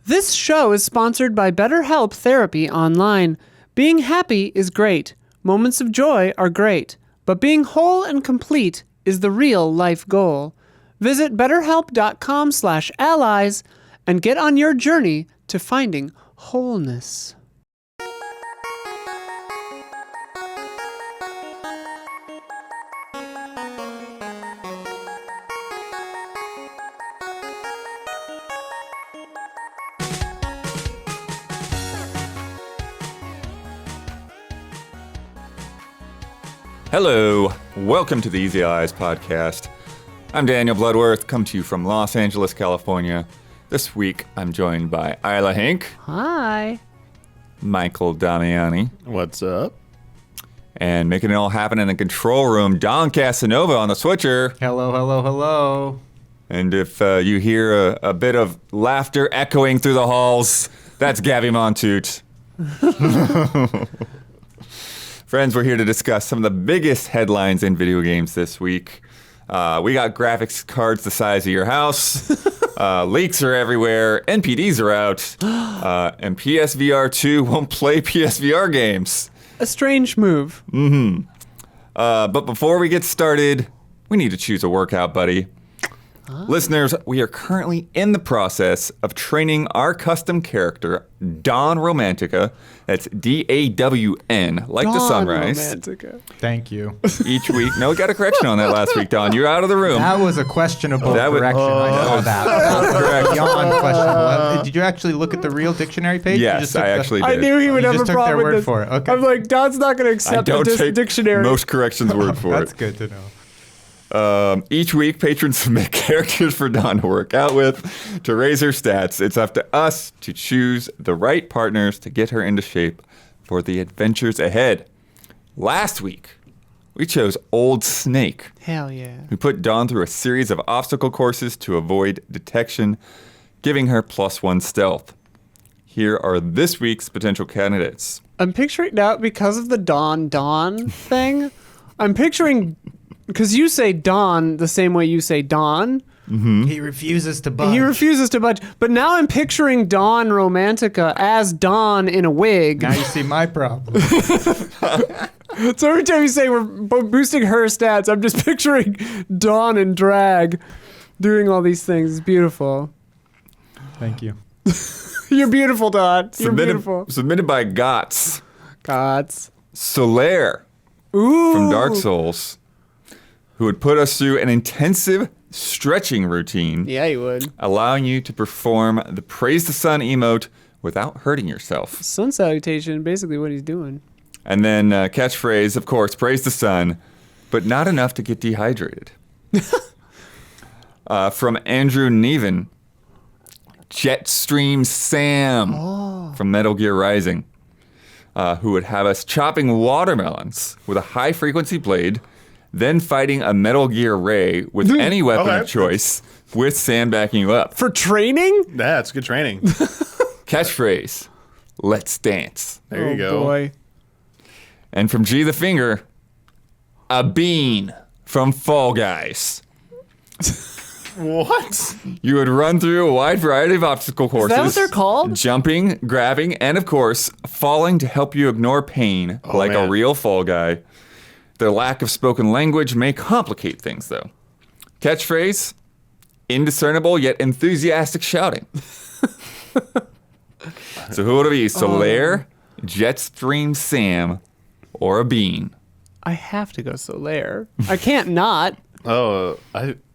This show is sponsored by BetterHelp Therapy Online. Being happy is great. Moments of joy are great. But being whole and complete is the real life goal. Visit BetterHelp.com/allies and get on your journey to finding wholeness. Hello, welcome to the Easy Eyes podcast. I'm Daniel Bloodworth, come to you from Los Angeles, California. This week, I'm joined by Isla Hink. Hi. Michael Damiani. What's up? And making it all happen in the control room, Don Casanova on the switcher. Hello, hello, hello. And if you hear a bit of laughter echoing through the halls, that's Gabby Montoot. Friends, we're here to discuss some of the biggest headlines in video games this week. We got graphics cards the size of your house. Leaks are everywhere. NPDs are out. And PSVR 2 won't play PSVR games. A strange move. But before we get started, we need to choose a workout buddy. Listeners, we are currently in the process of training our custom character, Dawn Romantica. That's D-A-W-N, like Dawn the sunrise. Romantica. Thank you. Each week. No, we got a correction on that last week, Dawn. You're out of the room. That was a questionable correction. I saw that. Correct. Beyond questionable. Did you actually look at the real dictionary page? Yes, I actually did. I knew he would You have a just took problem their with word this. for it. Okay. I'm like, Don's not going to I accept don't this take dictionary. most corrections word for That's it. good to know. Each week, patrons submit characters for Dawn to work out with to raise her stats. It's up to us to choose the right partners to get her into shape for the adventures ahead. Last week, we chose Old Snake, Hell yeah. who put Dawn through a series of obstacle courses to avoid detection, giving her +1 stealth. Here are this week's potential candidates. I'm picturing now, because of the Dawn thing, I'm picturing, because you say Dawn the same way you say Dawn. He refuses to budge. He refuses to budge. But now I'm picturing Dawn Romantica as Dawn in a wig. Now you see my problem. So every time you say we're boosting her stats, I'm just picturing Dawn in drag doing all these things. It's beautiful. Thank you. You're beautiful, Dawn. You're beautiful. Submitted by Gots. Gods. Solaire Ooh. from Dark Souls, who would put us through an intensive stretching routine, Yeah, you would. allowing you to perform the Praise the Sun emote without hurting yourself. Sun salutation, basically what he's doing. And then catchphrase, of course, Praise the Sun, but not enough to get dehydrated. From Andrew Neven, Jetstream Sam from Metal Gear Rising, who would have us chopping watermelons with a high-frequency blade, then fighting a Metal Gear Ray with any weapon of choice, with Sam backing you up. For training? That's good training. Catchphrase, let's dance. There you go. Boy. And from G the Finger, a bean from Fall Guys. What? You would run through a wide variety of obstacle courses. that what they're called? Jumping, grabbing, and of course, falling to help you ignore pain like a man. real Fall Guy. Their lack of spoken language may complicate things, though. Catchphrase, indiscernible yet enthusiastic shouting. So who would it be? Solaire, Jetstream Sam, or a bean? I have to go Solaire. I can't not.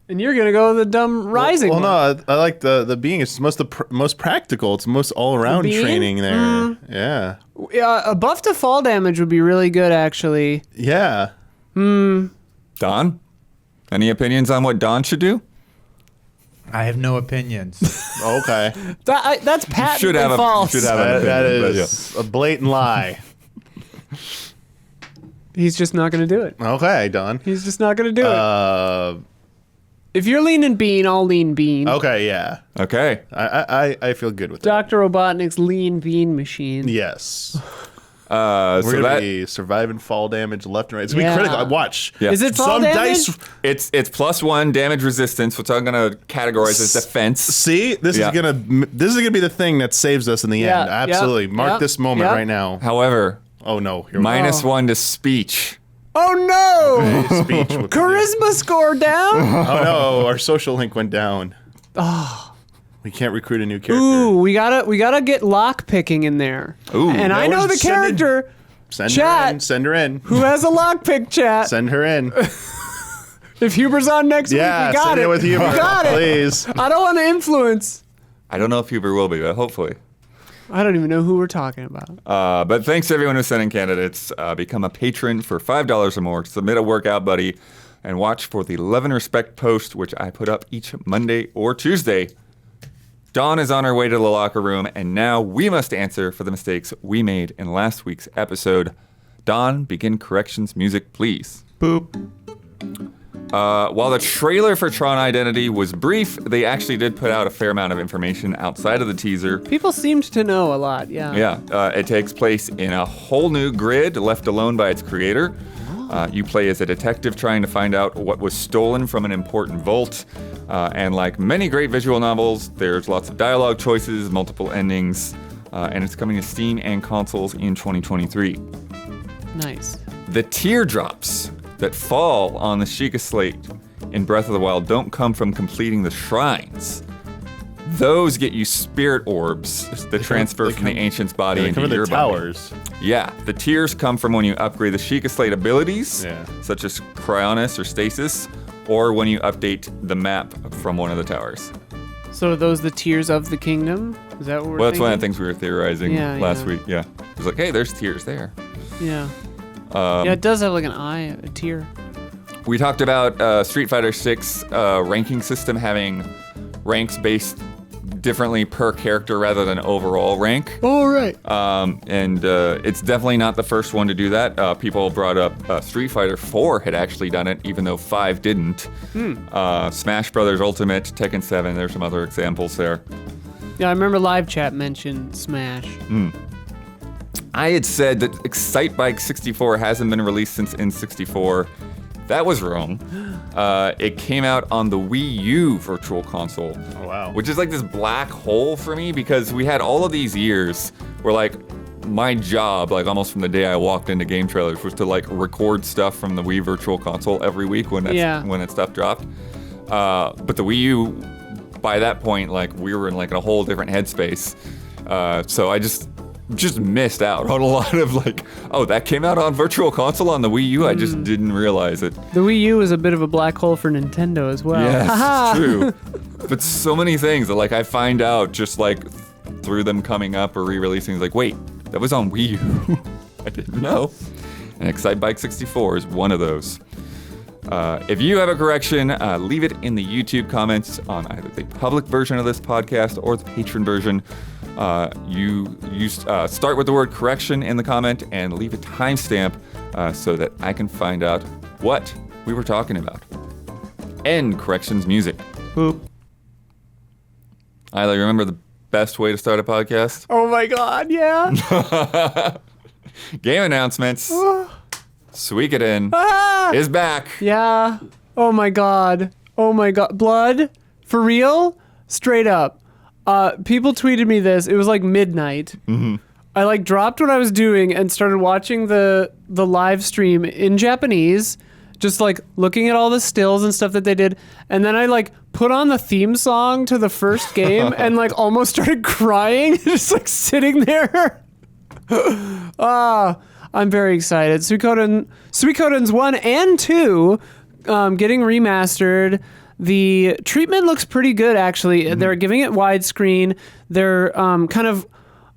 And you're going to go the dumb Rising Well, one. no, I like the being. It's most practical. It's most all around The being? training there. Yeah. Yeah, a buff to fall damage would be really good, actually. Yeah. Don? Any opinions on what Don should do? I have no opinions. Okay. That's patently false. Should have an opinion, That but yeah. is a blatant lie. He's just not going to do it. Okay, Don. He's just not going to do it. Uh, If you're leaning bean, I'll lean bean. okay, yeah. Okay. I feel good with that. Dr. Robotnik's lean bean machine. Yes. We're So gonna that be surviving fall damage left and right. It's Yeah. gonna be critical. Watch. Yeah. Is it fall Some damage? dice. it's +1 damage resistance, which I'm gonna categorize as defense. See, this Yeah. is gonna be the thing that saves us in the Yeah, end. Absolutely. yep, Mark yep, this moment yep. right now. However, Oh no. Here we go. -1 to speech. Oh no! Speech. What the- Charisma score down. Oh no, our social link went down. We can't recruit a new character. Ooh, we gotta get lock picking in there. Ooh. And I Yeah, know we're the sending- character Send Chat. her in. Send her in. who has a lock pick chat. Send her in. If Huber's on next Yeah, week, we got send it. it with Huber. We got it. Please. I don't want to influence. I don't know if Huber will be, but hopefully. I don't even know who we're talking about. But thanks to everyone who's sending candidates. Become a patron for $5 or more. Submit a workout buddy, and watch for the Love and Respect post, which I put up each Monday or Tuesday. Dawn is on her way to the locker room, and now we must answer for the mistakes we made in last week's episode. Dawn, begin corrections music, please. Boop. While the trailer for Tron Identity was brief, they actually did put out a fair amount of information outside of the teaser. People seemed to know a lot. Yeah. Yeah, it takes place in a whole new grid left alone by its creator. You play as a detective trying to find out what was stolen from an important vault. And like many great visual novels, there's lots of dialogue choices, multiple endings, and it's coming to Steam and consoles in 2023. Nice. The teardrops that fall on the Sheikah slate in Breath of the Wild don't come from completing the shrines. Those get you spirit orbs that transfer from the ancient's body They into come in your the body. towers. Yeah, the tears come from when you upgrade the Sheikah slate abilities, Yeah. such as cryonis or stasis, or when you update the map from one of the towers. So are those the tears of the kingdom? Is that what we're Well, that's one of the thinking? things we were theorizing Yeah, last yeah. week. Yeah, it's like, hey, there's tears there. Yeah. Yeah, it does have like an eye, a tear. We talked about Street Fighter 6 ranking system having ranks based differently per character rather than overall rank. All right. And it's definitely not the first one to do that. People brought up Street Fighter 4 had actually done it, even though 5 didn't. Smash Brothers Ultimate, Tekken 7, there's some other examples there. Yeah, I remember live chat mentioned Smash. I had said that Excitebike 64 hasn't been released since N64. That was wrong. It came out on the Wii U Virtual Console. Oh, wow. Which is like this black hole for me because we had all of these years where like my job, like almost from the day I walked into game trailers, was to like record stuff from the Wii Virtual Console every week when that stuff dropped. But the Wii U, by that point, like we were in like a whole different headspace. So I just missed out on a lot of like, oh, that came out on Virtual Console on the Wii U. I just didn't realize it. The Wii U is a bit of a black hole for Nintendo as well. Yes, Haha. it's true. But so many things that like I find out just like through them coming up or re-releasing. Like, wait, that was on Wii U. I didn't know. And Excitebike 64 is one of those. If you have a correction, leave it in the YouTube comments on either the public version of this podcast or the patron version. You start with the word correction in the comment and leave a timestamp so that I can find out what we were talking about. End corrections music. Boop. Isla, you remember the best way to start a podcast? Oh my god, yeah. Game announcements. Suikoden Ah! is back. Yeah. Oh my god. Oh my god. Blood? For real? Straight up. People tweeted me this. It was like midnight. Mm-hmm. I like dropped what I was doing and started watching the live stream in Japanese, just like looking at all the stills and stuff that they did. And then I like put on the theme song to the first game and like almost started crying, just like sitting there. I'm very excited. Suikoden's 1 and 2 getting remastered. The treatment looks pretty good, actually. Mm-hmm. They're giving it widescreen. They're kind of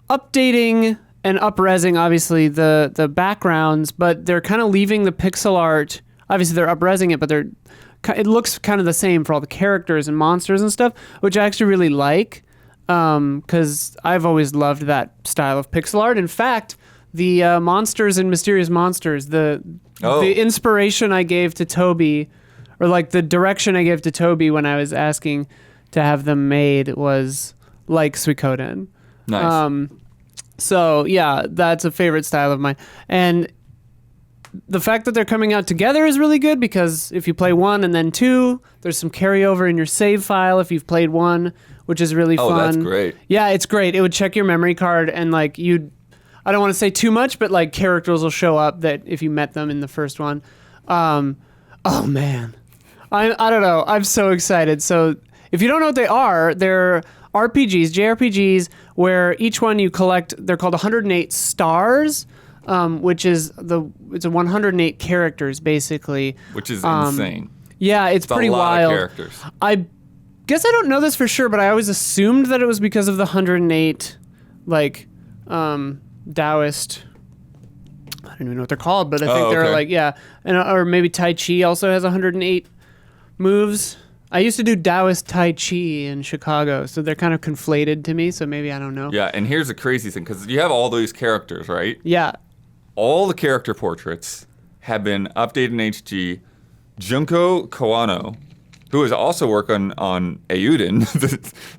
updating and up-resing, obviously, the backgrounds, but they're kind of leaving the pixel art. Obviously, they're up-resing it, but it looks kind of the same for all the characters and monsters and stuff, which I actually really like, because I've always loved that style of pixel art. In fact, the monsters in Mysterious Monsters, the inspiration I gave to Toby, or like the direction I gave to Toby when I was asking to have them made, was like Suikoden. Nice. So yeah, that's a favorite style of mine. And the fact that they're coming out together is really good because if you play 1 and then 2, there's some carryover in your save file if you've played 1, which is really fun. Oh, that's great. Yeah, it's great. It would check your memory card and like I don't want to say too much, but like characters will show up that if you met them in the first one. Oh man. I don't know. I'm so excited. So if you don't know what they are, they're RPGs, JRPGs, where each one you collect, they're called 108 stars, which is it's a 108 characters basically. Which is insane. Yeah, it's pretty a lot wild. Of characters. I guess I don't know this for sure, but I always assumed that it was because of the 108 like Taoist. I don't even know what they're called, but I think they're like, yeah. And or maybe Tai Chi also has 108 moves. I used to do Taoist Tai Chi in Chicago, so they're kind of conflated to me, so maybe I don't know. Yeah, and here's the crazy thing, because you have all these characters, right? Yeah. All the character portraits have been updated in HG. Junko Kawano, who has also worked on Eiyuden,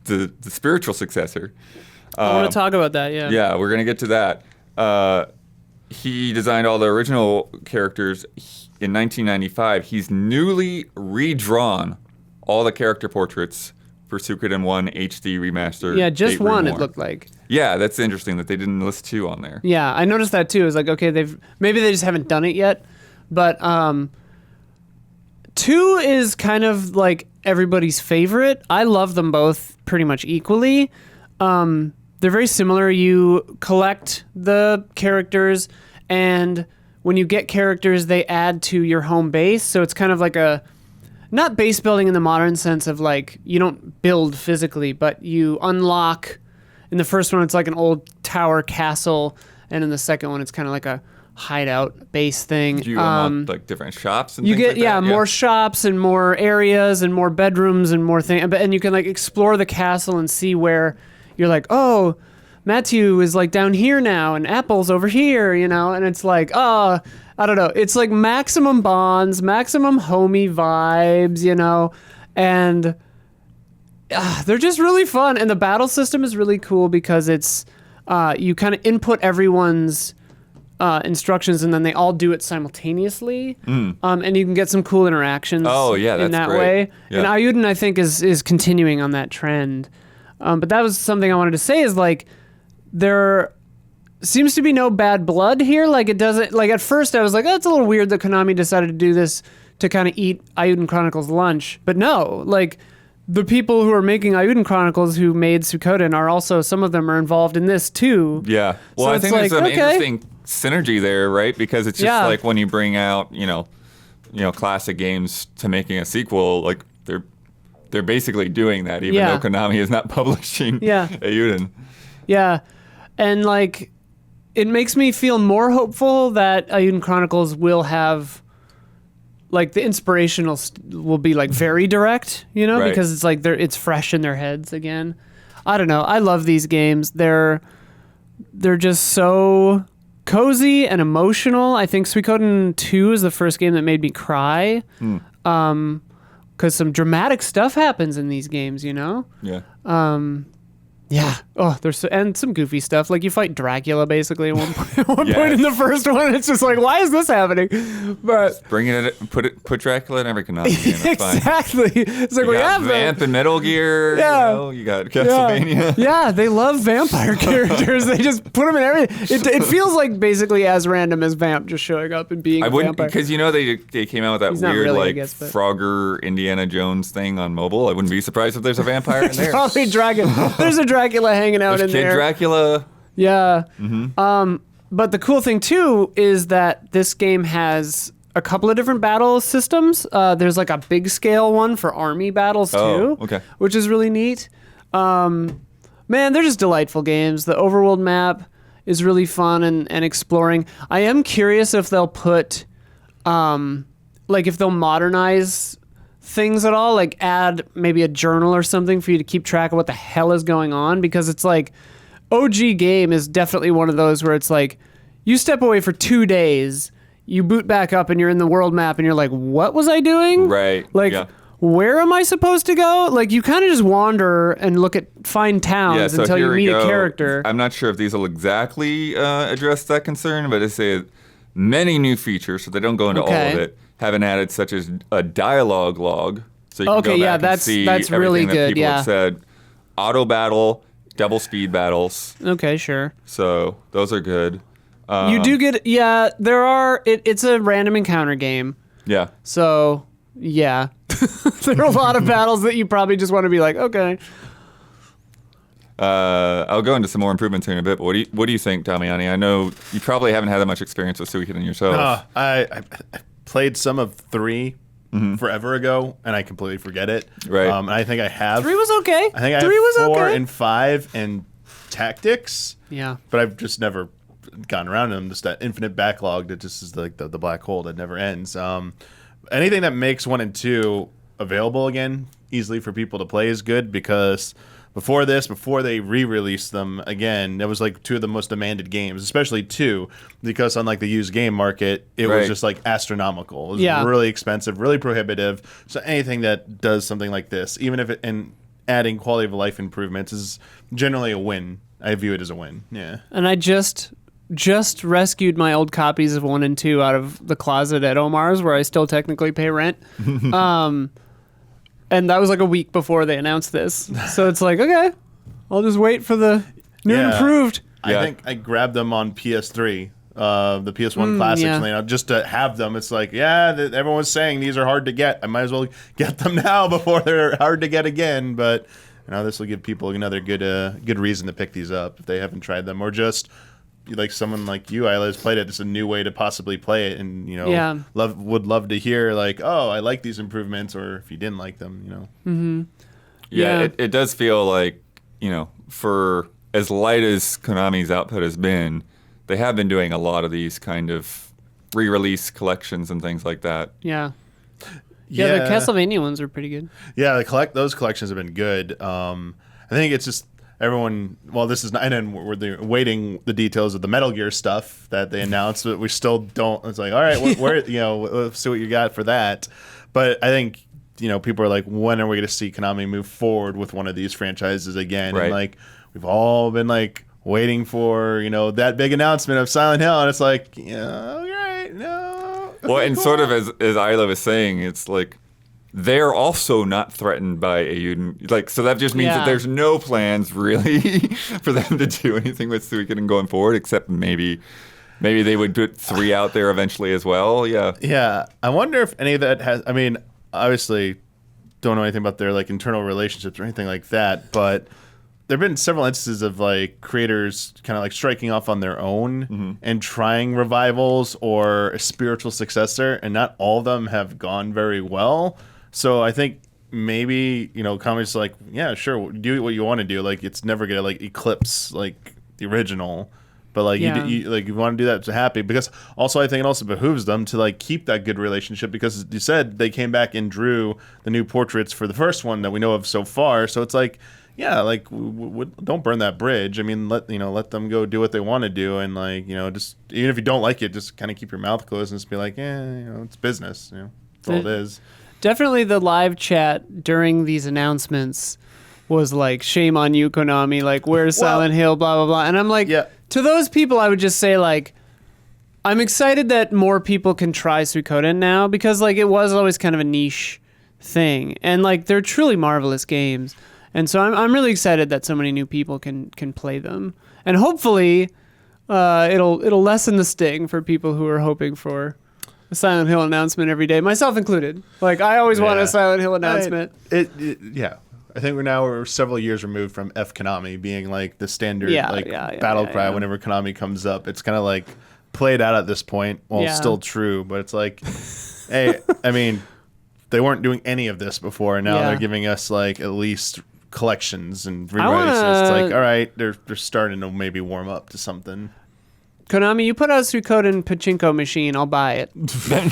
the spiritual successor. I want to talk about that, yeah. Yeah, we're going to get to that. He designed all the original characters in 1995. He's newly redrawn all the character portraits for Suikoden 1 HD remaster. Yeah, just 8 one Reborn. it looked like. Yeah, that's interesting that they didn't list 2 on there. Yeah, I noticed that too. It's like, okay, maybe they just haven't done it yet, but 2 is kind of like everybody's favorite. I love them both pretty much equally. They're very similar. You collect the characters, and when you get characters, they add to your home base. So it's kind of like not base building in the modern sense of like you don't build physically, but you unlock. In the first one, it's like an old tower castle, and in the second one, it's kind of like a hideout base thing. Do you unlock like different shops and you things get like that? more shops and more areas and more bedrooms and more things, and you can like explore the castle and see where you're like, oh, Matthew is like down here now and Apple's over here, and it's like, oh, I don't know. It's like maximum bonds, maximum homey vibes, and they're just really fun. And the battle system is really cool because it's you kind of input everyone's instructions and then they all do it simultaneously. And you can get some cool interactions in that great. way. Yeah. And Eiyuden, I think, is continuing on that trend. But that was something I wanted to say is like there seems to be no bad blood here. Like it doesn't, like at first I was like, oh, it's a little weird that Konami decided to do this to kind of eat Eiyuden Chronicles lunch. But no, like the people who are making Eiyuden Chronicles who made Suikoden are also, some of them are involved in this too. Yeah. Well, So I it's think like, there's some okay. interesting synergy there, right? Because it's just like when you bring out, classic games to making a sequel, like they're basically doing that, even though Konami is not publishing Eiyuden. Yeah. And like it makes me feel more hopeful that Eiyuden Chronicles will have like the inspirational will be like very direct, Right. because it's like it's fresh in their heads again. I don't know. I love these games. They're just so cozy and emotional. I think Suikoden 2 is the first game that made me cry. Because some dramatic stuff happens in these games, Yeah. Yeah. Oh, and some goofy stuff. Like you fight Dracula basically at one point in the first one. It's just like, why is this happening? But Bring it, put Dracula in every Konami game. That's fine. exactly. It's like You we got have Vamp and Metal Gear. Yeah. You got Castlevania. Yeah, they love vampire characters. They just put them in everything. It feels like basically as random as Vamp just showing up and being I a wouldn't, vampire. because they came out with He's that not weird really, I like guess, but- Frogger Indiana Jones thing on mobile. I wouldn't be surprised if there's a vampire in there. Probably Dracula. There's a Dracula hanging out There's in Kid there. Dracula. Yeah. But the cool thing too is that this game has a couple of different battle systems. There's like a big scale one for army battles too. Oh, okay. Which is really neat. Man, they're just delightful games. The overworld map is really fun and exploring. I am curious if they'll put, if they'll modernize things at all, like add maybe a journal or something for you to keep track of what the hell is going on, because it's like OG game is definitely one of those where it's like you step away for 2 days, you boot back up and you're in the world map and you're like, what was I doing? Right. Like, Yeah. where am I supposed to go? Like, you kind of just wander and find towns so until you here we meet a go. character. I'm not sure if these will exactly address that concern, but they say many new features, so they don't go into all of it, have been added, such as a dialogue log. So you can go back and see that's everything really that good, people yeah. have said. Auto battle, double speed battles. Okay, sure. So those are good. You do get, there are, it's a random encounter game. Yeah. So, yeah. There are a lot of battles that you probably just want to be like, okay. I'll go into some more improvements here in a bit, but what do you think, Damiani? I know you probably haven't had that much experience with Suikoden yourself. I played some of 3 forever ago, and I completely forget it. Right. And I think I have 3 was okay. I think I 3 have was 4 okay. and 5 and tactics. Yeah. But I've just never gotten around to them. Just that infinite backlog that just is like the black hole that never ends. Anything that makes 1 and 2 available again easily for people to play is good, because before they re-released them again, that was like 2 of the most demanded games, especially 2, because unlike the used game market, it was just like astronomical. It was really expensive, really prohibitive. So anything that does something like this, even if and adding quality of life improvements, is generally a win. I view it as a win. Yeah. And I just rescued my old copies of 1 and 2 out of the closet at Omar's, where I still technically pay rent. And that was like a week before they announced this. So it's like, okay, I'll just wait for the new and improved. I think I grabbed them on PS3, the PS1 classics, just to have them. It's like, everyone's saying these are hard to get. I might as well get them now before they're hard to get again. But this will give people another good reason to pick these up if they haven't tried them, or just like someone like you, Isla, has played it. It's a new way to possibly play it, and would love to hear like, oh, I like these improvements, or if you didn't like them, It does feel like, for as light as Konami's output has been, they have been doing a lot of these kind of re-release collections and things like that. Yeah, the Castlevania ones are pretty good. Yeah, those collections have been good. I think it's just everyone. Well, this is not, and then we're waiting the details of the Metal Gear stuff that they announced, but we still don't. It's like, all right, where let's see what you got for that. But I think people are like, when are we going to see Konami move forward with one of these franchises again? Right. And like we've all been like waiting for that big announcement of Silent Hill, and it's like, all right, no. Well, and sort of as Isla was saying, it's like they're also not threatened by so that just means that there's no plans really for them to do anything with Suikoden going forward, except maybe they would put 3 out there eventually as well. Yeah. I wonder if any of that has. I mean, obviously, don't know anything about their like internal relationships or anything like that, but there have been several instances of like creators kind of like striking off on their own and trying revivals or a spiritual successor, and not all of them have gone very well. So I think maybe Konami's like, yeah, sure, do what you want to do. Like, it's never gonna like eclipse like the original, but like you want to do that to happy, because also I think it also behooves them to like keep that good relationship, because as you said, they came back and drew the new portraits for the first one that we know of so far. So it's like, yeah, like don't burn that bridge. I mean, let them go do what they want to do, and like just even if you don't like it, just kind of keep your mouth closed and just be like, it's business. That's all it is. Definitely the live chat during these announcements was like, shame on you, Konami, like, where's Silent Hill, blah, blah, blah. And I'm like, to those people, I would just say, like, I'm excited that more people can try Suikoden now, because, like, it was always kind of a niche thing. And, like, they're truly marvelous games. And so I'm really excited that so many new people can play them. And hopefully it'll lessen the sting for people who are hoping for a Silent Hill announcement every day, myself included. Like, I always want a Silent Hill announcement. I think we're several years removed from F Konami being like the standard battle cry whenever Konami comes up. It's kind of like played out at this point, while still true, but it's like, hey, I mean, they weren't doing any of this before, and now they're giving us like at least collections and re-releases. It's like, all right, they're starting to maybe warm up to something. Konami, you put out a Suikoden pachinko machine, I'll buy it. I'm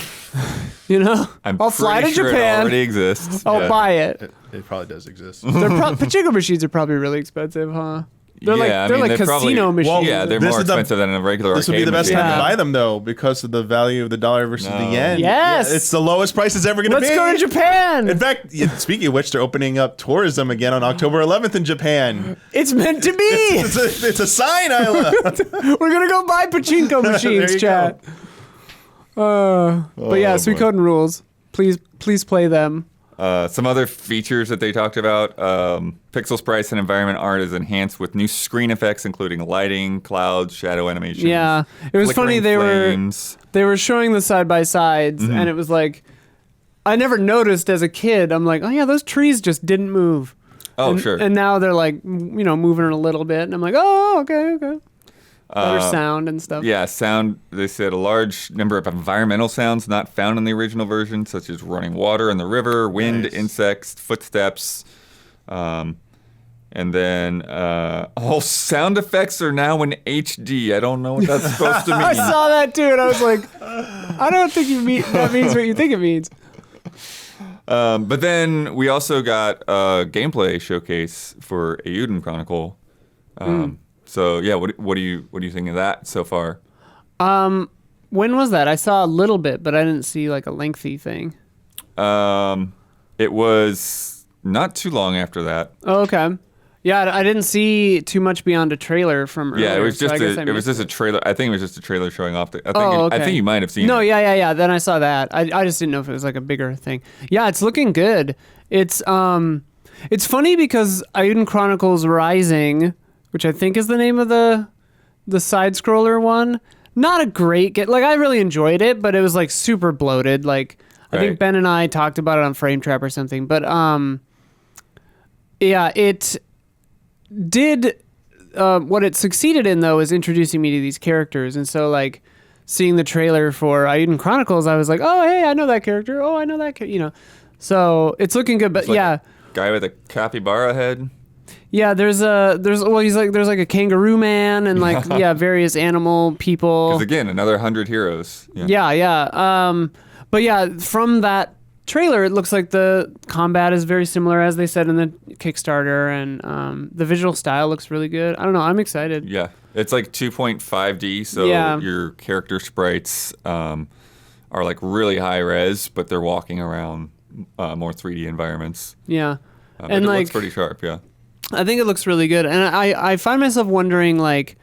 I'll fly to sure Japan. It already exists. I'll buy it. It probably does exist. Pachinko machines are probably really expensive, huh? They're like casino machines. Yeah, they're This more is the- expensive than a regular This would be arcade the best machine. time to Yeah. buy them, though, because of the value of the dollar versus the yen. Yes. Yeah, it's the lowest price it's ever going to be. Let's go to Japan. In fact, speaking of which, they're opening up tourism again on October 11th in Japan. It's meant to be. It's a sign, Isla. We're gonna go buy pachinko machines, you chat. But yeah, boy. Suikoden rules. Please play them. Some other features that they talked about: pixel sprites and environment art is enhanced with new screen effects, including lighting, clouds, shadow animations. Yeah, it was funny. flickering They were showing the side by sides, and it was like I never noticed as a kid. I'm like, oh yeah, those trees just didn't move. Oh, sure. And now they're like, moving a little bit, and I'm like, oh, okay. Better sound and stuff. Yeah, sound. They said a large number of environmental sounds not found in the original version, such as running water in the river, wind, Nice. insects, footsteps. And then all sound effects are now in HD. I don't know what that's supposed to mean. I saw that too, and I was like, I don't think that means what you think it means. But then we also got a gameplay showcase for Eiyuden Chronicle. So yeah, what do you think of that so far? When was that? I saw a little bit, but I didn't see like a lengthy thing. It was not too long after that. Oh, okay. Yeah, I didn't see too much beyond a trailer from earlier. Yeah, it was so just I guess I it was missed just a trailer. I think it was just a trailer showing off. Oh, okay. I think you might have seen No, it. yeah. Then I saw that. I just didn't know if it was like a bigger thing. Yeah, it's looking good. It's funny because Eiyuden Chronicles Rising, which I think is the name of the side scroller one, not a great get. Like I really enjoyed it, but it was like super bloated. Like I think Right. Ben and I talked about it on Frame Trap or something. But yeah, it did what it succeeded in though is introducing me to these characters, and so like seeing the trailer for Eiyuden Chronicles, I was like, oh hey, I know that character. Oh, I know that So it's looking good, but It's like yeah. a guy with a capybara head. Yeah, there's like a kangaroo man and like various animal people. Because again, another 100 heroes. Yeah. But yeah, from that trailer, it looks like the combat is very similar as they said in the Kickstarter, and the visual style looks really good. I don't know. I'm excited. Yeah. It's like 2.5D, so Yeah. your character sprites are like really high res, but they're walking around more 3D environments. Yeah. But And it like looks pretty sharp, yeah. I think it looks really good, and I find myself wondering like,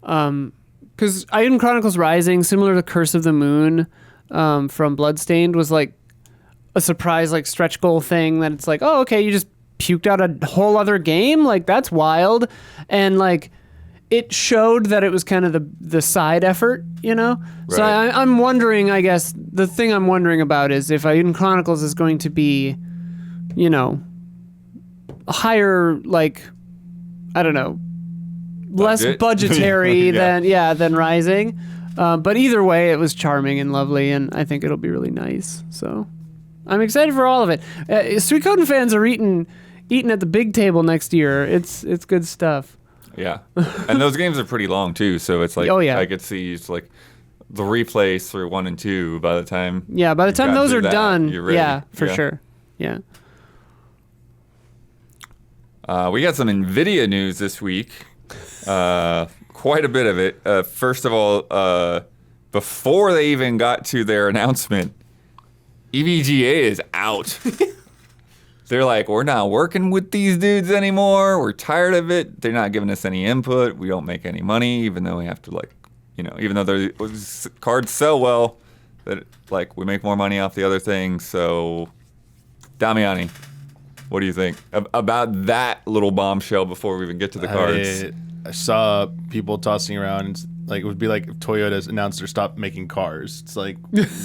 because Eiyuden Chronicles Rising, similar to Curse of the Moon, from Bloodstained, was like a surprise like stretch goal thing that it's like, oh okay, you just puked out a whole other game, like that's wild, and like it showed that it was kind of the side effort, So Right. I'm wondering, I guess the thing I'm wondering about is if Eiyuden Chronicles is going to be, higher, like, I don't know, less Budget? budgetary Yeah. than Rising. But either way, it was charming and lovely, and I think it'll be really nice. So I'm excited for all of it. Suikoden fans are eating at the big table next year. It's good stuff. Yeah. And those games are pretty long too, so it's like Oh, yeah. I could see it's like the replays through 1 and 2 by the time. Yeah, by the you've time gotten those through are that, done, you're ready. yeah, for Yeah. sure. Yeah. We got some Nvidia news this week. Quite a bit of it. First of all, before they even got to their announcement, EVGA is out. They're like, we're not working with these dudes anymore. We're tired of it. They're not giving us any input. We don't make any money, even though we have to even though their cards sell well, that like we make more money off the other things. So, Damiani, what do you think about that little bombshell before we even get to the cards? I saw people tossing around, and like it would be like if Toyota's announced or stopped making cars. It's like,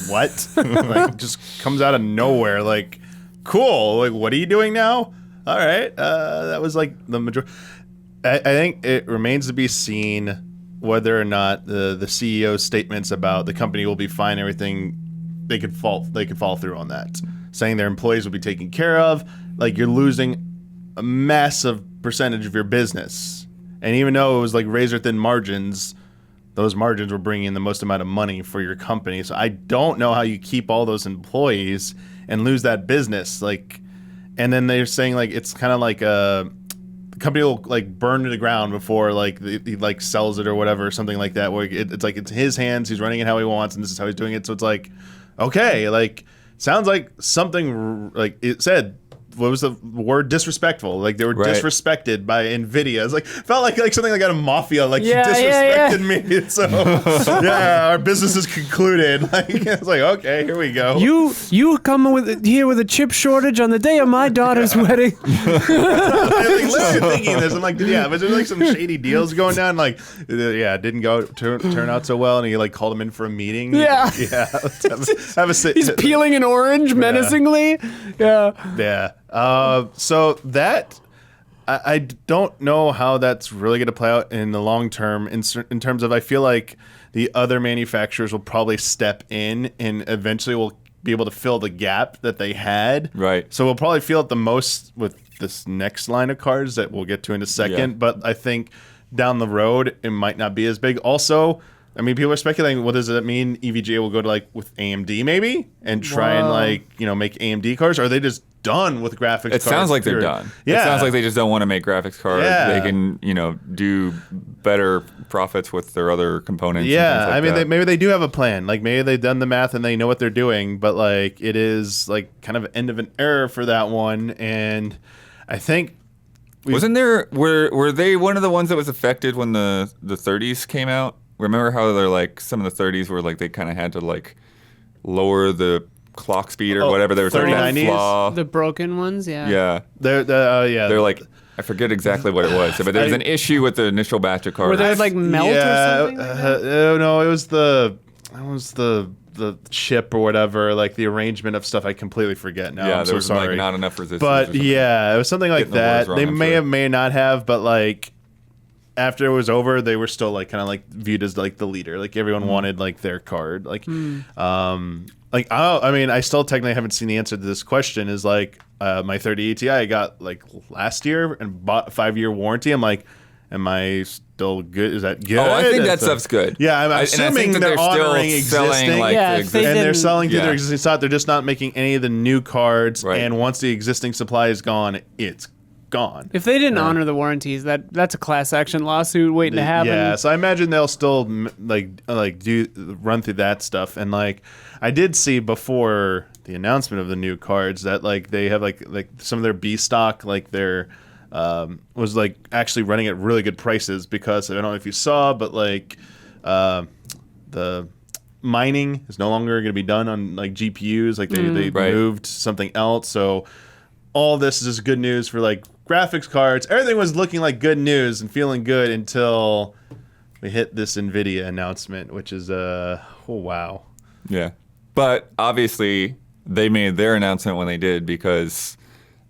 what? Like, just comes out of nowhere. Like, cool. Like, what are you doing now? All right. That was like the majority. I think it remains to be seen whether or not the CEO's statements about the company will be fine, everything, they could follow through on that, saying their employees will be taken care of. Like, you're losing a massive percentage of your business, and even though it was like razor thin margins, those margins were bringing in the most amount of money for your company. So I don't know how you keep all those employees and lose that business. Like, and then they're saying like it's kind of like company will like burn to the ground before like he like sells it or whatever, something like that. Where it's like it's his hands, he's running it how he wants, and this is how he's doing it. So it's like, okay, like sounds like something like it said. What was the word? Disrespectful. Like they were disrespected by Nvidia. It's like felt like something like out of Mafia. Like you disrespected me. So our business is concluded. Like it's like okay, here we go. You come here with a chip shortage on the day of my daughter's wedding. I'm like, literally thinking this. I'm like, was there like some shady deals going down? Like, it didn't turn out so well, and he like called him in for a meeting. Yeah. Let's have a sit. He's peeling an orange menacingly. Yeah. So that I don't know how that's really going to play out in the long term in terms of I feel like the other manufacturers will probably step in and eventually will be able to fill the gap that they had. Right. So we'll probably feel it the most with this next line of cards that we'll get to in a second. Yeah. But I think down the road it might not be as big. Also, I mean, people are speculating. What does that mean? EVGA will go to like with AMD maybe and try and like make AMD cards. Or are they just done with graphics cards? It sounds like they're done. Yeah. It sounds like they just don't want to make graphics cards. Yeah. They can do better profits with their other components. Yeah, and things like I mean, that. maybe they do have a plan. Like maybe they've done the math and they know what they're doing. But like it is like kind of end of an era for that one. And I think. Wasn't there? Were they one of the ones that was affected when the 30s came out? Remember how they're like some of the 30s were like they kind of had to like lower the clock speed or whatever. There was like that 3090s? flaw. The broken ones, Yeah. They're Like I forget exactly what it was, but there was an issue with the initial batch of cards. where they would like melt or something. Like that? No, it was the chip or whatever, like the arrangement of stuff. I completely forget now. Yeah, I'm there so was sorry. like not enough resistance. But or something. yeah, it was something like Getting the that. words wrong, They I'm may sure. have, may not have, but like after it was over, they were still like kind of like viewed as like the leader. Like everyone wanted like their card. Like, I mean, I still technically haven't seen the answer to this question. Is like my 30 ATI I got like last year and bought a 5-year warranty. I'm like, am I still good? Is that good? Oh, I think that It's stuff's good. Yeah, I'm And I assuming think that they're honoring still selling existing. like Yeah, the if they existing. And they're didn't- selling through Yeah. their existing stock. They're just not making any of the new cards. Right. And once the existing supply is gone, it's gone. If they didn't honor the warranties, that's a class action lawsuit waiting to happen. Yeah, so I imagine they'll still run through that stuff. And like I did see before the announcement of the new cards that like they have like some of their B stock, like their was like actually running at really good prices because I don't know if you saw, but like the mining is no longer going to be done on like GPUs. Like they Right. moved something else. So all this is just good news for like graphics cards. Everything was looking like good news and feeling good until we hit this Nvidia announcement, which is oh wow. Yeah. But obviously they made their announcement when they did because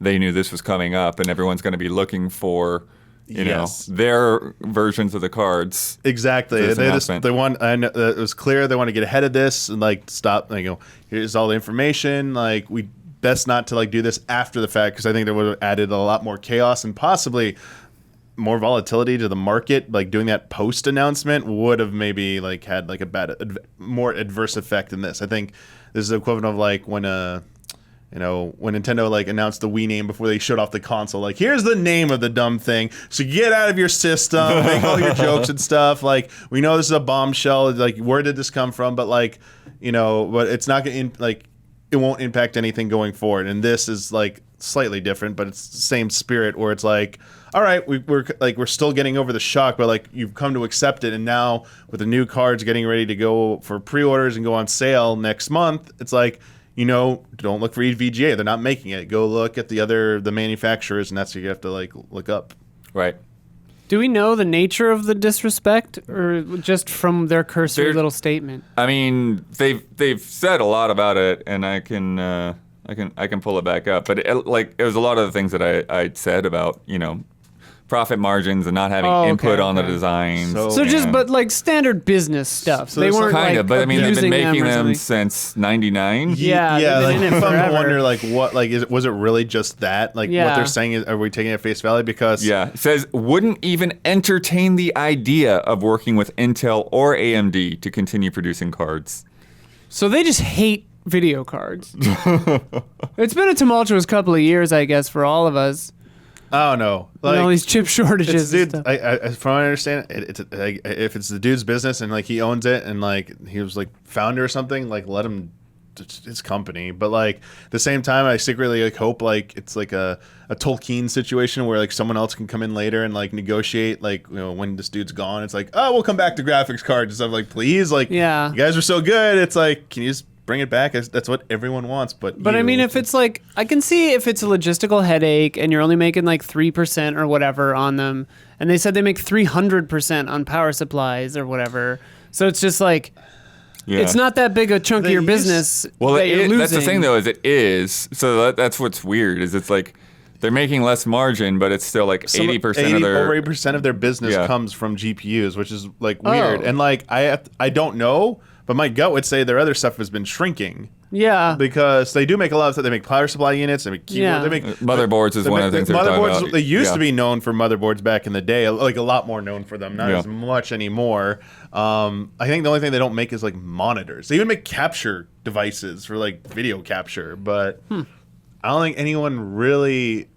they knew this was coming up and everyone's going to be looking for Yes. their versions of the cards. Exactly. This announcement. They want. I know, it was clear they want to get ahead of this and like stop. Like, here's all the information. Like we best not to like do this after the fact because I think that would have added a lot more chaos and possibly more volatility to the market. Like doing that post announcement would have maybe like had like a more adverse effect than this. I think this is the equivalent of like when when Nintendo like announced the Wii name before they showed off the console, like here's the name of the dumb thing, so get out of your system, make all your jokes and stuff. Like we know this is a bombshell. Like where did this come from? But like but it's not gonna it won't impact anything going forward. And this is like slightly different, but it's the same spirit where it's like, all right, we're still getting over the shock, but like you've come to accept it. And now with the new cards getting ready to go for pre-orders and go on sale next month, it's like. Don't look for EVGA. They're not making it. Go look at the manufacturers, and that's what you have to like look up. Right. Do we know the nature of the disrespect, or just from their cursory little statement? I mean, they've said a lot about it, and I can pull it back up. But it was a lot of the things that I said about profit margins and not having input on the designs. So just but like standard business stuff. So they there's weren't kind like of, but I mean they've been abusing making or them something. since '99. Yeah, they've been like in it I'm forever. to wonder like what like was it really just that like what Yeah. they're saying is are we taking it at face value because Yeah, it says wouldn't even entertain the idea of working with Intel or AMD to continue producing cards. So they just hate video cards. It's been a tumultuous couple of years, I guess, for all of us. I don't know. And all these chip shortages. Dude, and stuff. from what I understand, it's like, if it's the dude's business and like he owns it and like he was like founder or something, like let him. It's his company, but like at the same time, I secretly like hope like it's like a Tolkien situation where like someone else can come in later and like negotiate, like, you know, when this dude's gone, it's like, oh, we'll come back to graphics cards and stuff. Like, please, like, Yeah. you guys are so good. It's like, can you just bring it back? That's what everyone wants. But I mean, if it's like, I can see if it's a logistical headache and you're only making like 3% or whatever on them, and they said they make 300% on power supplies or whatever. So it's just like, Yeah. it's not that big a chunk of your business Well, that you're losing. that's the thing, though, is it is. So that's what's weird, is it's like they're making less margin, but it's still like 80% of their... over 80% of their business Yeah. comes from GPUs, which is like weird. Oh. And like, I don't know, but my gut would say their other stuff has been shrinking. Yeah. Because they do make a lot of stuff. They make power supply units. They make keyboards. Yeah. They make Motherboards is one of the things they're talking motherboards. about. They used Yeah. to be known for motherboards back in the day, like a lot more known for them. Not Yeah. as much anymore. I think the only thing they don't make is like monitors. They even make capture devices for like video capture, but I don't think anyone really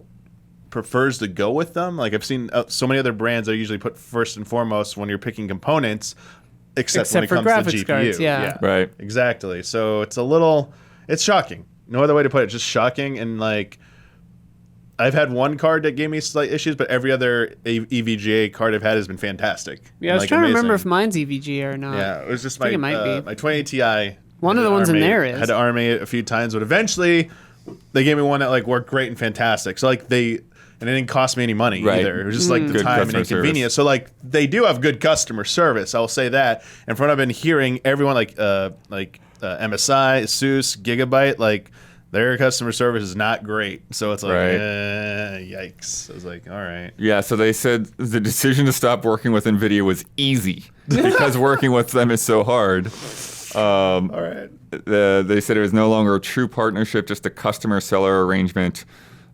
prefers to go with them. Like, I've seen so many other brands that are usually put first and foremost when you're picking components, except when it for comes to graphics GPU. cards, yeah. Right. Exactly. So it's shocking. No other way to put it. Just shocking. And like, I've had one card that gave me slight issues, but every other EVGA card I've had has been fantastic. Yeah, I was Like, trying to remember if amazing. mine's EVGA or not. Yeah, it was just I think it might be. my 20 Ti. One of the ones in there is. Had to arm it a few times, but eventually they gave me one that like worked great and fantastic. So like and it didn't cost me any money Right. either. It was just like the Good time and customer inconvenience. So like they do have good customer service. I'll say that. And from what I've been hearing, everyone like MSI, ASUS, Gigabyte, like their customer service is not great. So it's like, Right. yikes. I was like, all right. Yeah, so they said the decision to stop working with Nvidia was easy because working with them is so hard. All right. They said it was no longer a true partnership, just a customer-seller arrangement.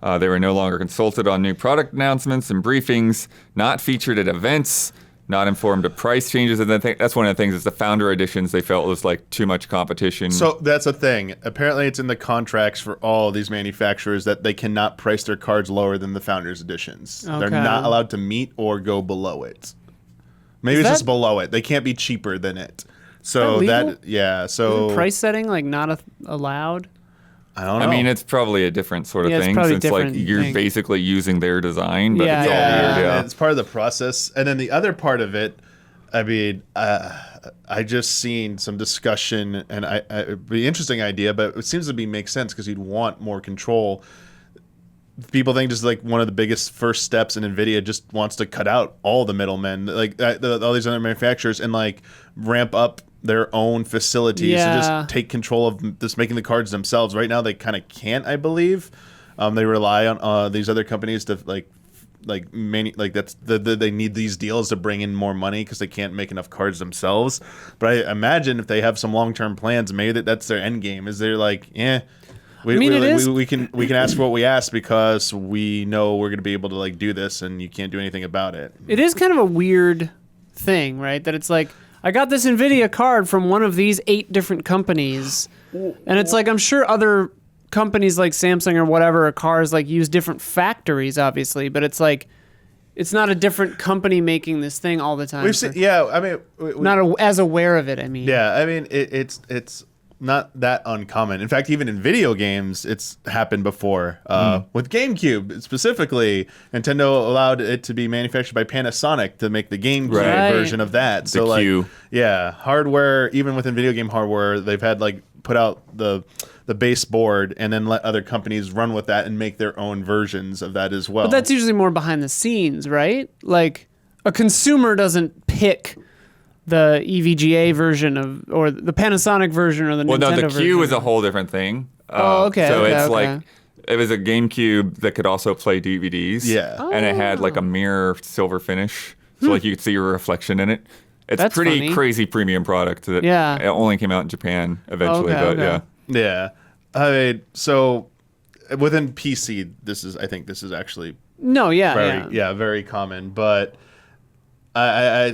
They were no longer consulted on new product announcements and briefings, not featured at events, not informed of price changes. And that's one of the things is the founder editions they felt was like too much competition. So that's a thing. Apparently, it's in the contracts for all these manufacturers that they cannot price their cards lower than the founders editions. They're Okay. not allowed to meet or go below it. Maybe Is it's that- just below it. They can't be cheaper than it. So Is that legal? yeah. So Isn't price setting like not allowed? I don't know. I mean, it's probably a different sort of Yeah, it's thing probably since like different you're thing. basically using their design, but Yeah, it's all yeah. weird. Yeah. It's part of the process. And then the other part of it, I mean, I just seen some discussion, and it'd be an interesting idea, but it seems to make sense because you'd want more control. People think just like one of the biggest first steps in Nvidia just wants to cut out all the middlemen, like all these other manufacturers, and like ramp up their own facilities and Yeah. just take control of just making the cards themselves. Right now, they kind of can't, I believe. They rely on these other companies to they need these deals to bring in more money because they can't make enough cards themselves. But I imagine if they have some long-term plans, maybe that's their end game. Is they're like, we can ask for what we ask because we know we're going to be able to like do this, and you can't do anything about it. It is kind of a weird thing, right? That it's like, I got this Nvidia card from one of these 8 different companies, and it's like, I'm sure other companies like Samsung or whatever, cars like use different factories, obviously, but it's like, it's not a different company making this thing all the time. We've seen, yeah. I mean, As aware of it. I mean, yeah. I mean, it's not that uncommon. In fact, even in video games, it's happened before. With GameCube specifically, Nintendo allowed it to be manufactured by Panasonic to make the GameCube Right. version of that. So like, Q. yeah, hardware. Even within video game hardware, they've had like put out the base board and then let other companies run with that and make their own versions of that as well. But that's usually more behind the scenes, right? Like, a consumer doesn't pick the EVGA version or the Panasonic version or the Well, Nintendo no, the version. Q is a whole different thing. Oh, okay, So okay, it's okay. like it was a GameCube that could also play DVDs. Yeah. and it had like a mirror silver finish, so like you could see your reflection in it. It's That's pretty funny. crazy premium product that Yeah. it only came out in Japan eventually, Okay, but okay. yeah. yeah. I mean, so within PC, I think this is actually No, yeah, very yeah. very common. But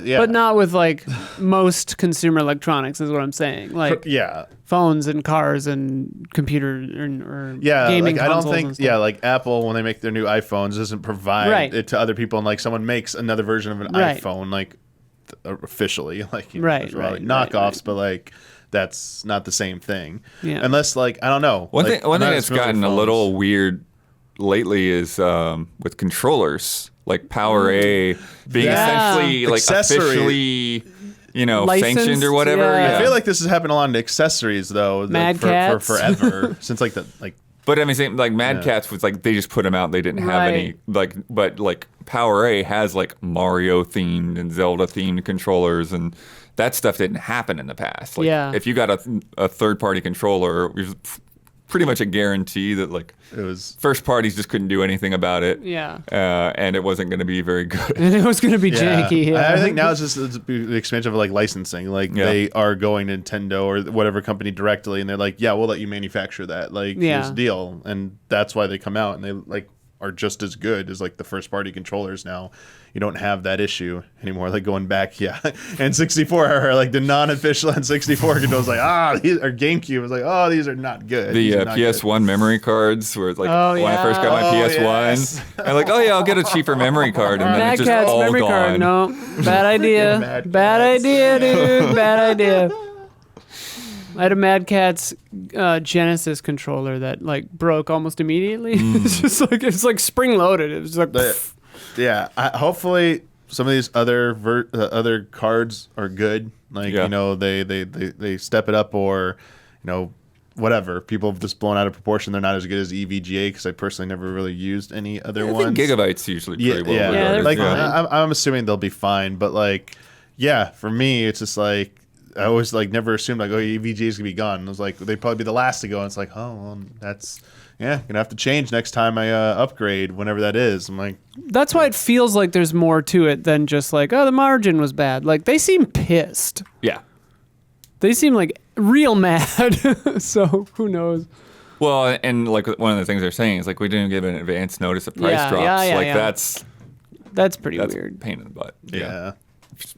Yeah. But not with like most consumer electronics, is what I'm saying. Like yeah. phones and cars and computer or Yeah, gaming like I don't consoles and think stuff. like Apple when they make their new iPhones doesn't provide Right. it to other people, and like someone makes another version of an Right. iPhone like officially, like Right, there's probably right, knockoffs, right. but like that's not the same thing. Yeah. Unless like I don't know. One like, thing I'm not that's familiar with gotten a phones. little weird lately is with controllers, like Power A being Yeah. essentially like Accessory. officially, Licensed, sanctioned or whatever. yeah. I feel like this has happened a lot in accessories though. Mad for Cats. forever since like the like. But I mean, like Mad Yeah. Cats was like they just put them out. They didn't have any Right. but like Power A has like Mario themed and Zelda themed controllers, and that stuff didn't happen in the past. Like, Yeah. if you got a third party controller, it was pretty much a guarantee that like It was first parties just couldn't do anything about it. Yeah. And it wasn't going to be very good. And it was going to be janky. Yeah. I think now it's just the expansion of like licensing. Like Yeah. they are going to Nintendo or whatever company directly, and they're like, "Yeah, we'll let you manufacture that." Like, Yeah. here's the deal, and that's why they come out and they like are just as good as like the first party controllers now. You don't have that issue anymore. Like going back, N64 or like the non-official N64 controls, like these or GameCube was like, these are not good. These The are not PS1 memory cards were like Oh, when I first got my yeah. PS1, Yes. I'm like, oh yeah, I'll get a cheaper memory card, and then Mad it's just Cat's all memory gone. card. No, bad idea. Mad Bad Cats. idea, dude. Bad idea. I had a Mad Cat's Genesis controller that like broke almost immediately. It's like spring loaded. It was like pff. Yeah, hopefully some of these other cards are good. Like Yeah. they step it up, or whatever. People have just blown out of proportion. They're not as good as EVGA because I personally never really used any other I ones. think Gigabyte's usually pretty well yeah. regarded. Like fine. I'm assuming they'll be fine, but like for me it's just like I always like never assumed like EVGA is gonna be gone. I was like they'd probably be the last to go, and it's like well that's. Yeah, gonna have to change next time I upgrade, whenever that is. I'm like, That's why it feels like there's more to it than just like, oh, the margin was bad. Like they seem pissed. Yeah. They seem like real mad. So who knows? Well, and like one of the things they're saying is like we didn't give an advance notice of price Yeah, drops. yeah, like yeah. that's Pretty a weird. pain in the butt. yeah.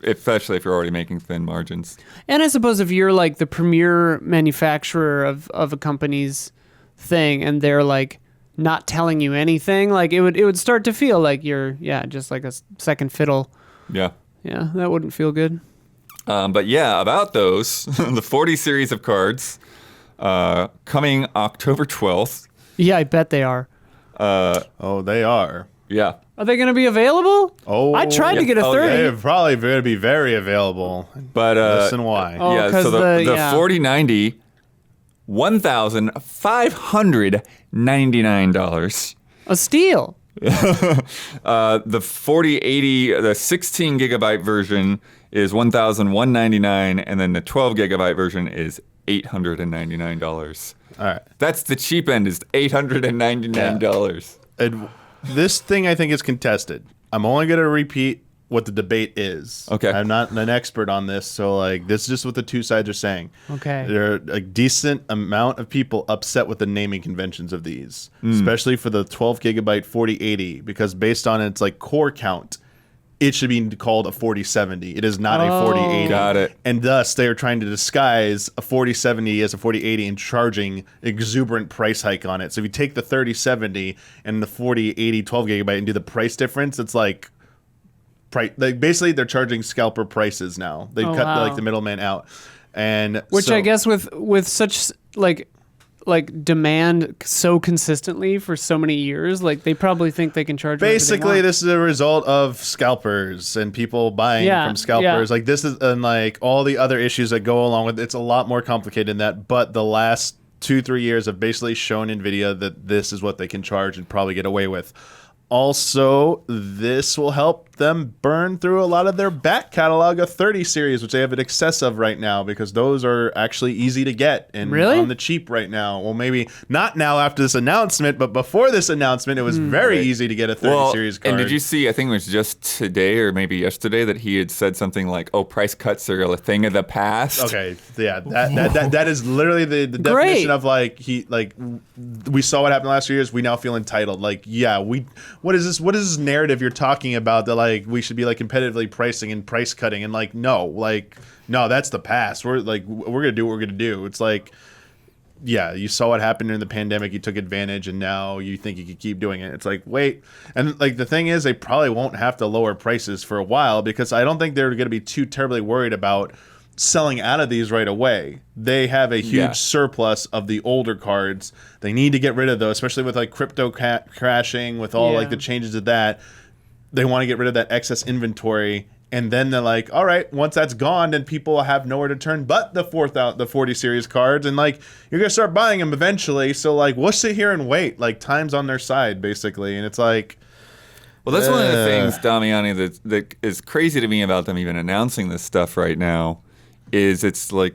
Especially if you're already making thin margins. And I suppose if you're like the premier manufacturer of a company's thing and they're like not telling you anything, like it would start to feel like you're just like a second fiddle. Yeah. Yeah, that wouldn't feel good. But yeah, about those, the 40 series of cards coming October 12th. Yeah, I bet they are. Oh, they are. Yeah. Are they going to be available? Oh, I tried to get a Oh, 30. They're probably going to be very available. But Listen why. Oh, yeah, 'cause so the yeah. 4090, $1,599. A steal. The 4080, the 16 gigabyte version is $1,199, and then the 12 gigabyte version is $899. All right. That's the cheap end, is $899. And this thing I think is contested. I'm only going to repeat what the debate is. Okay. I'm not an expert on this, so like this is just what the two sides are saying. Okay. There are a decent amount of people upset with the naming conventions of these, especially for the 12 gigabyte 4080, because based on its like core count, it should be called a 4070. It is not a 4080. Got it. And thus, they are trying to disguise a 4070 as a 4080 and charging exuberant price hike on it. So if you take the 3070 and the 4080 12 gigabyte and do the price difference, it's like basically they're charging scalper prices now. They've cut wow. like the middleman out. And Which so- I guess with such like demand so consistently for so many years, like they probably think they can charge whatever they basically want. this is a result of scalpers and people buying Yeah, from scalpers. yeah. Like this is and like all the other issues that go along with it. It's a lot more complicated than that, but the last 2-3 years have basically shown Nvidia that this is what they can charge and probably get away with. Also, this will help them burn through a lot of their back catalog of 30 series, which they have an excess of right now, because those are actually easy to get and Really? on the cheap right now. Well, maybe not now after this announcement, but before this announcement, it was very easy to get a 30 series card. And did you see, I think it was just today or maybe yesterday that he had said something like, oh, price cuts are a thing of the past. Okay, yeah, that is literally the definition of like we saw what happened the last few years. We now feel entitled. Like, yeah, what is this narrative you're talking about that like we should be like competitively pricing and price cutting, and like no, that's the past. We're gonna do what we're gonna do. It's like, yeah, you saw what happened during the pandemic. You took advantage, and now you think you could keep doing it. It's like, wait. And like the thing is, they probably won't have to lower prices for a while, because I don't think they're going to be too terribly worried about selling out of these right away. They have a huge surplus of the older cards. They need to get rid of those, especially with like crypto crashing, with all like the changes of that. They want to get rid of that excess inventory. And then they're like, all right, once that's gone, then people will have nowhere to turn but the 40 series cards. And like, you're going to start buying them eventually. So like, we'll sit here and wait. Like, time's on their side, basically. And it's like, well, that's one of the things, Damiani, that is crazy to me about them even announcing this stuff right now, is it's like,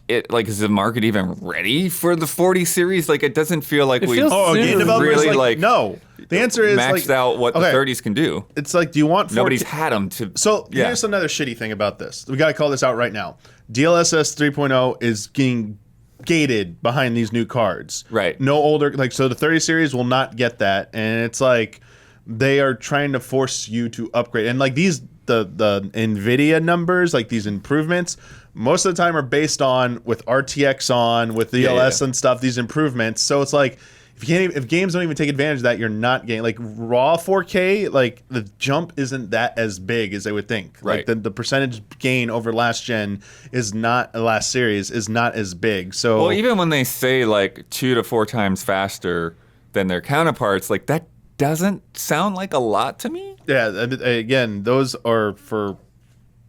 is the market even ready for the 40 series? Like, it doesn't feel like we've game developers really like no. The answer is maxed like, out what the 30s can do. It's like, do you want 14? Nobody's had them to. So here's another shitty thing about this. We got to call this out right now. DLSS 3.0 is getting gated behind these new cards. Right. No older, like, so the 30 series will not get that. And it's like, they are trying to force you to upgrade. And like the Nvidia numbers, like these improvements, most of the time are based on with RTX on, with DLS and stuff, these improvements. So it's like, if games don't even take advantage of that, you're not getting like raw 4K. Like the jump isn't that as big as they would think. Right. Like the percentage gain over last gen is not last series is not as big. So well, even when they say like 2 to 4 times faster than their counterparts, like that doesn't sound like a lot to me. Yeah. Again, those are for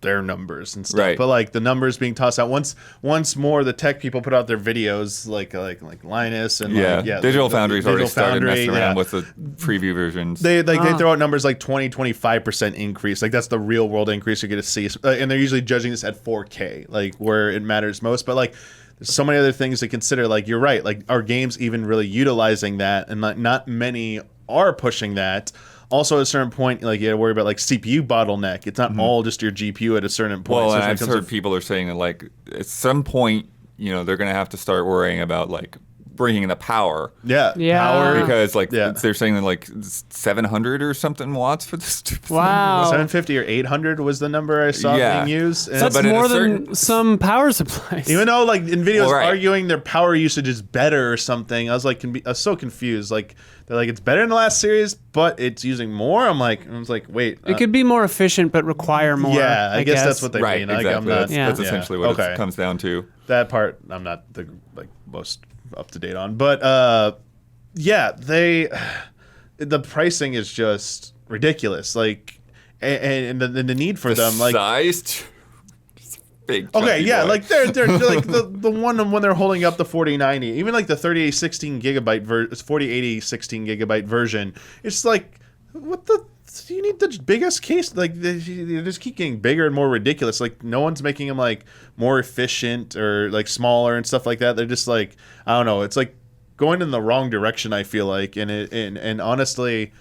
their numbers and stuff, right. But like the numbers being tossed out once more, the tech people put out their videos, like Linus and Digital Foundry's already started messing around with the preview versions. They throw out numbers like 25% increase, like that's the real world increase you're gonna see, and they're usually judging this at 4K, like where it matters most. But like, there's so many other things to consider. Like you're right, like are games even really utilizing that? And not many are pushing that. Also, at a certain point, like you got to worry about like CPU bottleneck. It's not all just your GPU at a certain point. Well, and I've heard people are saying that like at some point, they're going to have to start worrying about like bringing the power. Yeah. Power, because like they're saying that like 700 or something watts for this stupid thing. 750 or 800 was the number I saw being used. And that's more than some power supplies. Even though like Nvidia was arguing their power usage is better or something, I was so confused. Like they're like, it's better in the last series, but it's using more. I was like, wait. It could be more efficient, but require more. Yeah, I guess that's what they mean. Exactly. That's essentially what it comes down to. That part I'm not the most up to date on, but the pricing is just ridiculous. Like, and the need for them, like sized. Big like they're like the one when they're holding up the 4090, even like the 3080 16 gigabyte 4080 16 gigabyte version. It's like, what the. You need the biggest case. Like they just keep getting bigger and more ridiculous. Like no one's making them like more efficient or like smaller and stuff like that. They're just like, I don't know. It's like going in the wrong direction, I feel like. And honestly,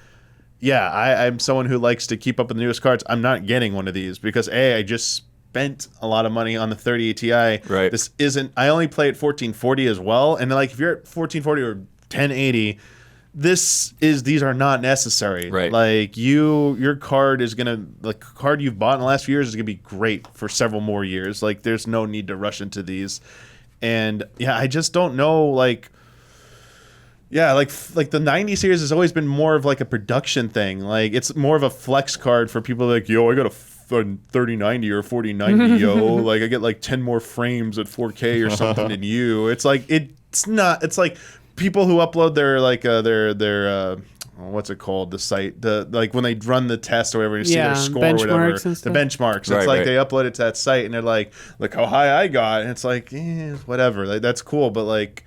yeah, I'm someone who likes to keep up with the newest cards. I'm not getting one of these because I just spent a lot of money on the 30 Ti. Right. This isn't. I only play at 1440 as well. And like if you're at 1440 or 1080. These are not necessary. Right. Like your card is gonna, like card you've bought in the last few years is gonna be great for several more years. Like there's no need to rush into these. And yeah, I just don't know. Like the 90 series has always been more of like a production thing. Like it's more of a flex card for people like, yo, I got a 3090 or 4090, yo. Like I get like 10 more frames at 4K or something than you. It's like it's not. It's like. People who upload their like their what's it called, the site, like when they run the test or whatever, you see their score or whatever, the benchmarks. It's like they upload it to that site and they're like, look how high I got, and it's like whatever, like that's cool, but like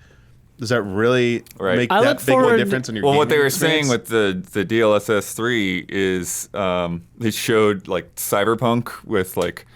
does that really make that big of a difference in your what they were experience? saying with the DLSS 3 is they showed like Cyberpunk with like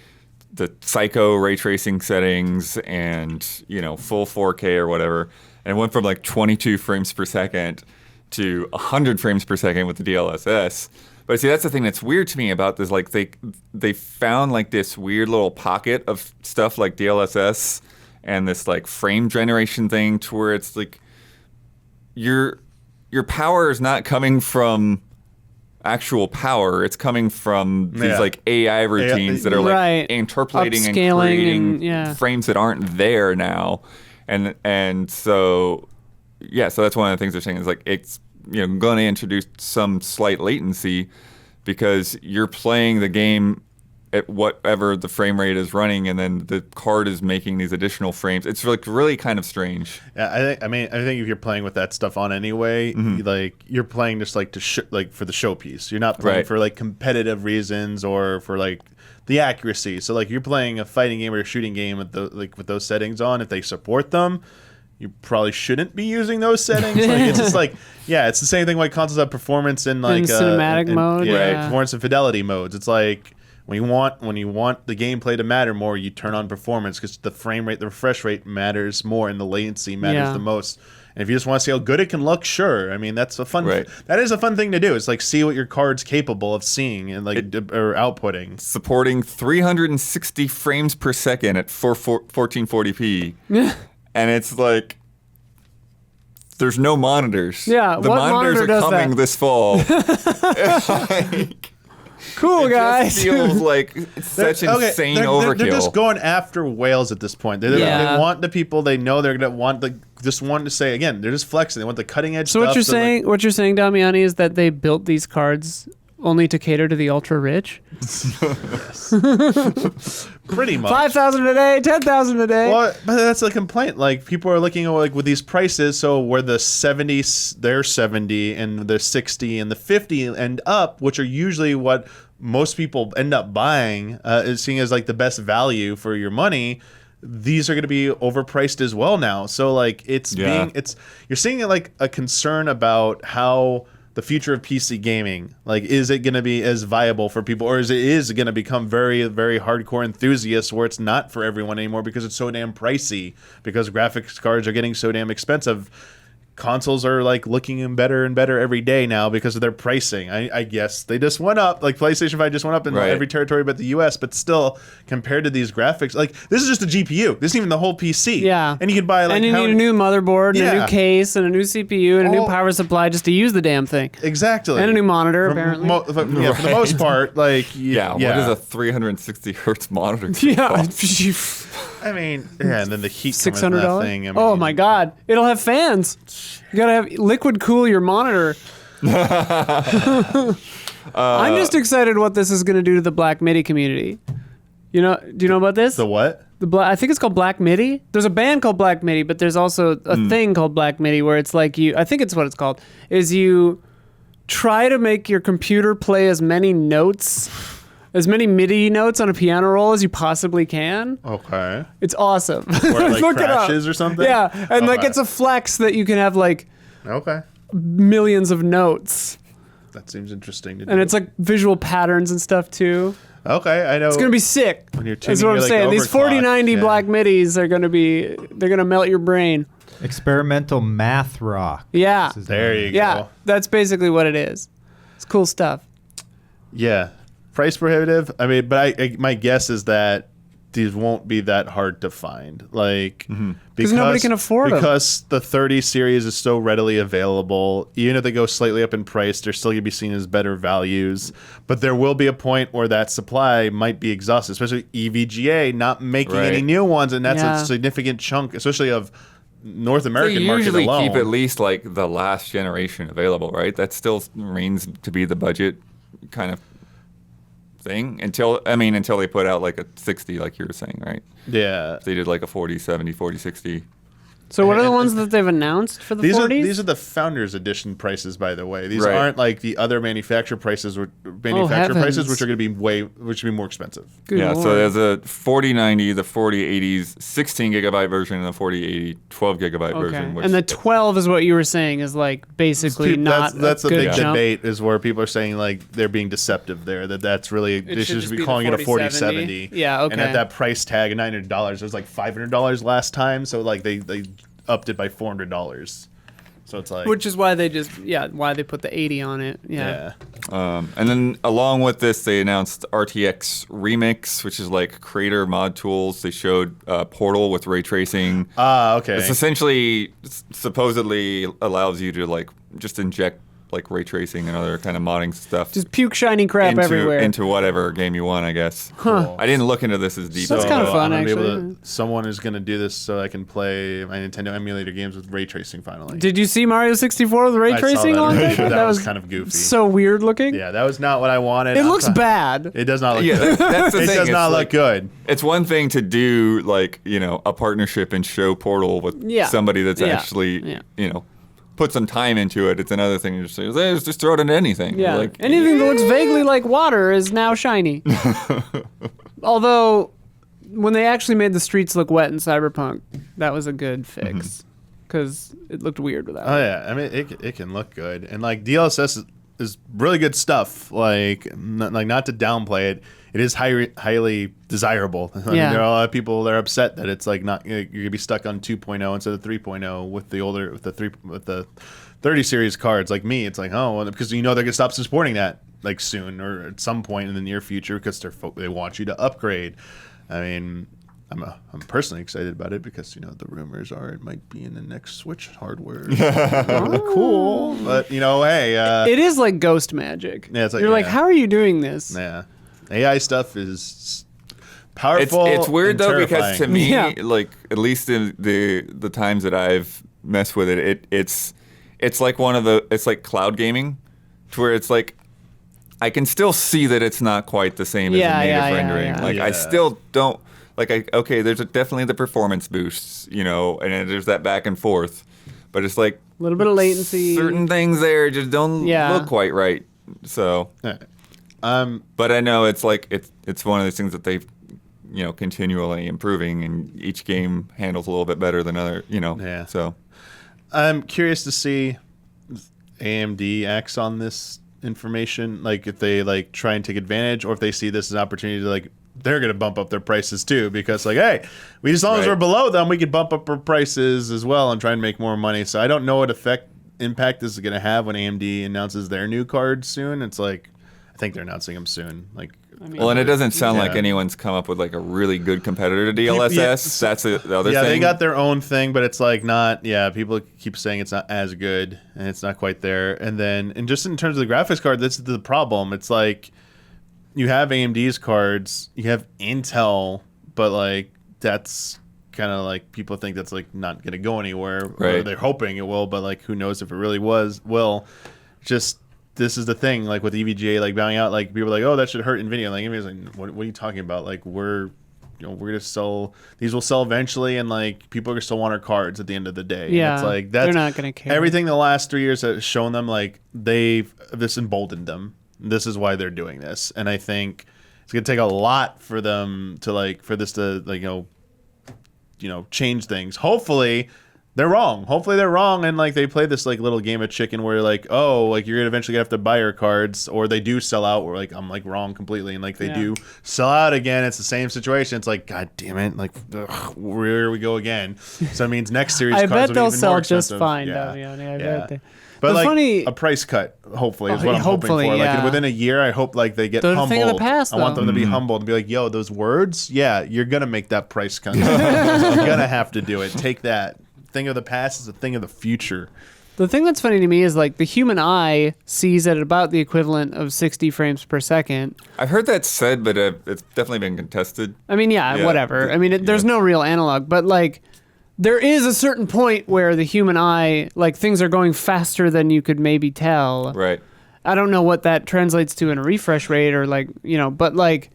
the psycho ray tracing settings and full 4K or whatever. And it went from like 22 frames per second to 100 frames per second with the DLSS. But see, that's the thing that's weird to me about this. Like they found like this weird little pocket of stuff like DLSS and this like frame generation thing to where it's like your power is not coming from actual power. It's coming from these Yeah. like AI routines that are like Right. interpolating and Upscaling creating and, yeah. frames that aren't there now, and so yeah, so that's one of the things they're saying is like it's going to introduce some slight latency because you're playing the game at whatever the frame rate is running, and then the card is making these additional frames. It's like really kind of strange. Yeah, I think if you're playing with that stuff on anyway, like you're playing just like like for the showpiece. You're not playing Right. for like competitive reasons or for like the accuracy. So like you're playing a fighting game or a shooting game with with those settings on. If they support them, you probably shouldn't be using those settings. Like, it's just like, yeah, it's the same thing like consoles have performance in like cinematic mode, yeah, yeah. performance and fidelity modes. It's like when you want the gameplay to matter more, you turn on performance because the frame rate, the refresh rate matters more, and the latency matters Yeah. the most. And if you just want to see how good it can look, sure. I mean, that's a fun. Right. That is a fun thing to do. It's like see what your card's capable of seeing and like or outputting. Supporting 360 frames per second at 1440p, and it's like there's no monitors. Yeah, the what monitors monitor are does coming that? this fall. Like, Cool, it guys. just feels like it's such insane overkill. They're just going after whales at this point. Yeah. They want the people they know they're gonna want just want to say again. They're just flexing. They want the cutting edge. So stuff. what you're So, like, saying, Damiani, is that they built these cards only to cater to the ultra rich? pretty much. 5,000 a day, 10,000 a day. Well, but that's the complaint. Like people are looking at like with these prices. So where the 70, they're 70, and the 60 and the 50 end up, which are usually what most people end up buying, is seeing as like the best value for your money. These are going to be overpriced as well now. So like you're seeing it like a concern about how the future of PC gaming, like, is it going to be as viable for people, or is it going to become very, very hardcore enthusiasts where it's not for everyone anymore because it's so damn pricey, because graphics cards are getting so damn expensive. Consoles are like looking and better every day now because of their pricing. I guess they just went up. Like PlayStation 5 just went up in Right. every territory but the US, but still compared to these graphics, like this is just a GPU. This isn't even the whole PC. Yeah. And you can buy like and you need a new motherboard, and a Yeah. new case, and a new CPU, and a new All- power supply just to use the damn thing. Exactly. And a new monitor, For apparently. for the most part, like yeah, what is a 360 hertz monitor? Yeah. I mean, yeah, and then the heat coming from that $600? thing. I mean, Oh my God. It'll have fans. You gotta have liquid cool your monitor. I'm just excited what this is gonna do to the Black MIDI community. Do you know about this? The what? I think it's called Black MIDI. There's a band called Black MIDI, but there's also a thing called Black MIDI where it's like I think it's what it's called, is you try to make your computer play as many notes, as many MIDI notes on a piano roll as you possibly can. Okay. It's awesome. Or it, like, Look it up. crashes or something? Yeah, and like Okay. it's a flex that you can have like Okay. millions of notes, That seems interesting to do. and it's like visual patterns and stuff too. Okay, I know. It's gonna be sick. When you're That's tuning what I'm your, like, saying. These overclock, 4090 yeah. Black MIDIs are they're gonna melt your brain. Experimental math rock. Yeah. This is There the- you Yeah, go. that's basically what it is. It's cool stuff. Yeah. Price prohibitive. I mean, but my guess is that these won't be that hard to find. Like, because nobody can afford 'em. Because the 30 series is so readily available. Even if they go slightly up in price, they're still going to be seen as better values. But there will be a point where that supply might be exhausted, especially EVGA not making any Right. new ones. And that's Yeah. a significant chunk, especially of North They American market usually alone. keep at least like the last generation available, right? That still remains to be the budget kind of thing until they put out like a 60, like you were saying, right? Yeah. They did like a 40, 70, 40, 60. So what are the And- ones that they've announced for the These 40s? are the Founders Edition prices, by the way. These Right. aren't like the other manufacturer prices, which heavens. are going to be which will be more expensive. Good yeah, Lord. so there's a 4090, the 4080s, 16 gigabyte version, and the 4080 12 gigabyte Okay. version. Which And the 12 is what you were saying is like basically not That's a a good big jump. debate, is where people are saying like they're being deceptive there. That's really they should should just be be the calling it a 4070. 4070. Yeah, okay. And at that price tag of $900, it was like $500 last time. So like they upped it by $400. So it's like Which is why they why they put the 80 on it. Yeah. yeah. And then along with this, they announced RTX Remix, which is like creator mod tools. They showed Portal with ray tracing. Okay. It's essentially supposedly allows you to like just inject like ray tracing and other kind of modding stuff Just puke shiny crap everywhere. into whatever game you want, I guess. Huh. I didn't look into this as deep. That's kinda fun, I'm gonna be able actually. someone is going to do this so I can play my Nintendo emulator games with ray tracing finally. Did you see Mario 64 with ray I saw tracing that on already, it? but that was kind of goofy. So weird looking. Yeah, that was not what I wanted. It looks bad. It does not look Yeah, good. that's the It thing. does It's not like- look good. It's one thing to do like, a partnership and show Portal with Yeah. somebody that's Yeah. actually, Yeah. put some time into it. It's another thing to just say, "Let's just throw it into anything." Yeah. Like, Anything that looks vaguely like water is now shiny. Although, when they actually made the streets look wet in Cyberpunk, that was a good fix. Because it looked weird without Oh it. yeah, I mean it can look good, and like DLSS is really good stuff. Like not to downplay it, it is highly desirable. I mean, Yeah. there are a lot of people that are upset that it's like not you're gonna be stuck on 2.0 instead of 3.0 with the 30 series cards. Like me, it's like well, because they're gonna stop supporting that like soon or at some point in the near future because they want you to upgrade. I mean. I'm personally excited about it because the rumors are it might be in the next Switch hardware. Really cool, but hey, It is like ghost magic. Yeah, it's like- You're like, yeah. how are you doing this? yeah, AI stuff is powerful. It's weird and though because to terrifying. me, Yeah. like at least in the times that I've messed with it's like it's like cloud gaming, to where it's like I can still see that it's not quite the same as Yeah, a native yeah, yeah, rendering. yeah. Like I Yeah. still don't okay. There's definitely the performance boosts, and then there's that back and forth, but it's like A little bit of latency. certain things there just don't Yeah. look quite right. So. But I know it's like it's one of those things that they've continually improving, and each game handles a little bit better than other. Yeah. So I'm curious to see if AMD acts on this information, like if they like try and take advantage, or if they see this as an opportunity to like they're going to bump up their prices too, because like, hey, as long as Right. we're below them, we could bump up our prices as well and try and make more money. So I don't know what impact this is going to have when AMD announces their new cards soon. It's like, I think they're announcing them soon. Like, well, and it doesn't sound like Yeah. anyone's come up with like a really good competitor to DLSS. That's the other yeah, thing. they got their own thing, but it's like not. Yeah, people keep saying it's not as good, and it's not quite there. And just in terms of the graphics card, this is the problem. It's like you have AMD's cards, you have Intel, but like that's kind of like people think that's like not going to go anywhere. Or Right. they're hoping it will, but like who knows if it really will. Just this is the thing, like with EVGA like bowing out, like people are like, oh, that should hurt Nvidia. Like Nvidia's like, what are you talking about? Like we're gonna sell, these will sell eventually, and like people are gonna still want our cards at the end of the day. Yeah, and it's like they're not gonna care. Everything the last 3 years has shown them like this emboldened them. This is why they're doing this, and I think it's gonna take a lot for them to like for this to like change things. Hopefully they're wrong. And like they play this like little game of chicken where like, oh, like you're eventually gonna have to buy your cards, or they do sell out. Where like I'm like wrong completely, and like they do sell out again. It's the same situation. It's like, god damn it, like where we go again. So it means next series. I cards bet will be they'll even sell more just expensive. fine, Yeah. Damiani. I Yeah. bet they. But like funny, a price cut, hopefully, is Oh, what I'm hopefully, hoping for. Like yeah. within a year, I hope like they get They're a humbled. thing of the past, I want though. them to be humbled and be like, "Yo, those words, yeah, you're gonna make that price cut. You're gonna have to do it. Take that. Thing of the past is a thing of the future." the thing that's funny to me is like the human eye sees at about the equivalent of 60 frames per second. I've heard that said, but it's definitely been contested. I mean, yeah. Whatever. I mean, there's no real analog, but like there is a certain point where the human eye, like things are going faster than you could maybe tell. Right. I don't know what that translates to in a refresh rate or like, but like,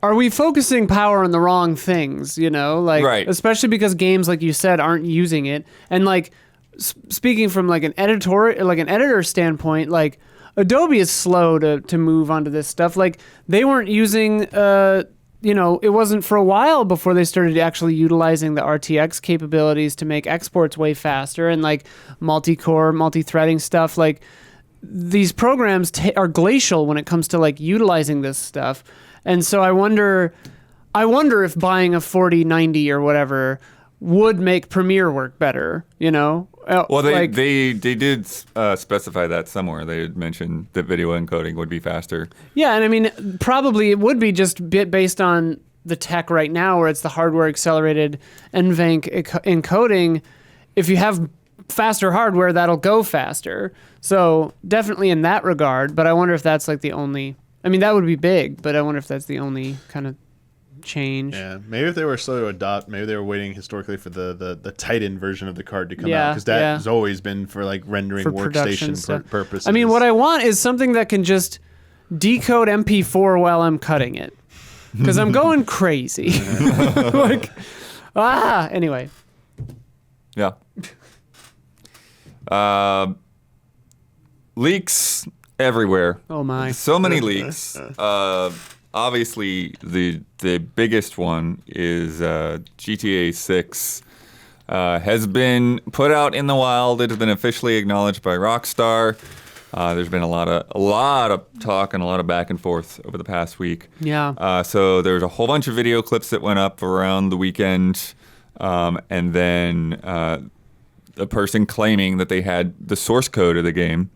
are we focusing power on the wrong things, like, Right. especially because games, like you said, aren't using it. And like, speaking from like an editor standpoint, like Adobe is slow to move onto this stuff. Like they weren't using, it wasn't for a while before they started actually utilizing the RTX capabilities to make exports way faster and like multi-core, multi-threading stuff. Like these programs are glacial when it comes to like utilizing this stuff. And so I wonder if buying a 4090 or whatever would make Premiere work better, Well, they like, they did specify that somewhere. They had mentioned that video encoding would be faster. yeah, and I mean, probably it would be just based on the tech right now where it's the hardware accelerated NVENC encoding. If you have faster hardware, that'll go faster. So definitely in that regard, but I wonder if that's like the only, I mean, that would be big, but I wonder if that's the only kind of change. Yeah, maybe if they were slow to adopt, maybe they were waiting historically for the Titan version of the card to come out, because that has always been for like rendering For production workstation purposes. I mean, what I want is something that can just decode MP4 while I'm cutting it, because I'm going crazy. Like, anyway. Yeah. Leaks everywhere. Oh my. So many leaks. Obviously, the biggest one is GTA 6 has been put out in the wild. It has been officially acknowledged by Rockstar. There's been a lot of talk and a lot of back and forth over the past week. Yeah. So there's a whole bunch of video clips that went up around the weekend, and then a person claiming that they had the source code of the game.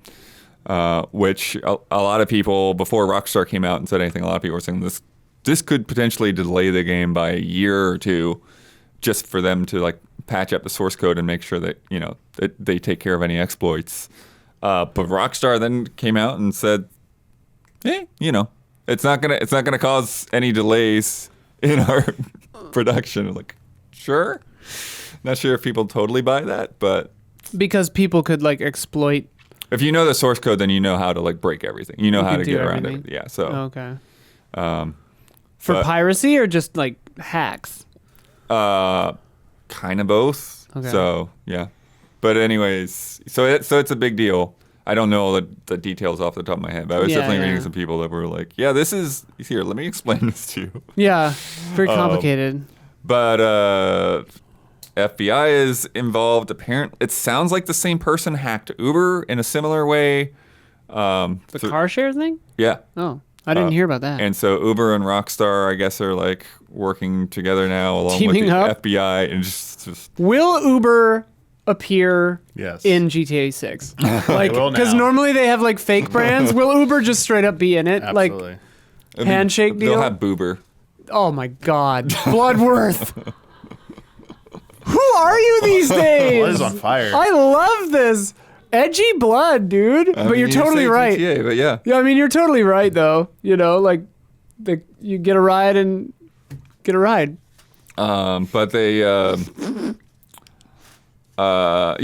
Which a lot of people, before Rockstar came out and said anything, a lot of people were saying this could potentially delay the game by a year or two, just for them to like patch up the source code and make sure that that they take care of any exploits. But Rockstar then came out and said, it's not gonna cause any delays in our production. Like, sure, not sure if people totally buy that, but Because people could like exploit. if you know the source code, then you know how to like break everything. You know how can to do get around everything. it. Yeah. So Okay. For but- piracy or just like hacks? kind of both. Okay. So yeah. But anyways, so it's a big deal. I don't know all the details off the top of my head, but I was definitely reading some people that were like, "Yeah, this is here. Let me explain this to you." Yeah. Very complicated. But FBI is involved. Apparently, it sounds like the same person hacked Uber in a similar way. The car share thing? Yeah. Oh, I didn't hear about that. And so Uber and Rockstar, I guess, are like working together now along Teaming with the up? FBI, and just Will Uber appear Yes. in GTA 6? Like, will because now. normally they have like fake brands. Will Uber just straight up be in it? Absolutely. Like, handshake deal? They'll have Boober. Oh my God, Bloodworth. Who are you these days? Blood is on fire. I love this edgy blood, dude. I But mean, you're you totally say right. GTA, but yeah. Yeah, I mean you're totally right though. Like, you get a ride and get a ride. But they, so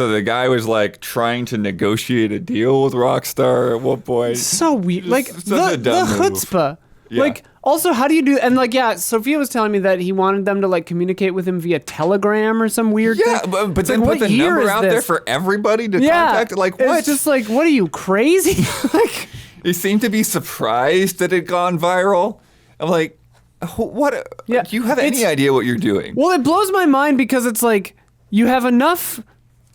the guy was like trying to negotiate a deal with Rockstar at one point. So weird. Like such the a dumb move. chutzpah. Yeah. Like also, how do you do? And like, yeah, Sophia was telling me that he wanted them to like communicate with him via Telegram or some weird Yeah, thing. but It's then like, put what the year number is out this? there for everybody to Yeah, contact. Like, what? It's just like, what are you crazy? Like, They seemed to be surprised that it had gone viral. I'm like, what? Yeah, Do you have any it's- idea what you're doing? well, it blows my mind because it's like you have enough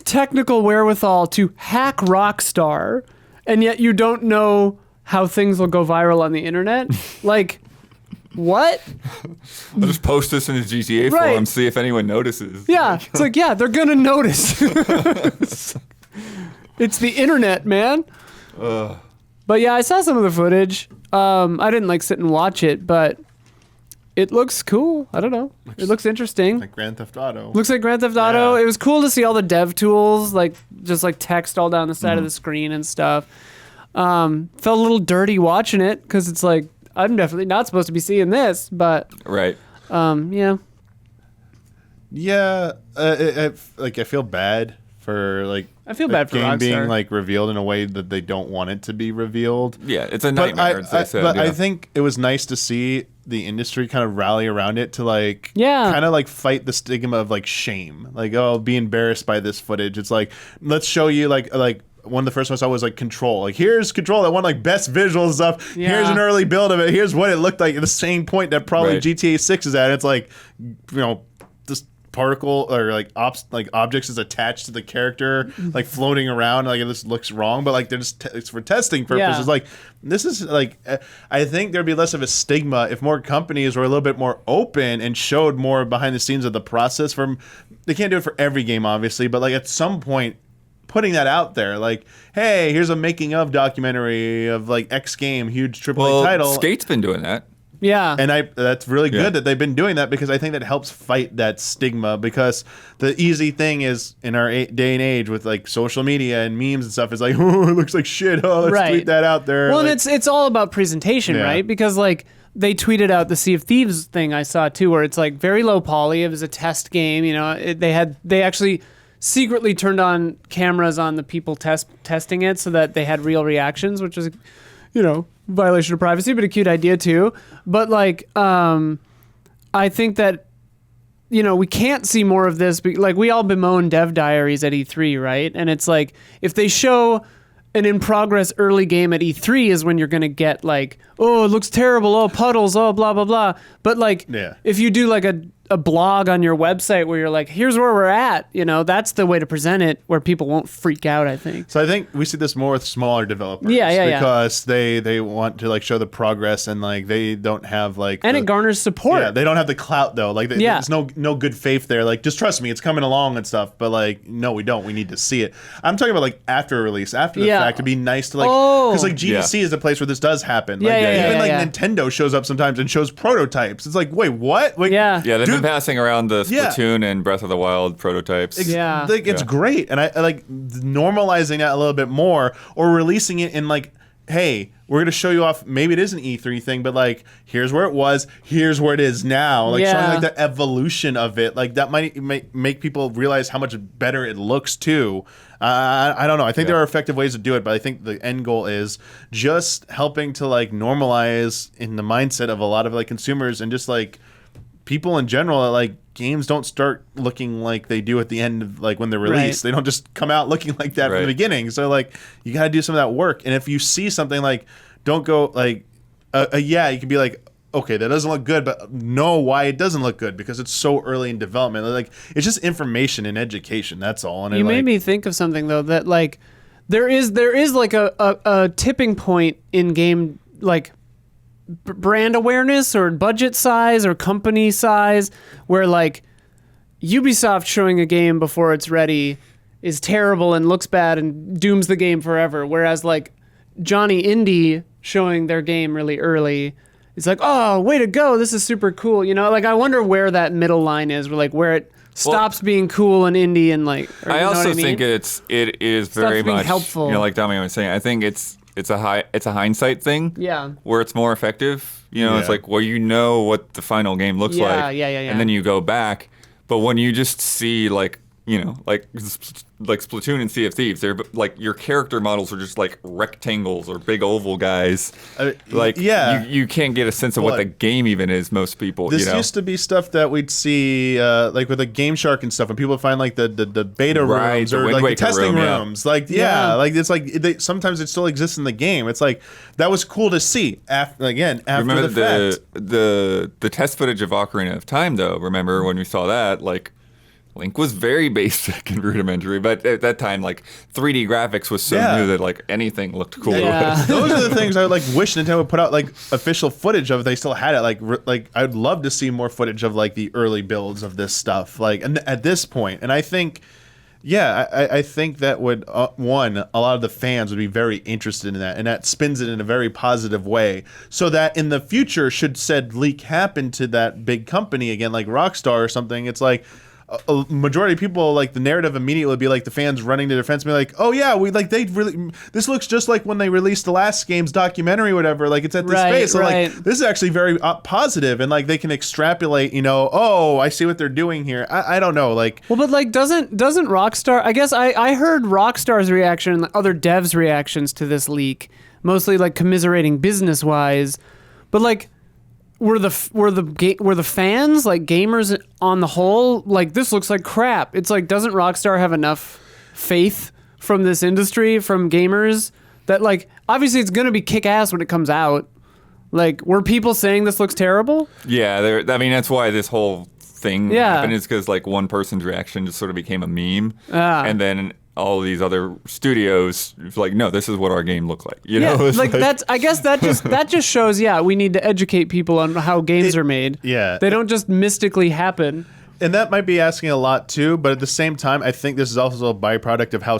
technical wherewithal to hack Rockstar, and yet you don't know how things will go viral on the internet. Like, what? I'll just post this in the GTA Right. forum, see if anyone notices. Yeah, it's like, yeah, they're gonna notice. It's the internet, man. But yeah, I saw some of the footage. I didn't like sit and watch it, but it looks cool. I don't know. It looks interesting. Like Grand Theft Auto. Looks like Grand Theft Auto. Yeah. It was cool to see all the dev tools, like just like text all down the side of the screen and stuff. Felt a little dirty watching it because it's like I'm definitely not supposed to be seeing this, but Right. yeah. Yeah, I feel bad for like I feel the bad for game Rockstar. being like revealed in a way that they don't want it to be revealed. Yeah, it's a But nightmare, as they said. but yeah. I think it was nice to see the industry kind of rally around it to like Yeah. kind of like fight the stigma of like shame, like oh be embarrassed by this footage. It's like let's show you like one of the first ones I saw was like Control. Like here's Control that won like best visual stuff. Yeah. Here's an early build of it. Here's what it looked like at the same point that probably Right. GTA 6 is at. It's like this particle or like objects is attached to the character like floating around, like this looks wrong, but like they're just it's for testing purposes. Yeah. Like this is like I think there'd be less of a stigma if more companies were a little bit more open and showed more behind the scenes of the process. From they can't do it for every game obviously, but like at some point putting that out there, like hey, here's a making of documentary of like X game, huge AAA well, title. Skate's been doing that. Yeah. And that's really good Yeah. that they've been doing that, because I think that helps fight that stigma, because the easy thing is in our day and age with like social media and memes and stuff is like, oh, it looks like shit. Oh, let's Right. tweet that out there. Well, like, and it's all about presentation, Yeah. right? Because like they tweeted out the Sea of Thieves thing I saw too, where it's like very low poly. It was a test game, you know. They actually secretly turned on cameras on the people testing it so that they had real reactions, which is, you know, violation of privacy, but a cute idea too. But like, I think that, you know, we can't see more of this. Like, we all bemoan dev diaries at E3, right? And it's like, if they show an in-progress early game at E3 is when you're going to get like, oh, it looks terrible, oh, puddles, oh, blah, blah, blah. But like, Yeah. if you do like a blog on your website where you're like, here's where we're at, you know, that's the way to present it where people won't freak out, I think. So I think we see this more with smaller developers. Yeah. Because they want to like show the progress, and like they don't have like And it garners support. Yeah, they don't have the clout though. Like Yeah. there's no good faith there. Like, just trust me, it's coming along and stuff. But like, no, we don't. We need to see it. I'm talking about like after release, after the Yeah. fact. It'd be nice to like, Oh. because like GDC is a place where this does happen. Like, Yeah, even like yeah. Nintendo shows up sometimes and shows prototypes. It's like, wait, what? Like, Yeah. Yeah, they've Dude. been passing around the Yeah. Splatoon and Breath of the Wild prototypes. Yeah. Like, it's Yeah. great. And I like normalizing that a little bit more, or releasing it in like, hey, we're going to show you off. Maybe it is an E3 thing, but like, here's where it was, here's where it is now. Like, Yeah. showing like the evolution of it. Like, that might make people realize how much better it looks too. I don't know. I think there are effective ways to do it, but I think the end goal is just helping to like normalize in the mindset of a lot of like consumers and just like people in general that like games don't start looking like they do at the end of like when they're released. Right. They don't just come out looking like that from the Right. beginning. So like you got to do some of that work. And if you see something like, don't go like, yeah, you can be like, okay, that doesn't look good, but know why it doesn't look good, because it's so early in development. Like, it's just information and education. That's all. And You made me think of something though, that like there is like a tipping point in game, like brand awareness or budget size or company size, where like Ubisoft showing a game before it's ready is terrible and looks bad and dooms the game forever, whereas like Johnny Indie showing their game really early, it's like, oh, way to go, this is super cool, you know. Like, I wonder where that middle line is, where it stops being cool and indie and like, or, I you know also what I mean? think it is very being much helpful. You know, like Dami was saying, I think it's a hindsight thing. Yeah. Where it's more effective. You know, it's Yeah. like, well, you know what the final game looks Yeah, like. yeah. And then you go back. But when you just see like, you know, like Splatoon and Sea of Thieves, they're like, your character models are just like rectangles or big oval guys. Like, yeah. you can't get a sense of what Well, the game even is. Most people, This you know. used to be stuff that we'd see, like with a Game Shark and stuff, and people would find like the beta Right, rooms the or Wind like the Waker testing room, yeah. rooms. Like, Yeah. like it's like sometimes it still exists in the game. It's like that was cool to see. After Remember the fact. the test footage of Ocarina of Time, though? Remember when we saw that? Like, Link was very basic and rudimentary, but at that time, like 3D graphics was so Yeah. new that like anything looked cool. Yeah. Those are the things I would like wish Nintendo would put out like official footage of. If they still had it. Like I'd love to see more footage of like the early builds of this stuff. Like, and at this point, and I think. Yeah, I think that would, a lot of the fans would be very interested in that, and that spins it in a very positive way, so that in the future, should said leak happen to that big company again, like Rockstar or something, it's like, a majority of people, like the narrative immediately would be like the fans running to their defense and be like, oh yeah, this looks just like when they released the last game's documentary or whatever, like it's at this Right, space. So right. like, this is actually very positive, and like they can extrapolate, you know, oh, I see what they're doing here. I don't know, like, Well, but like, doesn't Rockstar? I guess I heard Rockstar's reaction and other devs' reactions to this leak, mostly like commiserating business wise, but like, were the fans, like gamers on the whole, like, this looks like crap? It's like, doesn't Rockstar have enough faith from this industry, from gamers, that like, obviously it's gonna be kick ass when it comes out? Like, were people saying this looks terrible? Yeah, I mean that's why this whole thing Yeah. happened, is because like one person's reaction just sort of became a meme, Ah. and then all of these other studios like, no, this is what our game looked like. You know, It's like that's. I guess that just shows. Yeah, we need to educate people on how games are made. yeah. they don't just mystically happen. And that might be asking a lot too, but at the same time, I think this is also a byproduct of how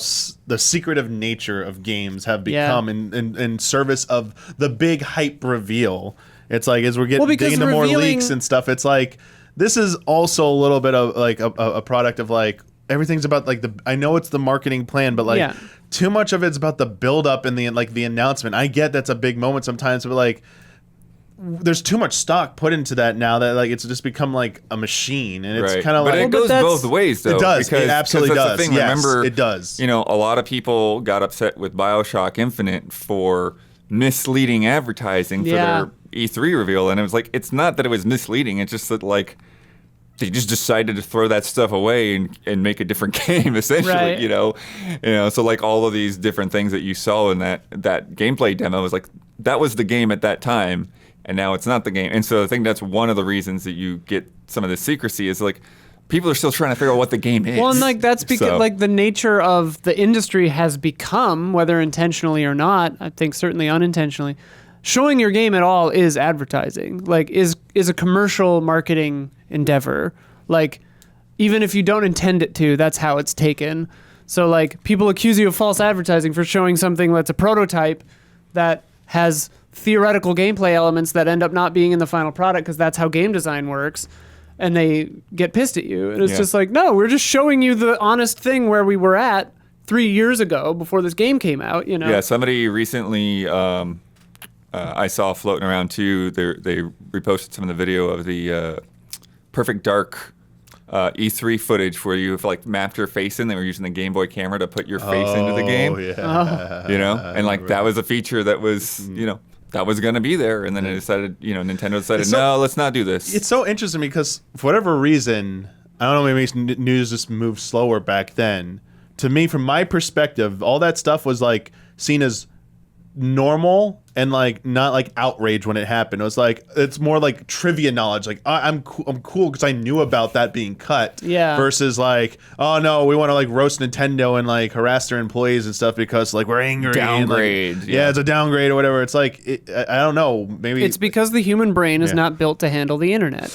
the secretive nature of games have become in service of the big hype reveal. It's like as we're getting because digging into more revealing- leaks and stuff, it's like this is also a little bit of like a product of like everything's about like I know it's the marketing plan, but like too much of it's about the build up and the announcement. I get that's a big moment sometimes, but like there's too much stock put into that now that like it's just become like a machine, and it's kind of but like it goes both ways though. It does. It absolutely that's does. The thing. Yes, Remember, it does. You know, a lot of people got upset with BioShock Infinite for misleading advertising for their E3 reveal, and it was like it's not that it was misleading. It's just that like they just decided to throw that stuff away and make a different game, essentially. Right. You know. So like all of these different things that you saw in that gameplay demo was like that was the game at that time. And now it's not the game. And so I think that's one of the reasons that you get some of the secrecy is like people are still trying to figure out what the game is. Well, and like that's because like the nature of the industry has become, whether intentionally or not, I think certainly unintentionally, showing your game at all is advertising. Like is a commercial marketing endeavor. Like even if you don't intend it to, that's how it's taken. So like people accuse you of false advertising for showing something that's a prototype that has theoretical gameplay elements that end up not being in the final product because that's how game design works, and they get pissed at you. And it's just like, no, we're just showing you the honest thing where we were at 3 years ago before this game came out, you know? Yeah, somebody recently I saw floating around too, they reposted some of the video of the Perfect Dark E3 footage where you've like mapped your face in. They were using the Game Boy camera to put your face into the game. Yeah. You know? And like that was a feature that was, you know, that was going to be there, and then they decided, you know, Nintendo decided, no, let's not do this. It's so interesting because for whatever reason, I don't know, maybe news just moved slower back then. To me, from my perspective, all that stuff was like seen as normal and like not like outrage when it happened. It was like it's more like trivia knowledge. Like I'm cool because I knew about that being cut. Yeah. Versus like, oh no, we want to like roast Nintendo and like harass their employees and stuff because like we're angry. Downgrade. And, like, yeah, it's a downgrade or whatever. It's like I don't know. Maybe It's because the human brain is not built to handle the internet.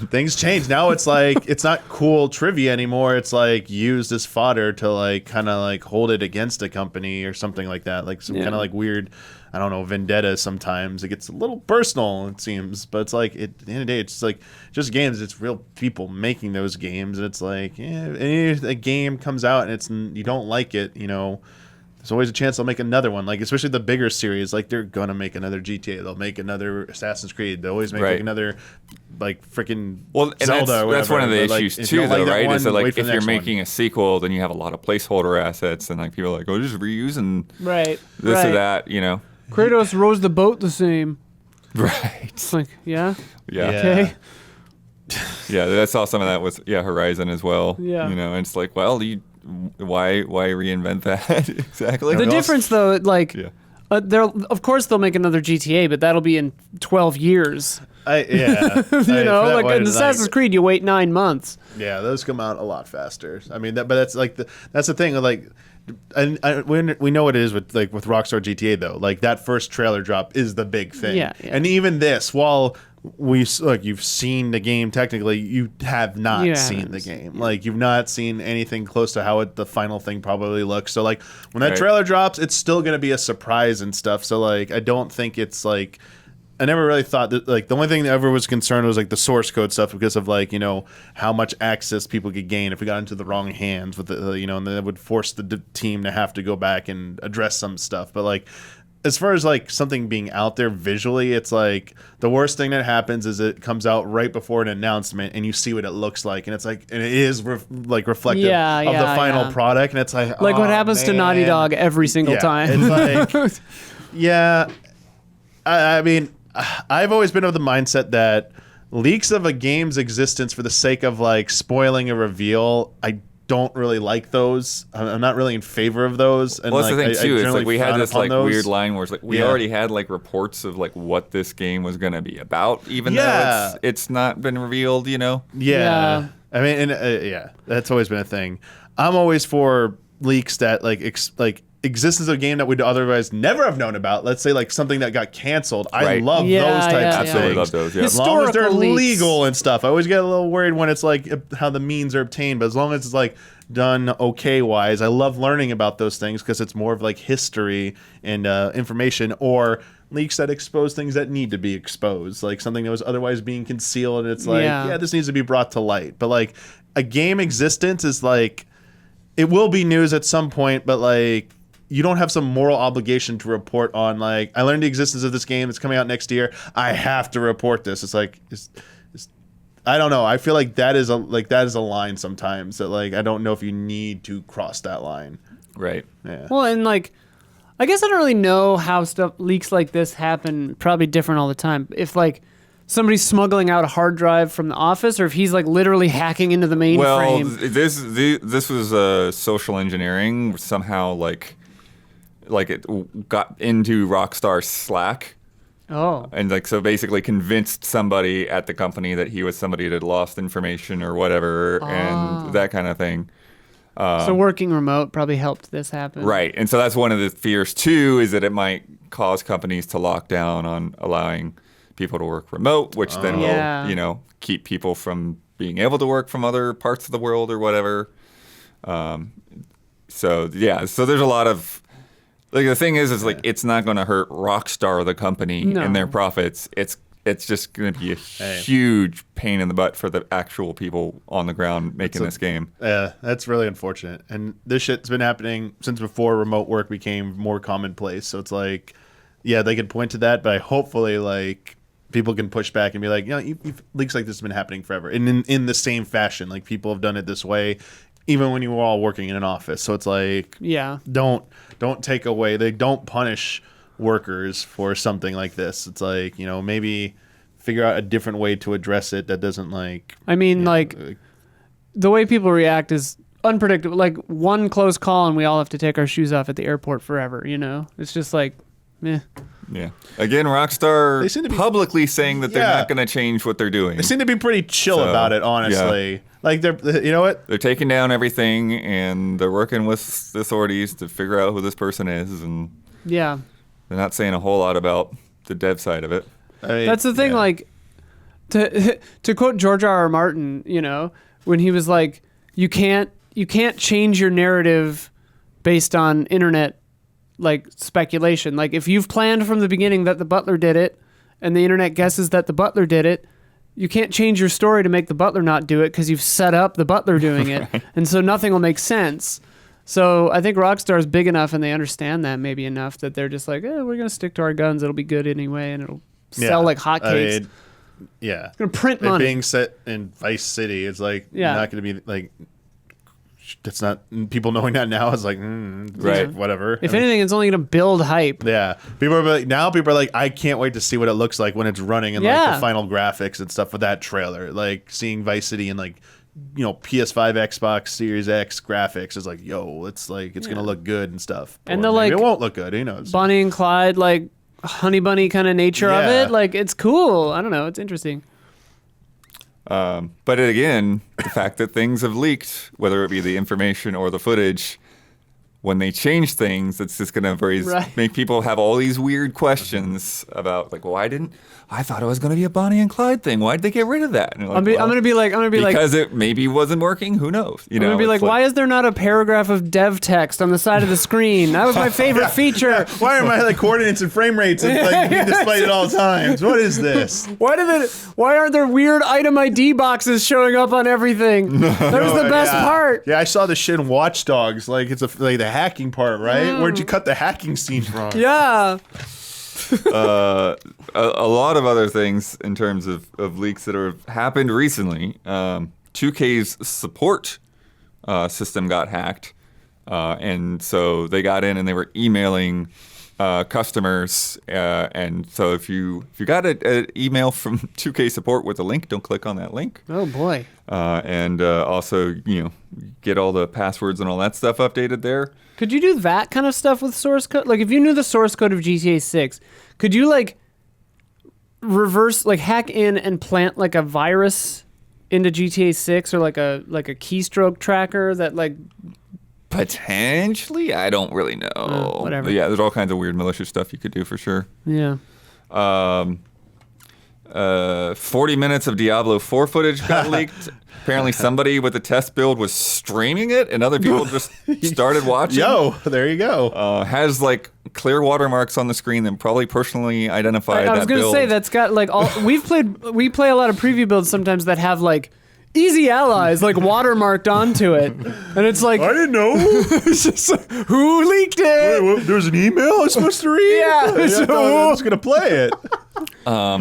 things change. Now it's like it's not cool trivia anymore. It's like used as fodder to like kind of like hold it against a company or something like that. Like some kind of like weird, I don't know, vendetta. Sometimes it gets a little personal, it seems, but it's like at the end of the day, it's like just games. It's real people making those games, and it's like, yeah, if a game comes out and it's you don't like it, you know, there's always a chance they'll make another one. Like especially the bigger series, like they're gonna make another GTA. They'll make another Assassin's Creed. They always make like another like freaking Zelda. That's one of the issues too, though, right? Is that like if you're making making a sequel, then you have a lot of placeholder assets, and like people are like, oh, just reusing this or that, you know. Kratos rows the boat the same. Right. It's like, yeah. Yeah. Okay. I saw some of that with Horizon as well. Yeah. You know, and it's like, well, why reinvent that exactly? The difference, though, like, of course they'll make another GTA, but that'll be in 12 years. you You know, like in Assassin's Creed, you wait 9 months. Yeah, those come out a lot faster. I mean, but that's like that's the thing. Like, and we know what it is with Rockstar GTA though. Like that first trailer drop is the big thing. Yeah. And even this, while you've seen the game technically, you have not seen the game. Like you've not seen anything close to how the final thing probably looks. So like when that trailer drops, it's still gonna be a surprise and stuff. So like I don't think it's like. I never really thought that, like, the only thing that ever was concerned was, like, the source code stuff because of, like, you know, how much access people could gain if we got into the wrong hands with the, you know, and then it would force the team to have to go back and address some stuff. But, like, as far as, like, something being out there visually, it's, like, the worst thing that happens is it comes out right before an announcement and you see what it looks like. And it's, like, and it is, reflective of the final product. And it's, like what happens to Naughty Dog every single time. It's, like, I mean... I've always been of the mindset that leaks of a game's existence for the sake of like spoiling a reveal, I don't really like those. I'm not really in favor of those. And well, that's like, the thing too. It's like we had this like those. weird line where it's like we already had like reports of like what this game was going to be about, even though it's not been revealed. You know? Yeah. I mean, and, that's always been a thing. I'm always for leaks that like existence of a game that we'd otherwise never have known about. Let's say like something that got canceled. I love those types of Absolutely things. love those. Yeah. As long as they're Historical leaks. legal and stuff. I always get a little worried when it's like how the means are obtained, but as long as it's like done okay wise, I love learning about those things because it's more of like history and information or leaks that expose things that need to be exposed, like something that was otherwise being concealed. And it's like, Yeah. this needs to be brought to light. But like a game existence is like, it will be news at some point, but like you don't have some moral obligation to report on, like, I learned the existence of this game. It's coming out next year. I have to report this. It's like, I don't know. I feel like that is a line sometimes that like I don't know if you need to cross that line. Right. Yeah. Well, and like, I guess I don't really know how leaks like this happen. Probably different all the time. If like somebody's smuggling out a hard drive from the office, or if he's like literally hacking into the Well, mainframe. this was social engineering somehow. Like it got into Rockstar Slack. Oh. And like so basically convinced somebody at the company that he was somebody that had lost information or whatever and that kind of thing. So working remote probably helped this happen. Right. And so that's one of the fears too, is that it might cause companies to lock down on allowing people to work remote, which then Yeah. will, keep people from being able to work from other parts of the world or whatever. So there's a lot of like the thing is like it's not going to hurt Rockstar the company No. and their profits. It's just going to be a huge pain in the butt for the actual people on the ground making this game. Yeah, that's really unfortunate. And this shit's been happening since before remote work became more commonplace. So it's like, yeah, they can point to that, but hopefully, like, people can push back and be like, leaks like this have been happening forever. And in the same fashion, like, people have done it this way, even when you were all working in an office. So it's like, Yeah. don't take away, they don't punish workers for something like this. It's like, maybe figure out a different way to address it that doesn't like. I mean, like, the way people react is unpredictable. Like, one close call and we all have to take our shoes off at the airport forever, It's just like, meh. Yeah. Again, Rockstar They seem to be- publicly saying that they're Yeah. not going to change what they're doing. They seem to be pretty chill So, about it, honestly. yeah. Like, you know what? They're taking down everything and they're working with the authorities to figure out who this person is, and Yeah. they're not saying a whole lot about the dev side of it. I mean, That's the thing, yeah. like, to quote George R.R. Martin, when he was like, you can't change your narrative based on internet, like, speculation. Like, if you've planned from the beginning that the butler did it, and the internet guesses that the butler did it, you can't change your story to make the butler not do it because you've set up the butler doing it, and so nothing will make sense. So I think Rockstar's big enough, and they understand that maybe enough that they're just like, we're gonna stick to our guns. It'll be good anyway, and it'll sell like hotcakes. I mean, yeah. It's gonna print It money. being set in Vice City, it's like not going to be like. That's not people knowing that now is like, Right. whatever. If anything, it's only gonna build hype. Yeah, people are like, I can't wait to see what it looks like when it's running and like Yeah. the final graphics and stuff with that trailer. Like seeing Vice City and like, PS5, Xbox Series X graphics is like, it's gonna look good and stuff. And Or the, maybe like, it won't look good. Who knows? Bonnie and Clyde, like honey bunny kind of nature of Yeah. it, like it's cool. I don't know, it's interesting. But again, the fact that things have leaked, whether it be the information or the footage, when they change things, it's just going to make people have all these weird questions about, like, I thought it was going to be a Bonnie and Clyde thing. Why did they get rid of that? And you're like, I'm gonna be like, because it maybe wasn't working. Who knows? I'm gonna be like, why is there not a paragraph of dev text on the side of the screen? That was my favorite feature. Why are my like coordinates and frame rates like being displayed at all times? What is this? Why aren't there weird item ID boxes showing up on everything? That was the best part. Yeah, I saw the shit in Watch Dogs. Like it's like the hacking part, right? Where'd you cut the hacking scene from? Yeah. a lot of other things in terms of leaks that have happened recently. 2K's support system got hacked, and so they got in and they were emailing customers. And so if you got an email from 2K support with a link, don't click on that link. Oh boy. And also, get all the passwords and all that stuff updated there. Could you do that kind of stuff with source code? Like, if you knew the source code of GTA 6, could you, like, reverse, like, hack in and plant, like, a virus into GTA 6 or, like a keystroke tracker that, like... Potentially? I don't really know. Whatever. But yeah, there's all kinds of weird malicious stuff you could do for sure. Yeah. 40 minutes of Diablo 4 footage got leaked. Apparently somebody with a test build was streaming it, and other people just started watching. Yo, there you go. Has like clear watermarks on the screen that probably personally identified that I was gonna build. say that's got like all we play a lot of preview builds sometimes that have like easy allies like watermarked onto it, and it's like I didn't know. it's just, who leaked it? There's an email I was supposed to read? Yeah. I thought I was going to play it.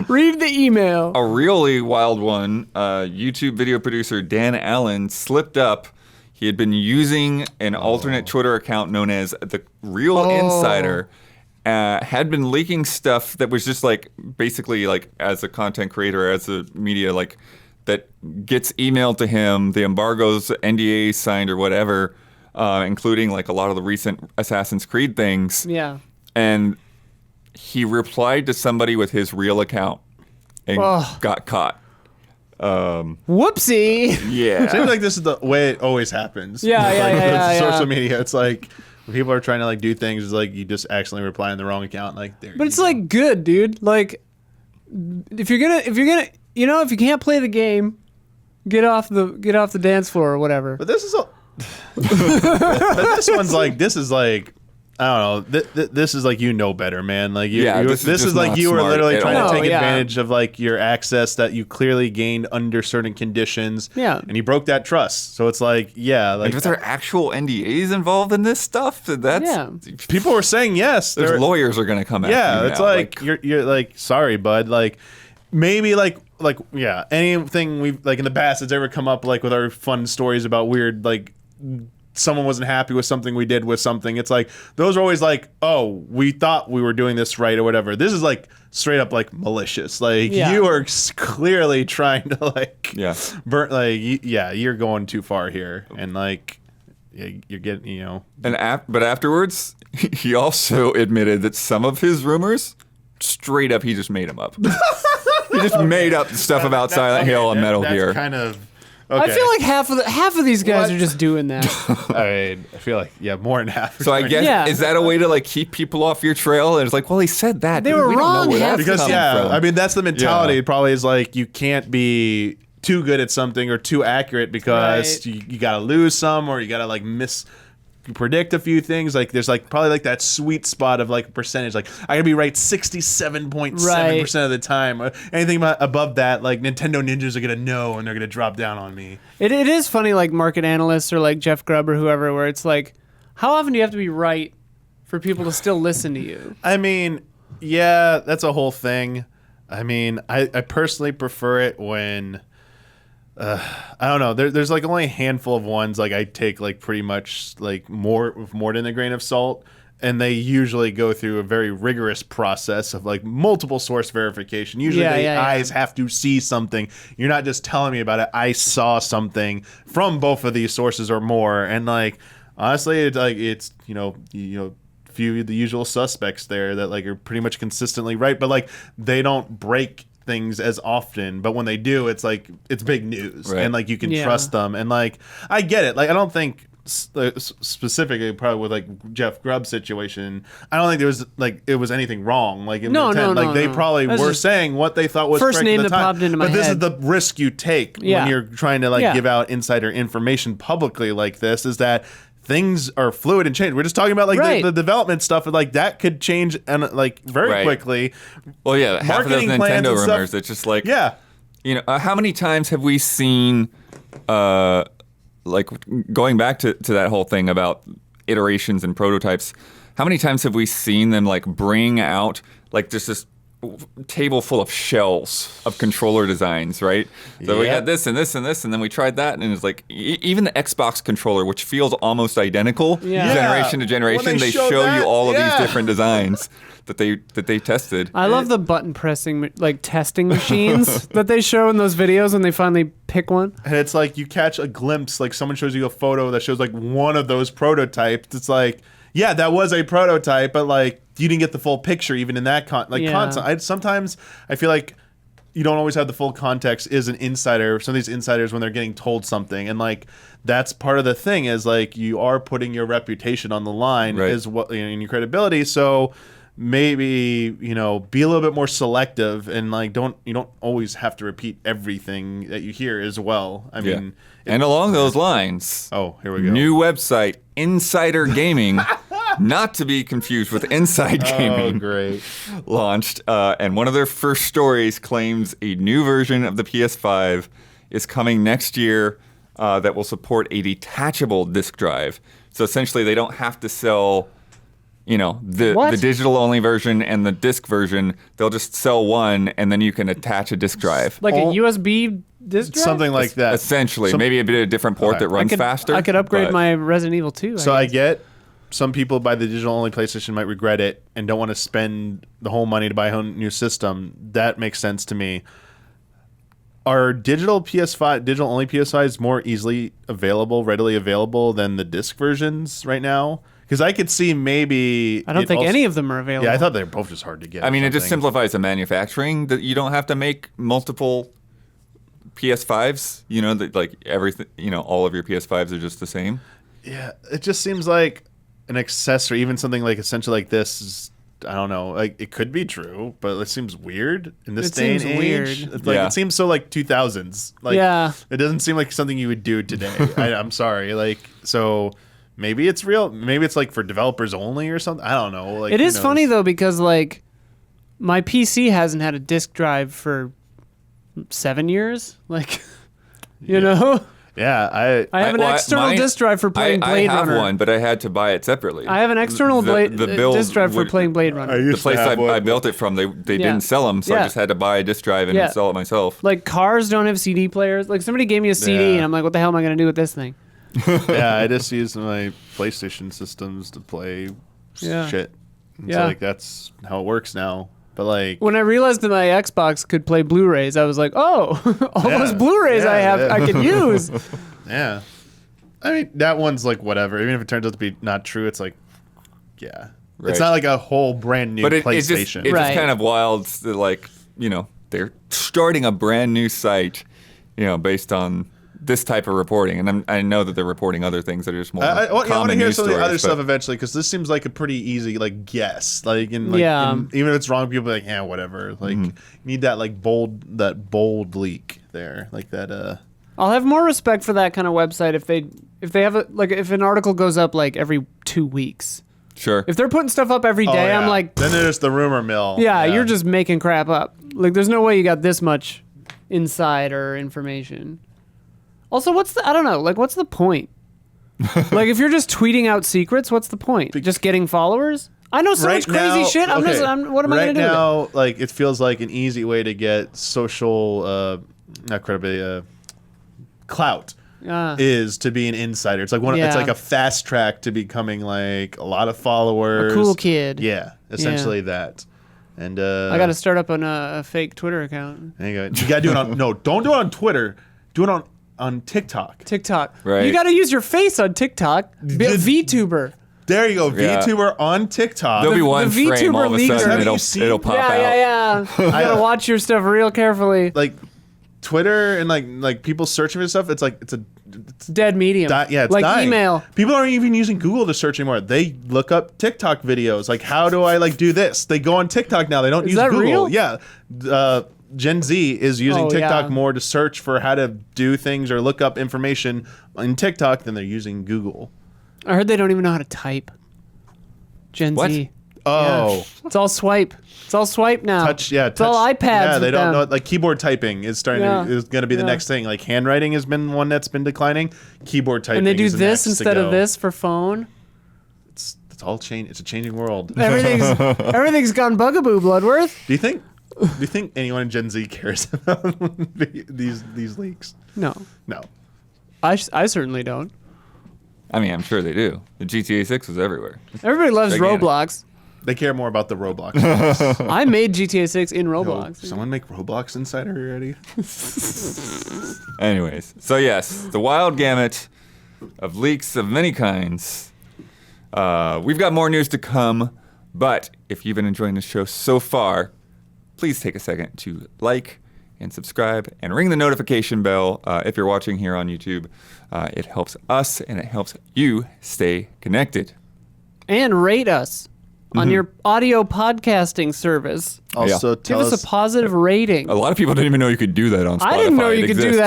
Read the email. A really wild one, YouTube video producer Dan Allen slipped up. He had been using an alternate Twitter account known as The Real Insider, had been leaking stuff that was just like, basically like as a content creator, as a media, like that gets emailed to him, the embargoes, NDAs signed or whatever, including like a lot of the recent Assassin's Creed things. Yeah. And he replied to somebody with his real account and got caught. Whoopsie. Yeah. Seems like this is the way it always happens. Yeah, It's yeah, like, yeah, it's yeah. social media. It's like when people are trying to like do things, it's like you just accidentally reply in the wrong account. Like there. But it's like good, dude. Like if you're gonna if you can't play the game, get off the dance floor or whatever. But this is a. But this one's like this is like. I don't know. This is like better, man. Like this is is like not you were smart literally at trying all. to take Oh, yeah. advantage of like your access that you clearly gained under certain conditions. Yeah. And you broke that trust. So it's like like And if there are actual NDAs involved in this stuff, that's Yeah. people were saying yes. There's lawyers are going to come after Yeah, you it's now. like you're like sorry, bud. Like maybe like yeah, anything we've like in the past that's ever come up like with our fun stories about weird like someone wasn't happy with something we did with something. It's like those are always like, oh, we thought we were doing this right or whatever. This is like straight up like malicious. Like Yeah. you are clearly trying to like burn like you're going too far here and like you're getting but afterwards, he also admitted that some of his rumors, straight up, he just made them up. He just made up stuff about Silent Hill and Metal Gear. Kind of. I Okay. feel like half of these guys are just doing that. I mean, I feel like more than half. So I guess Yeah. is that a way to like keep people off your trail? And it's like, well, he said that. They but were we don't know wrong where half that's the because coming from. I mean that's the mentality. Yeah. It probably is like you can't be too good at something or too accurate because Right. you got to lose some or you got to like predict a few things. Like there's like probably like that sweet spot of like percentage. Like I gotta be right 67.7% of the time. Anything above that, like Nintendo ninjas are gonna know and they're gonna drop down on me. It is funny, like market analysts or like Jeff Grubb or whoever, where it's like, how often do you have to be right for people to still listen to you? I mean, yeah, that's a whole thing. I mean, I personally prefer it when I don't know. There's like only a handful of ones like I take like pretty much like more than a grain of salt, and they usually go through a very rigorous process of like multiple source verification. Usually eyes have to see something. You're not just telling me about it. I saw something from both of these sources or more, and like honestly, it's few of the usual suspects there that like are pretty much consistently right, but like they don't break things as often, but when they do, it's like it's big news, Right. and like you can trust them, and like I get it. Like I don't think specifically probably with like Jeff Grubb's situation, I don't think there was like it was anything wrong. Like in No, the intent. no, like no, they no. probably That's were just saying what they thought was first correct name at the that time. popped into my but this is head. the risk you take Yeah. when you're trying to like Yeah. give out insider information publicly like this. Is that things are fluid and change. We're just talking about like Right. the development stuff, and like that could change and like very Right. quickly. Well, yeah, half of those Marketing plans Nintendo and stuff- rumors. It's just like, Yeah. how many times have we seen, like going back to that whole thing about iterations and prototypes? How many times have we seen them like bring out like just this table full of shells of controller designs, right? So we Yeah. got this and this and this, and then we tried that, and it's like even the Xbox controller, which feels almost identical Yeah. generation to When generation, they they showed show that, you all of yeah. these different designs that they tested. I love the button pressing, like testing machines that they show in those videos when they finally pick one. And it's like you catch a glimpse, like someone shows you a photo that shows like one of those prototypes. It's like, yeah, that was a prototype, but like you didn't get the full picture even in that Yeah. sometimes I feel like you don't always have the full context as an insider. Some of these insiders when they're getting told something, and like that's part of the thing is like you are putting your reputation on the line Right. as what in your credibility. So maybe be a little bit more selective and like you don't always have to repeat everything that you hear as well. I mean, and along those lines, here we go. New website Insider Gaming, not to be confused with Inside Gaming. Oh, great! Launched, and one of their first stories claims a new version of the PS5 is coming next year that will support a detachable disk drive. So essentially, they don't have to sell. The digital-only version and the disc version, they'll just sell one, and then you can attach a disc drive. Like a USB disk drive? Something like that. Essentially. Maybe a bit of a different port that runs faster. I could upgrade my Resident Evil 2. I get some people buy the digital-only PlayStation might regret it and don't want to spend the whole money to buy a new system. That makes sense to me. Are digital-only PS5s more easily readily available than the disc versions right now? Because I could see maybe... I don't think any of them are available. Yeah, I thought they were both just hard to get. I mean, it just simplifies the manufacturing that you don't have to make multiple PS5s. That like everything, all of your PS5s are just the same. Yeah, it just seems like an accessory, even something like essentially like this is, I don't know, like it could be true, but it seems weird in this day and age. Weird. It seems so like 2000s. Like, it doesn't seem like something you would do today. I'm sorry. So... Maybe it's real. Maybe it's like for developers only or something. I don't know. Like, it is funny though because like my PC hasn't had a disk drive for 7 years. Like, you know. Yeah, I have an external disk drive for playing Blade Runner. I have one, but I had to buy it separately. I have an external disk drive for playing Blade Runner. The place I built it from, they didn't sell them, so I just had to buy a disk drive and install it myself. Like cars don't have CD players. Like somebody gave me a CD, and I'm like, what the hell am I going to do with this thing? Yeah, I just use my PlayStation systems to play shit. So like that's how it works now. But like when I realized that my Xbox could play Blu-rays, I was like, oh, all those Blu-rays I can use. Yeah. I mean, that one's like whatever. Even if it turns out to be not true, it's like, yeah. Right. It's not like a whole brand new PlayStation. It's just kind of wild that like, they're starting a brand new site, based on this type of reporting, and I know that they're reporting other things that are just more I want to hear some of the other stuff eventually, because this seems like a pretty easy guess. Even if it's wrong, people are like, yeah, whatever. Like you need that bold leak there, like that. I'll have more respect for that kind of website if they have if an article goes up like every 2 weeks. Sure. If they're putting stuff up every day, I'm like, then there's the rumor mill. Yeah, you're just making crap up. Like there's no way you got this much insider information. Also, what's the point? Like, if you're just tweeting out secrets, what's the point? Just getting followers? I know so much crazy shit. What am I going to do with it? Right now, it feels like an easy way to get social, not credibility, clout is to be an insider. It's like it's like a fast track to becoming like a lot of followers. A cool kid. Yeah, essentially that. And I got to start up on a fake Twitter account. There you go. You got to do it on don't do it on Twitter. Do it on TikTok. Right. You got to use your face on TikTok. VTuber. There you go. VTuber on TikTok. There'll be one the frame all of a sudden it'll pop out. Yeah. You got to watch your stuff real carefully. Like Twitter and like people searching for stuff, it's dead medium. It's like dying. Email. People aren't even using Google to search anymore. They look up TikTok videos. Like, how do I do this? They go on TikTok now. They don't use Google. Real? Yeah. Gen Z is using TikTok more to search for how to do things or look up information on TikTok than they're using Google. I heard they don't even know how to type. Gen Z. Oh. Yeah. It's all swipe. It's all swipe now. It's all iPads. Yeah, they don't know. Like keyboard typing is is going to be the next thing. Like handwriting has been one that's been declining. Keyboard typing. And they do is this instead of this for phone. It's all change. It's a changing world. Everything's gone bugaboo, Bloodworth. Do you think anyone in Gen Z cares about these leaks? No. I certainly don't. I mean, I'm sure they do. The GTA 6 was everywhere. Everybody loves Roblox. They care more about the Roblox. I made GTA 6 in Roblox. Someone make Roblox Insider already? Anyways, so yes, the wild gamut of leaks of many kinds. We've got more news to come, but if you've been enjoying the show so far, please take a second to like and subscribe and ring the notification bell if you're watching here on YouTube. It helps us and it helps you stay connected. And rate us. on your audio podcasting service. Also, Give tell us a positive rating. A lot of people didn't even know you could do that on Spotify. I didn't know you It could do exists.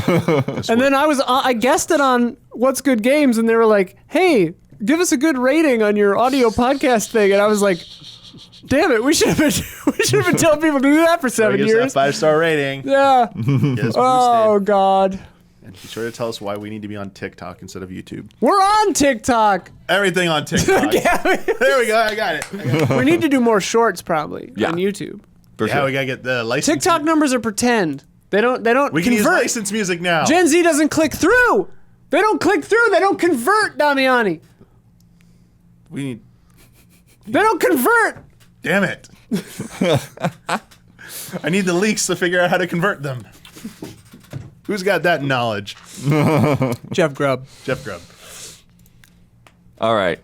that. And then I guessed it on What's Good Games, and they were like, "Hey, give us a good rating on your audio podcast thing." And I was like, "Damn it, we should have been telling people to do that for 7 Give us years." that 5-star rating. Yeah. Get us Oh boosted. God. And be sure to tell us why we need to be on TikTok instead of YouTube. We're on TikTok. Everything on TikTok. There we go. I got it. We need to do more shorts probably Yeah. on YouTube. For Yeah, sure. we gotta get the license. TikTok numbers are pretend. They don't We can use convert. license music now. Gen Z doesn't click through. They don't click through. They don't convert, Damiani. We need. They don't convert. Damn it. I need the leaks to figure out how to convert them. Who's got that knowledge? Jeff Grubb. Jeff Grubb. All right.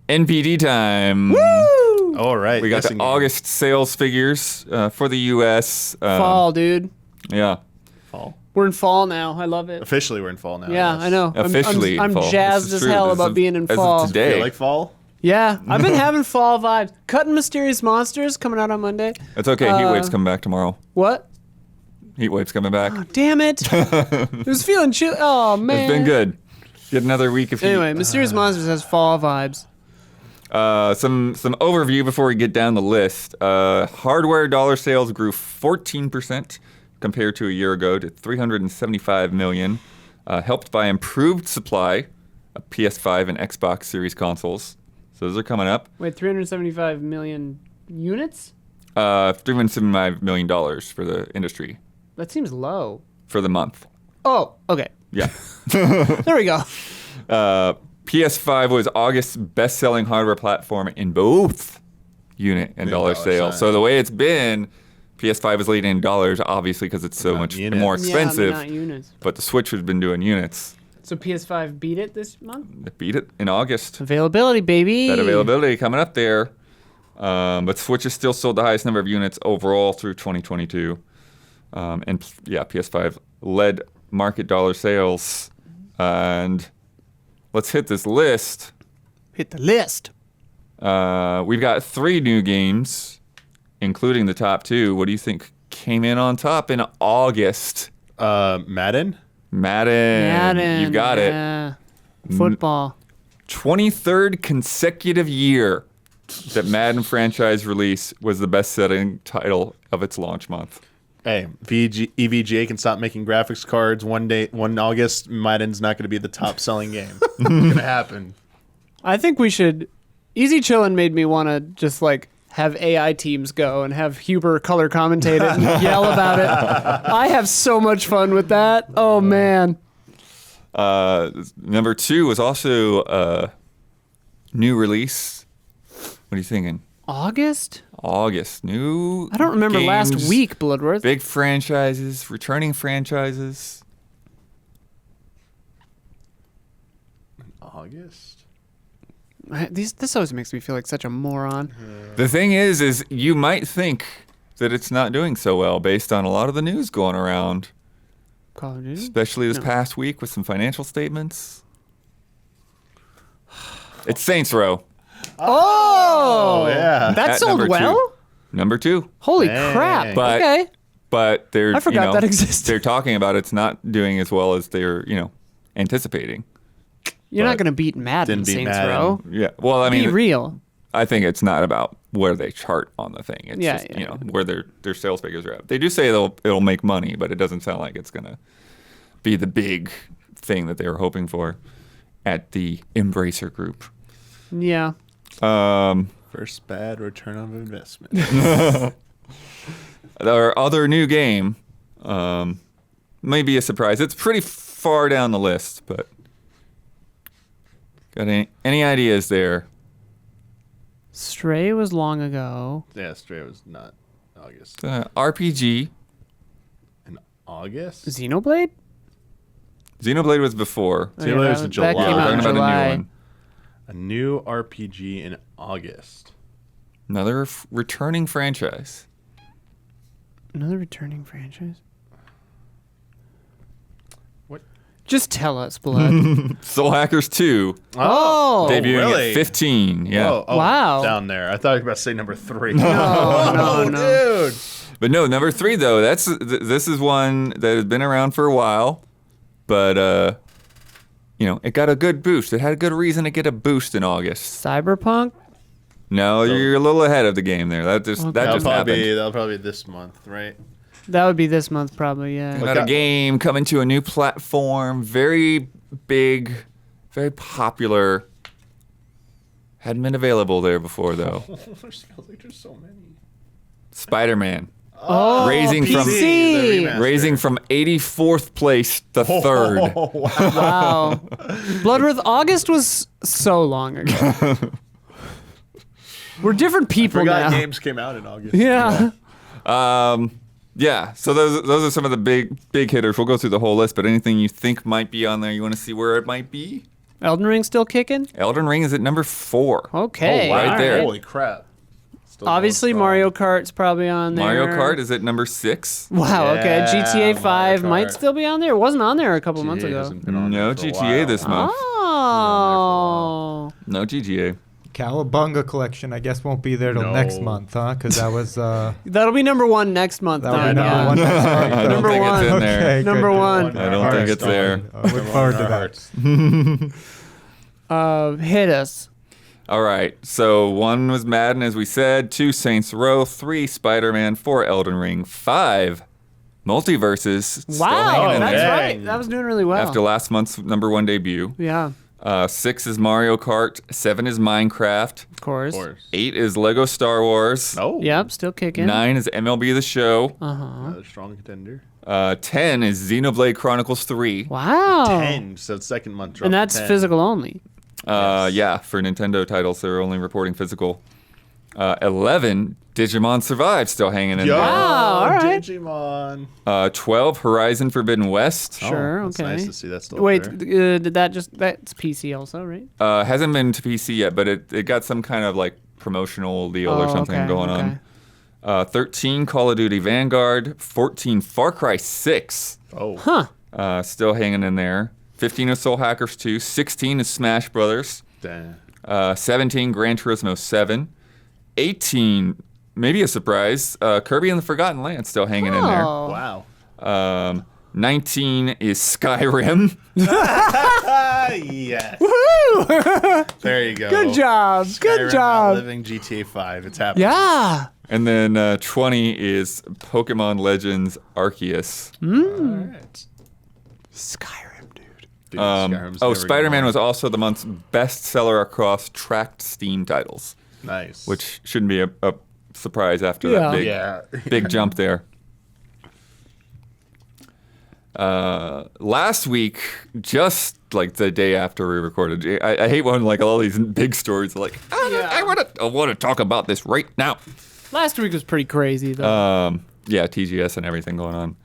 NPD time. All right. We got guessing the game. August sales figures for the U.S. Fall, dude. Yeah. Fall. We're in fall now. I love it. Officially, we're in fall now. Yeah, yes. I know. Officially I'm fall. jazzed This is as true. hell As about of- being in as of fall. today. You like fall? Yeah, I've been having fall vibes. Cutting Mysterious Monsters coming out on Monday. It's okay. Heatwave's coming back tomorrow. What? Heatwave's coming back. Oh, damn it. It was feeling chill. Oh, man. It's been good. Get another week of heat. Anyway, Mysterious Monsters has fall vibes. Some overview before we get down the list. Hardware dollar sales grew 14% compared to a year ago to 375 million, helped by improved supply of PS5 and Xbox Series consoles. So those are coming up. Wait, 375 million units? $375 million for the industry That seems low. for the month. Oh, okay. Yeah. There we go. PS5 was August's best-selling hardware platform in both unit and dollar dollar sales. sign. So the way it's been, PS5 is leading in dollars, obviously, because it's so Not much units. more Yeah, expensive. not units. But the Switch has been doing units. So PS5 beat it this month? It beat it in August. Availability, baby. That availability coming up there. But Switch has still sold the highest number of units overall through 2022. PS5 led market dollar sales. And let's hit this list. Hit the list. We've got 3 new games, including the top 2. What do you think came in on top in August? Madden. Madden. You got it. Yeah. Football. 23rd consecutive year that Madden franchise release was the best-selling title of its launch month. Hey, EVGA can stop making graphics cards one August. Madden's not going to be the top selling game. It's going to happen. I think we should. Easy Chillin' made me want to just like have AI teams go and have Huber color commentate it and yell about it. I have so much fun with that. Oh man. Number 2 was also a new release. What are you thinking? August? August. New I don't remember last games, week, Bloodworth. Big franchises, returning franchises. August? This always makes me feel like such a moron. The thing is you might think that it's not doing so well based on a lot of the news going around, Call of Duty? especially this No. past week with some financial statements. It's Saints Row, Oh! yeah. That At sold number well? 2. Number 2. Holy Dang. crap. But- Okay. But they're I forgot that existed. They're talking about it's not doing as well as they're, anticipating. You're but not going to beat Madden, didn't beat Saints Madden. Row. Yeah. Well, I Be mean, real. I think it's not about where they chart on the thing. It's Yeah, just, yeah. where their sales figures are at. They do say it'll make money, but it doesn't sound like it's going to be the big thing that they were hoping for at the Embracer Group. Yeah. First bad return on investment. Our other new game may be a surprise. It's pretty far down the list, but got any ideas there? Stray was long ago. Yeah, Stray was not August. RPG. In August? Xenoblade? Xenoblade was before. Oh, Xenoblade was that- in July. That Yeah, came we're out in talking about July. a new one. A new RPG in August. Another returning franchise. Another returning franchise? What? Just tell us, Blood. Soul Hackers 2 Oh, debuting really? at 15. Yeah. Oh, Wow. Down there. I thought you were about to say number 3. no. Dude. But no, number 3 though. This is one that has been around for a while, but it got a good boost. It had a good reason to get a boost in August. Cyberpunk? No, you're a little ahead of the game there. That just That'll happened. probably be this month, right? That would be this month, probably, yeah. Got a game coming to a new platform. Very big, very popular. Hadn't been available there before though. There's so many. Spider-Man. Oh, Raising from- PC. Raising from 84th place to 3rd. Oh, wow. Wow. Bloodworth, August was so long ago. We're different people Forgot now. games came out in August. Yeah. Yeah, so those are some of the big hitters. We'll go through the whole list, but anything you think might be on there, you want to see where it might be? Elden Ring still kicking? Elden Ring is at number 4. Okay. Oh, right all there. Holy crap. Still Obviously, going Mario strong. Kart's probably on there. Mario Kart is at number 6. Wow, okay. Yeah, GTA 5 Mario might Kart. still be on there. It wasn't on there a couple months GTA ago. hasn't been on No there for a GTA while. this month. Oh. No GGA. Cowabunga collection, I guess, won't be there till No. next month, huh? Because that was That'll be number 1 next month. that will be then, number yeah. one next month. I don't Number think one. it's in there. Okay, Number good. one. I don't think it's there. I look forward to that. Hit us. All right, so 1 was Madden, as we said. 2, Saints Row. 3, Spider-Man. 4, Elden Ring. 5, Multiverses. Still Wow, hanging in that's there right. That was doing really well. after last month's number 1 debut. Yeah, 6 is Mario Kart. 7 is Minecraft. of course. 8 is Lego Star Wars. Oh. Yep, still kicking. 9 is MLB The Show. Another strong contender. 10 is Xenoblade Chronicles 3. Wow. 10. So the second month drop. And that's 10. physical only. Yeah, for Nintendo titles, they're only reporting physical. 11, Digimon Survive, still hanging in Yo, there. Wow, all right. Digimon. 12, Horizon Forbidden West. Sure, That's okay. nice to see that still Wait, there. did that's PC also, right? Hasn't been to PC yet, but it got some kind of like promotional deal or something okay, going okay. on. 13, Call of Duty Vanguard. 14, Far Cry 6. Oh. Huh. Still hanging in there. 15 is Soul Hackers 2. 16 is Smash Brothers. Damn. 17, Gran Turismo 7. 18, maybe a surprise, Kirby and the Forgotten Land still hanging in there. Oh. Wow. 19 is Skyrim. Yes. Woohoo! There you go. Good job. Good Skyrim job. outliving GTA 5. It's happening. Yeah. And then 20 is Pokemon Legends Arceus. All right. Skyrim, dude. Dude, Skyrim's never Spider-Man gonna was also the month's bestseller across tracked Steam titles, nice. which shouldn't be a surprise after Yeah. that big, yeah. big jump there. Last week, just like the day after we recorded, I hate when like all these big stories are like, I want to talk about this right now. Last week was pretty crazy, though. Yeah, TGS and everything going on.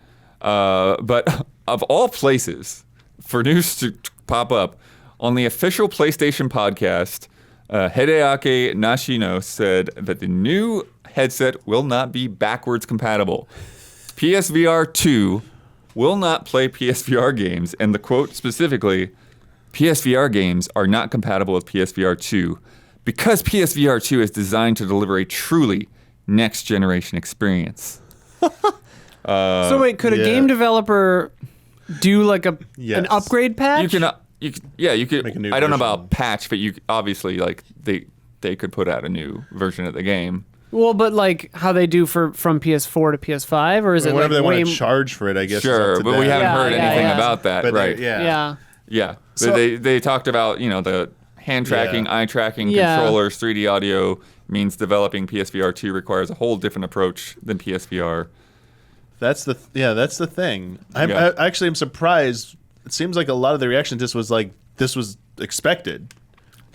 But of all places for news to pop up, on the official PlayStation podcast, Hideaki Nashino said that the new headset will not be backwards compatible. PSVR 2 will not play PSVR games, and the quote specifically, PSVR games are not compatible with PSVR 2 because PSVR 2 is designed to deliver a truly next-generation experience. So wait, could a yeah. game developer do like an Yes. upgrade patch? You could. Make a new I don't know version. about patch, but you obviously like they could put out a new version of the game. Well, but like how they do from PS4 to PS5, or is it Whatever like they way want to charge for it, I guess. is Sure, up to but them. we haven't Yeah, heard yeah, anything yeah. about that, But right? Yeah. Yeah. So- They talked about the hand tracking, Yeah. eye tracking, Yeah. controllers, 3D audio means developing PSVR 2 requires a whole different approach than PSVR. That's the thing. Yeah. I actually am surprised. It seems like a lot of the reaction to this was like this was expected.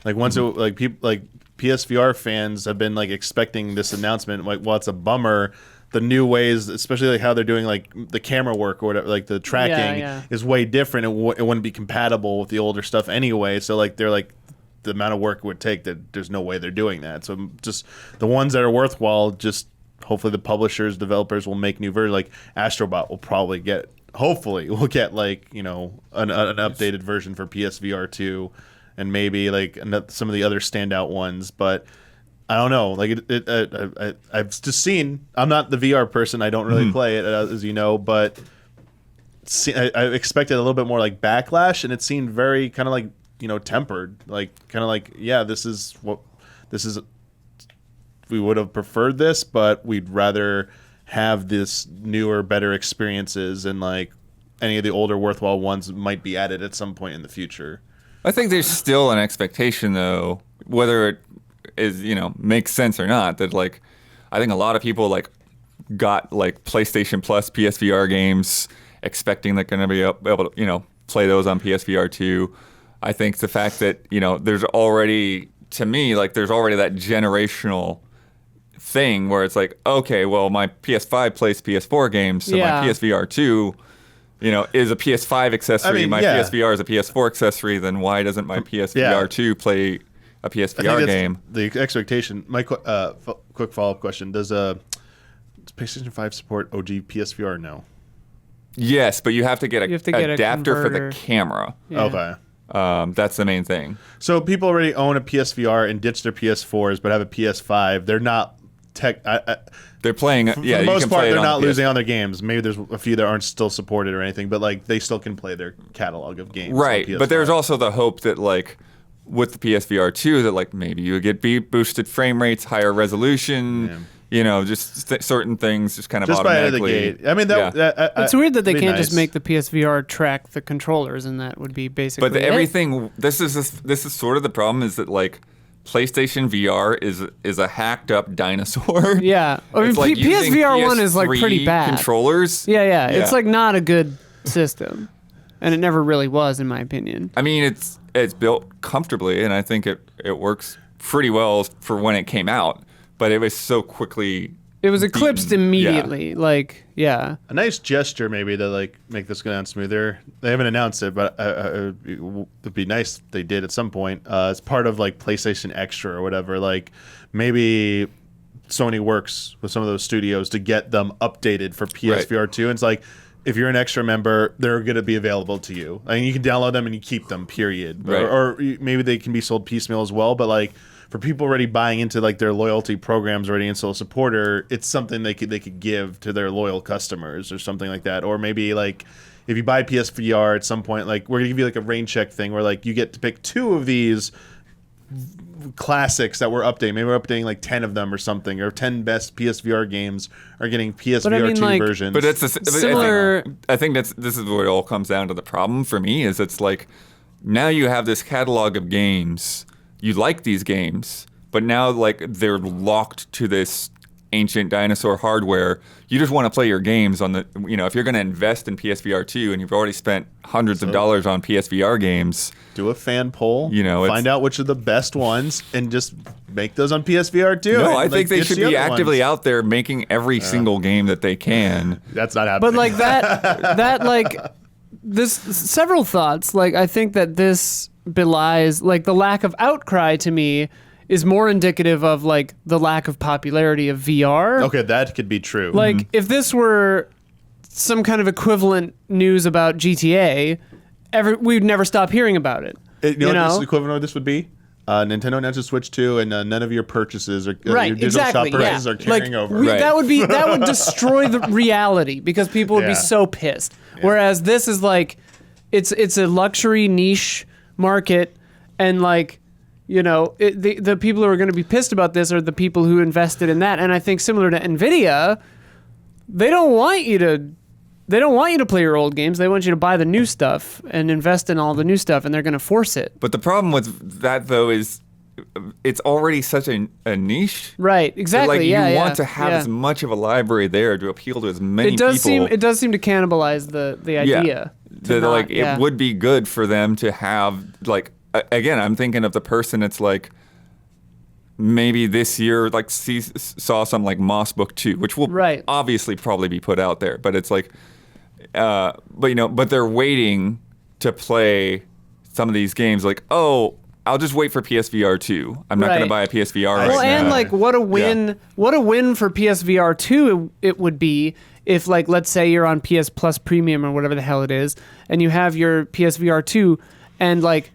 Like once Mm-hmm. it like people like PSVR fans have been like expecting this announcement. Like, well, it's a bummer. The new ways, especially like how they're doing like the camera work or whatever, like the tracking yeah. is way different. It wouldn't be compatible with the older stuff anyway. So like they're like the amount of work it would take that there's no way they're doing that. So just the ones that are worthwhile, just hopefully the publishers, developers will make new versions. Like Astrobot will probably get hopefully we'll get like an updated version for PSVR 2, and maybe like some of the other standout ones. But I don't know. Like I've just seen. I'm not the VR person. I don't really play it, as you know. But I expected a little bit more like backlash, and it seemed very kind of like tempered. Like kind of like this is. We would have preferred this, but we'd rather have this newer, better experiences, and like any of the older worthwhile ones might be added at some point in the future. I think there's still an expectation, though, whether it is makes sense or not. That like, I think a lot of people like got like PlayStation Plus PSVR games, expecting they're going to be able to play those on PSVR 2. I think the fact that there's already, to me, like there's already that generational thing where it's like, okay, well, my PS5 plays PS4 games, so my PSVR 2, is a PS5 accessory. My PSVR is a PS4 accessory. Then why doesn't my PSVR 2 play a PSVR game? The expectation. My quick follow-up question: does PlayStation 5 support OG PSVR? No. Yes, but you have to get an adapter for the camera. Yeah. Okay. That's the main thing. So people already own a PSVR and ditch their PS4s, but have a PS5. They're not they're playing. For the most part, they're not losing on their games. Maybe there's a few that aren't still supported or anything, but like they still can play their catalog of games. Right, but there's also the hope that like with the PSVR 2 that like maybe you would get boosted frame rates, higher resolution. Just certain things just kind of automatically. By out of the gate. I mean, it's weird that they can't just make the PSVR track the controllers, and that would be basically. But everything. This is sort of the problem, is that like PlayStation VR is a hacked up dinosaur. Yeah, I mean, like PSVR 1 is like pretty bad. Controllers. Yeah, it's like not a good system, and it never really was, in my opinion. I mean, it's built comfortably, and I think it works pretty well for when it came out. But it was so quickly. It was eclipsed immediately. A nice gesture, maybe, to like make this go down smoother. They haven't announced it, but it'd be nice if they did at some point. As part of like PlayStation Extra or whatever. Like maybe Sony works with some of those studios to get them updated for PSVR 2. And it's like, if you're an Extra member, they're going to be available to you. I mean, you can download them and you keep them. Period. Right. Or maybe they can be sold piecemeal as well. But like, for people already buying into like their loyalty programs already in Soul Supporter, it's something they could give to their loyal customers or something like that. Or maybe like if you buy PSVR at some point, like we're gonna give you like a rain check thing where like you get to pick 2 of these classics that we're updating. Maybe we're updating like 10 of them or something, or 10 best PSVR games are getting PSVR 2 versions. But it's similar. I think this is what it all comes down to. The problem for me is it's like now you have this catalog of games. You like these games, but now like they're locked to this ancient dinosaur hardware. You just want to play your games on the, if you're going to invest in PSVR 2 and you've already spent hundreds of dollars on PSVR games. Do a fan poll, find out which are the best ones, and just make those on PSVR 2. No, I think they should be actively out there making every single game that they can. That's not happening. But like that like this, several thoughts. Like I think that this belies like the lack of outcry to me is more indicative of like the lack of popularity of VR. Okay, that could be true. Like if this were some kind of equivalent news about GTA, we'd never stop hearing about it. You know what the equivalent of this would be? Nintendo announces Switch 2, and none of your purchases or your digital shop purchases are carrying over. That would destroy the reality because people would be so pissed. Yeah. Whereas this is like, it's a luxury niche market, and like, the people who are going to be pissed about this are the people who invested in that. And I think similar to Nvidia, they don't want you to play your old games. They want you to buy the new stuff and invest in all the new stuff, and they're going to force it. But the problem with that, though, is it's already such a niche. Right, exactly. Like, you want to have as much of a library there to appeal to as many people. It does seem to cannibalize the idea. It would be good for them to have, like, again, I'm thinking of the person that's like, maybe this year, like, saw some like Moss Book 2, which will obviously probably be put out there, but it's like, but they're waiting to play some of these games. Like, oh, I'll just wait for PSVR 2. I'm not going to buy a PSVR right now. Well, and like, what a win! What a win for PSVR 2 it would be if like let's say you're on PS Plus Premium or whatever the hell it is, and you have your PSVR 2, and like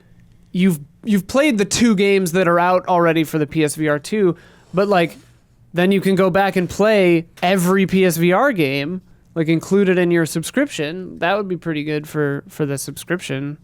you've played the 2 games that are out already for the PSVR 2, but like then you can go back and play every PSVR game, like included in your subscription. That would be pretty good for the subscription.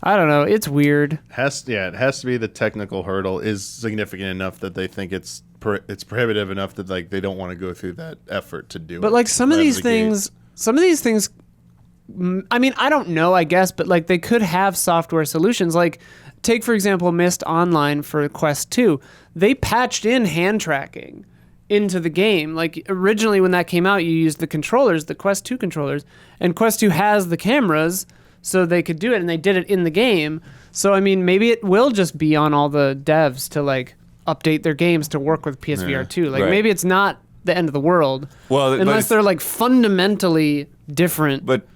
I don't know. It's weird. It has to be the technical hurdle is significant enough that they think it's prohibitive enough that like they don't want to go through that effort to do it. But like some of these things, I mean, I don't know, I guess, but like they could have software solutions. Like take, for example, Myst Online for Quest 2. They patched in hand tracking into the game. Like originally when that came out, you used the controllers, the Quest 2 controllers, and Quest 2 has the cameras, so they could do it, and they did it in the game. So, I mean, maybe it will just be on all the devs to, like, update their games to work with PSVR 2. Like, maybe it's not the end of the world, unless they're, like, fundamentally different. But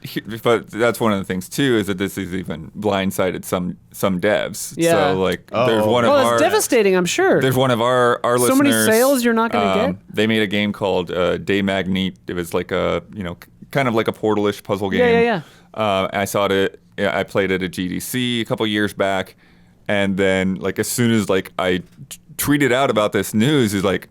that's one of the things, too, is that this has even blindsided some devs. Yeah. So, like, there's one of our... it's devastating, I'm sure. There's one of our listeners... So many sales you're not going to get? They made a game called Day Magnete. It was like a, kind of like a Portal-ish puzzle game. Yeah. I saw it. I played it at GDC a couple years back, and then like as soon as like I tweeted out about this news, is like,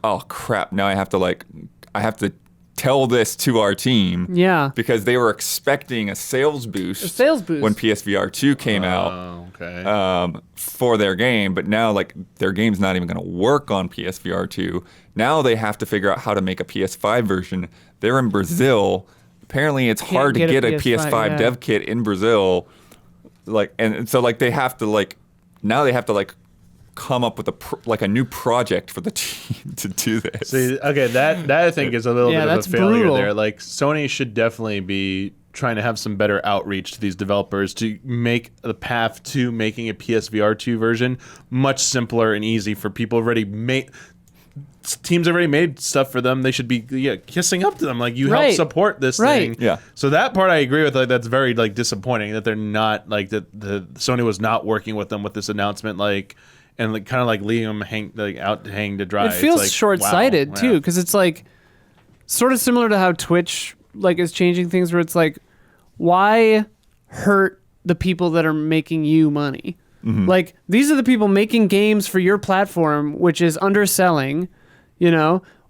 oh crap! Now I have to tell this to our team. Yeah. Because they were expecting a sales boost. When PSVR 2 came out. Okay. For their game, but now like their game's not even going to work on PSVR 2. Now they have to figure out how to make a PS5 version. They're in Brazil. Apparently, it's hard to get a PS5 dev kit in Brazil, like, and so like they have to come up with a new project for the team to do this. See, okay, that I think is a little bit of a failure brutal. there. Like Sony should definitely be trying to have some better outreach to these developers to make the path to making a PSVR 2 version much simpler and easy for people already made. Teams already made stuff for them. They should be kissing up to them. Like, you help support this thing. Yeah. So that part I agree with. Like, that's very like disappointing that they're not like that. The Sony was not working with them with this announcement. Like, and like kind of like leaving them out to hang to dry. It feels like, short-sighted wow. too, because it's like sort of similar to how Twitch like is changing things, where it's like, why hurt the people that are making you money? Mm-hmm. Like, these are the people making games for your platform, which is underselling.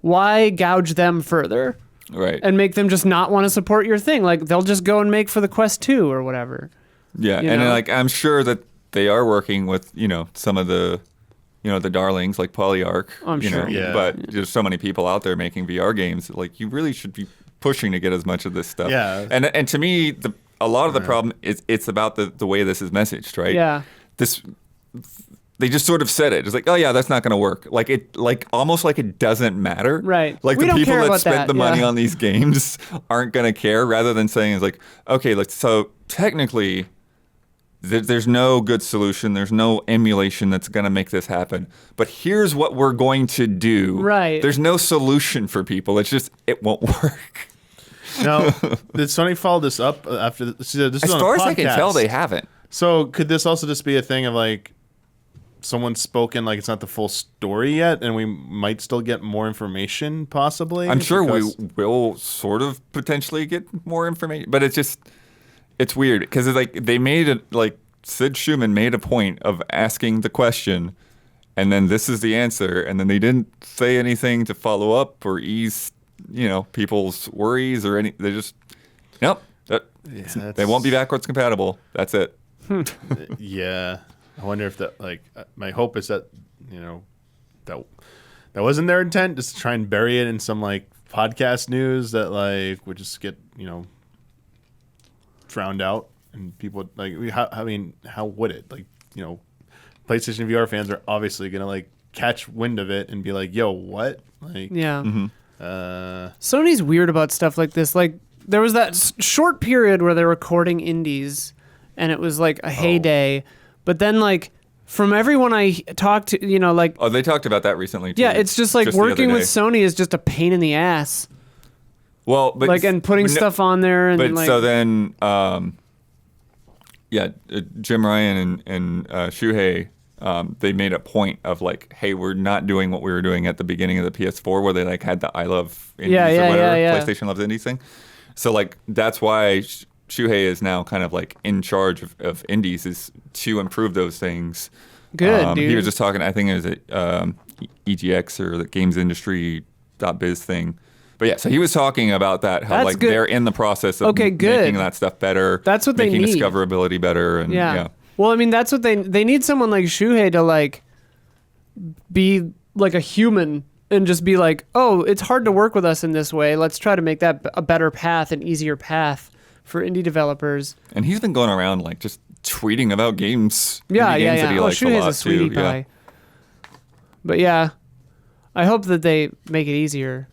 Why gouge them further? Right. And make them just not want to support your thing? Like, they'll just go and make for the Quest 2 or whatever. Yeah, and like I'm sure that they are working with some of the the darlings like Polyarch. I'm sure. But there's so many people out there making VR games. Like, you really should be pushing to get as much of this stuff. Yeah. And to me, a lot of the problem is it's about the way this is messaged, right? Yeah. They just sort of said it. It's like, oh yeah, that's not going to work. Like almost like it doesn't matter. Right. Like We the don't people care that about spent that, the money yeah. on these games aren't going to care. Rather than saying it's like, okay, so technically, there's no good solution. There's no emulation that's going to make this happen. But here's what we're going to do. Right. There's no solution for people. It's just it won't work. Now, did Sony follow this up after this? Is As on far a as I can podcast. tell, they haven't. So could this also just be a thing of like someone's spoken like it's not the full story yet, and we might still get more information possibly? I'm sure we will sort of potentially get more information, but it's weird because they made it like Sid Schumann made a point of asking the question, and then this is the answer, and then they didn't say anything to follow up or ease people's worries or any. They just nope. They won't be backwards compatible. That's it. Yeah, I wonder if that my hope is that that wasn't their intent, just to try and bury it in some like podcast news that like would just get drowned out, and people how would it PlayStation VR fans are obviously gonna like catch wind of it and be like, yo, what? Like, Yeah. Mm-hmm. Sony's weird about stuff like this. Like, there was that short period where they were courting indies, and it was like a heyday. But then, like, from everyone I talked to, like... Oh, they talked about that recently, too. Yeah, it's just like working with Sony is just a pain in the ass. Well, but... Like, and putting stuff on there and But like... so then, Jim Ryan and Shuhei they made a point of like, hey, we're not doing what we were doing at the beginning of the PS4, where they like had the I love indies or whatever, PlayStation loves indies thing. So like that's why Shuhei is now kind of like in charge of indies, is to improve those things. Good, dude. He was just talking, I think it was at EGX or the Games Industry .biz thing. But yeah, so he was talking about that, how That's like good. they're in the process of Okay, good. making that stuff better. That's what they making need. discoverability better. And yeah. Well, I mean, that's what they need, someone like Shuhei to like be like a human and just be like, oh, it's hard to work with us in this way. Let's try to make that a better path, an easier path for indie developers. And he's been going around like just tweeting about games. Yeah, indie games that he likes Shuhei's a lot a sweetie too. pie. But yeah, I hope that they make it easier.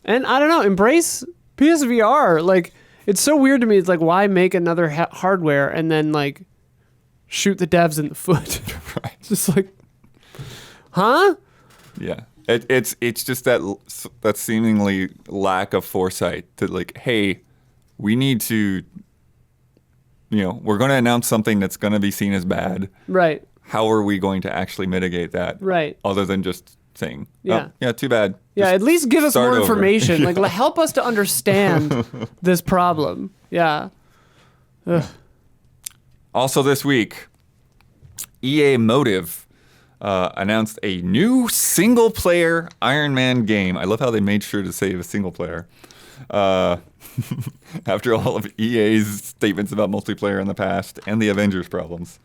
And I don't know, embrace PSVR. Like, it's so weird to me. It's like, why make another hardware and then like shoot the devs in the foot? Right. It's just like, huh? Yeah. It's just that seemingly lack of foresight that like, hey, we need to, we're going to announce something that's going to be seen as bad. Right. How are we going to actually mitigate that? Right. Other than just saying, Yeah. yeah, too bad. Yeah, Just at least give us start more over. information. Yeah. Like, help us to understand this problem. Yeah. Ugh. Also this week, EA Motive announced a new single-player Iron Man game. I love how they made sure to say it was single-player. After all of EA's statements about multiplayer in the past and the Avengers problems.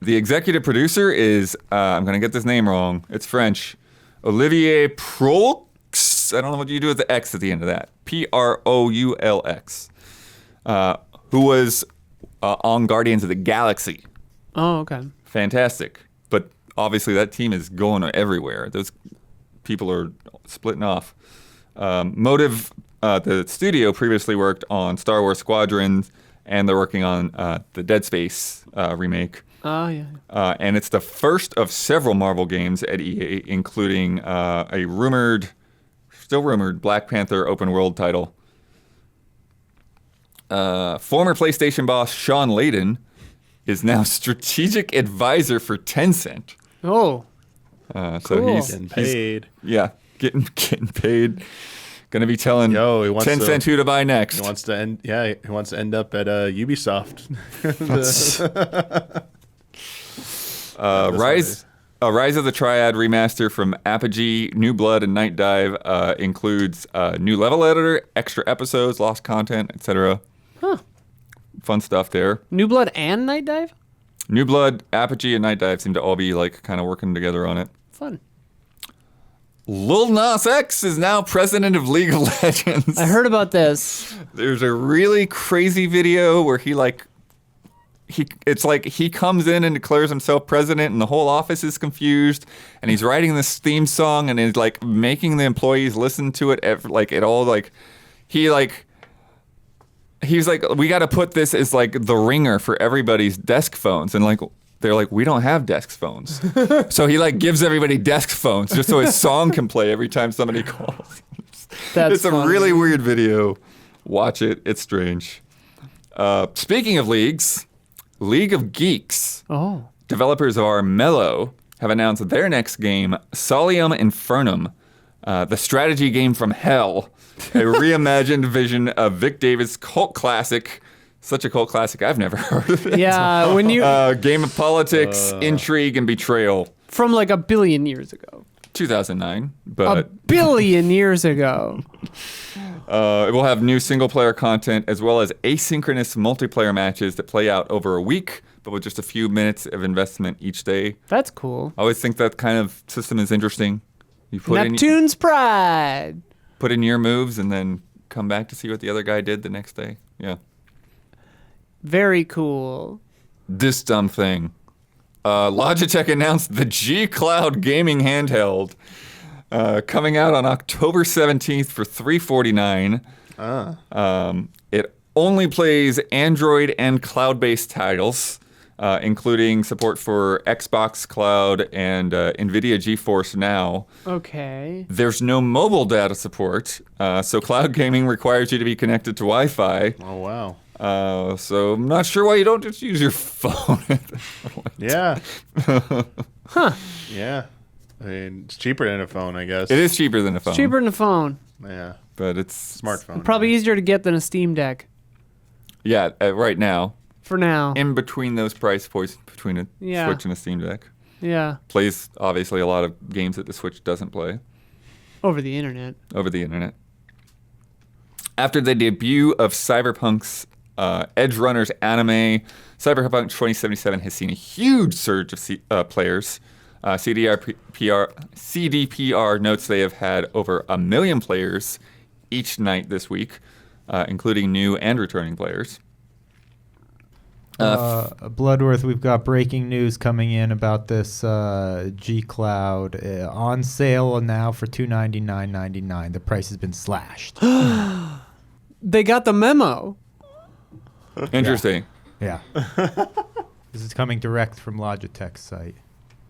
The executive producer is, I'm going to get this name wrong, it's French, Olivier Proulx. I don't know what you do with the X at the end of that. Proulx. Who was on Guardians of the Galaxy. Oh, okay. Fantastic. But obviously that team is going everywhere. Those people are splitting off. Motive, the studio, previously worked on Star Wars Squadrons, and they're working on the Dead Space remake. Oh, yeah. And it's the first of several Marvel games at EA, including a still rumored Black Panther open world title. Former PlayStation boss Sean Layden is now strategic advisor for Tencent. Oh, So cool. he's Getting paid. getting paid. Going to be telling He wants Tencent to- who to buy next. He wants to end. Yeah, he wants to end up at Ubisoft. Rise of the Triad remaster from Apogee, New Blood, and Night Dive includes new level editor, extra episodes, lost content, etc. Huh. Fun stuff there. New Blood and Night Dive? New Blood, Apogee, and Night Dive seem to all be like kind of working together on it. Fun. Lil Nas X is now president of League of Legends. I heard about this. There's a really crazy video where he comes in and declares himself president, and the whole office is confused, and he's writing this theme song and is like making the employees listen to it he's like, we got to put this as like the ringer for everybody's desk phones, and like they're like, we don't have desk phones. So he like gives everybody desk phones just so his song can play every time somebody calls. That's It's a funny. really weird video. Watch it. It's strange. Speaking of leagues, League of Geeks, Oh. developers of Armello, have announced their next game, Solium Infernum, the strategy game from hell, a reimagined vision of Vic Davis' cult classic. Such a cult classic, I've never heard of it. Yeah, when you Game of politics, intrigue, and betrayal. from like a billion years ago. 2009, A but billion years ago. it will have new single-player content as well as asynchronous multiplayer matches that play out over a week, but with just a few minutes of investment each day. That's cool. I always think that kind of system is interesting. You put Neptune's Pride. put in your moves and then come back to see what the other guy did the next day. Yeah. Very cool. This dumb thing. Logitech announced the G Cloud gaming handheld coming out on October 17th for $349. It only plays Android and cloud-based titles, including support for Xbox Cloud and Nvidia GeForce Now. Okay. There's no mobile data support, so cloud gaming requires you to be connected to Wi-Fi. Oh wow. So I'm not sure why you don't just use your phone. Yeah. Huh. Yeah. I mean, it's cheaper than a phone, I guess. It is cheaper than a phone. Cheaper than a phone. Yeah. But it's Smartphone. Probably easier to get than a Steam Deck. Yeah, right now. For now. In between those price points between a Switch and a Steam Deck. Yeah. Plays, obviously, a lot of games that the Switch doesn't play. Over the internet. After the debut of Cyberpunk's Edge Runners anime, Cyberpunk 2077 has seen a huge surge of players. CDPR notes they have had over 1 million players each night this week, including new and returning players. Bloodworth, we've got breaking news coming in about this G Cloud on sale now for $299.99. The price has been slashed. They got the memo. Interesting. Yeah. This is coming direct from Logitech's site.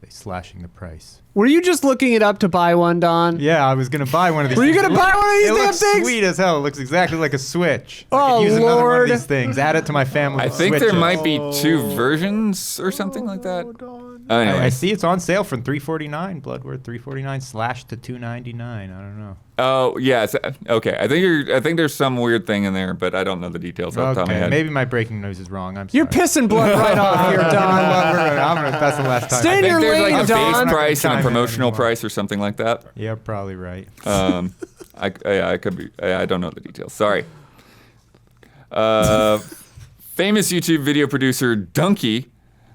They slashing the price. Were you just looking it up to buy one, Don? Yeah, I was gonna buy one of these. Were you gonna buy one of these It damn looks things? sweet as hell. It looks exactly like a Switch. I Oh, could use another one of Lord. these things. Add it to my family. I of think there Switches. might be 2 versions or something like that. Anyway. I see it's on sale for $349. Bloodworth $349 slashed to $299. I don't know. Oh yeah, okay. I think there's some weird thing in there, but I don't know the details off the top of my Okay, head. maybe my breaking news is wrong. I'm sorry. You're pissing blood right off here, Don. That's the last time. Stay I in think your there's lane, like a Don. base price and a Time promotional anymore. price or something like that. Yeah, probably right. I could be. I don't know the details. Sorry. Famous YouTube video producer Dunkey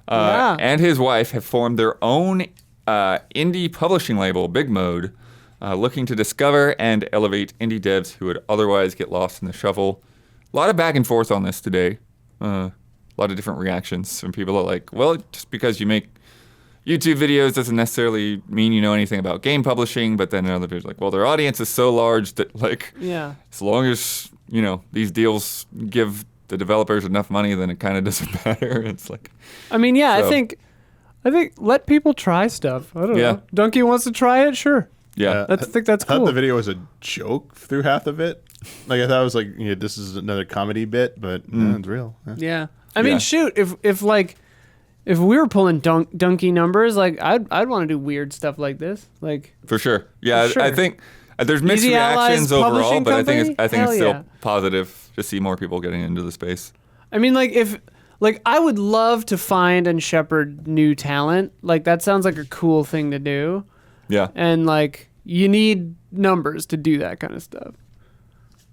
and his wife have formed their own indie publishing label, Big Mode, looking to discover and elevate indie devs who would otherwise get lost in the shuffle. A lot of back and forth on this today. A lot of different reactions from people that are like, well, just because you make YouTube videos doesn't necessarily mean you know anything about game publishing, but then other people are like, well, their audience is so large that as long as, these deals give the developers enough money, then it kind of doesn't matter. It's like, I mean, yeah, so. I think let people try stuff. I don't know. Donkey wants to try it, sure. Yeah. I think that's cool. I thought the video was a joke through half of it. Like I thought it was like, this is another comedy bit, but it's real. Yeah. I mean, shoot, if we were pulling donkey numbers, like I'd want to do weird stuff like this, like for sure. Yeah, sure. I think there's mixed Easy reactions Allies overall, publishing but company? I think it's still yeah. positive to see more people getting into the space. I mean, I would love to find and shepherd new talent. Like that sounds like a cool thing to do. Yeah. And you need numbers to do that kind of stuff,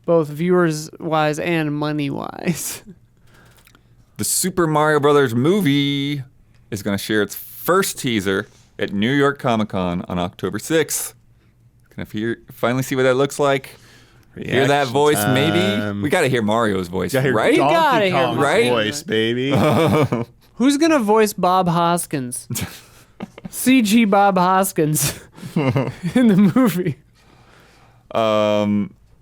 both viewers wise and money wise. The Super Mario Brothers movie is going to share its first teaser at New York Comic Con on October 6th. Gonna finally see what that looks like. Hear that voice, maybe? We got to hear Mario's voice, right? You gotta hear Kong's right? voice, baby. Who's gonna voice Bob Hoskins? CG Bob Hoskins in the movie.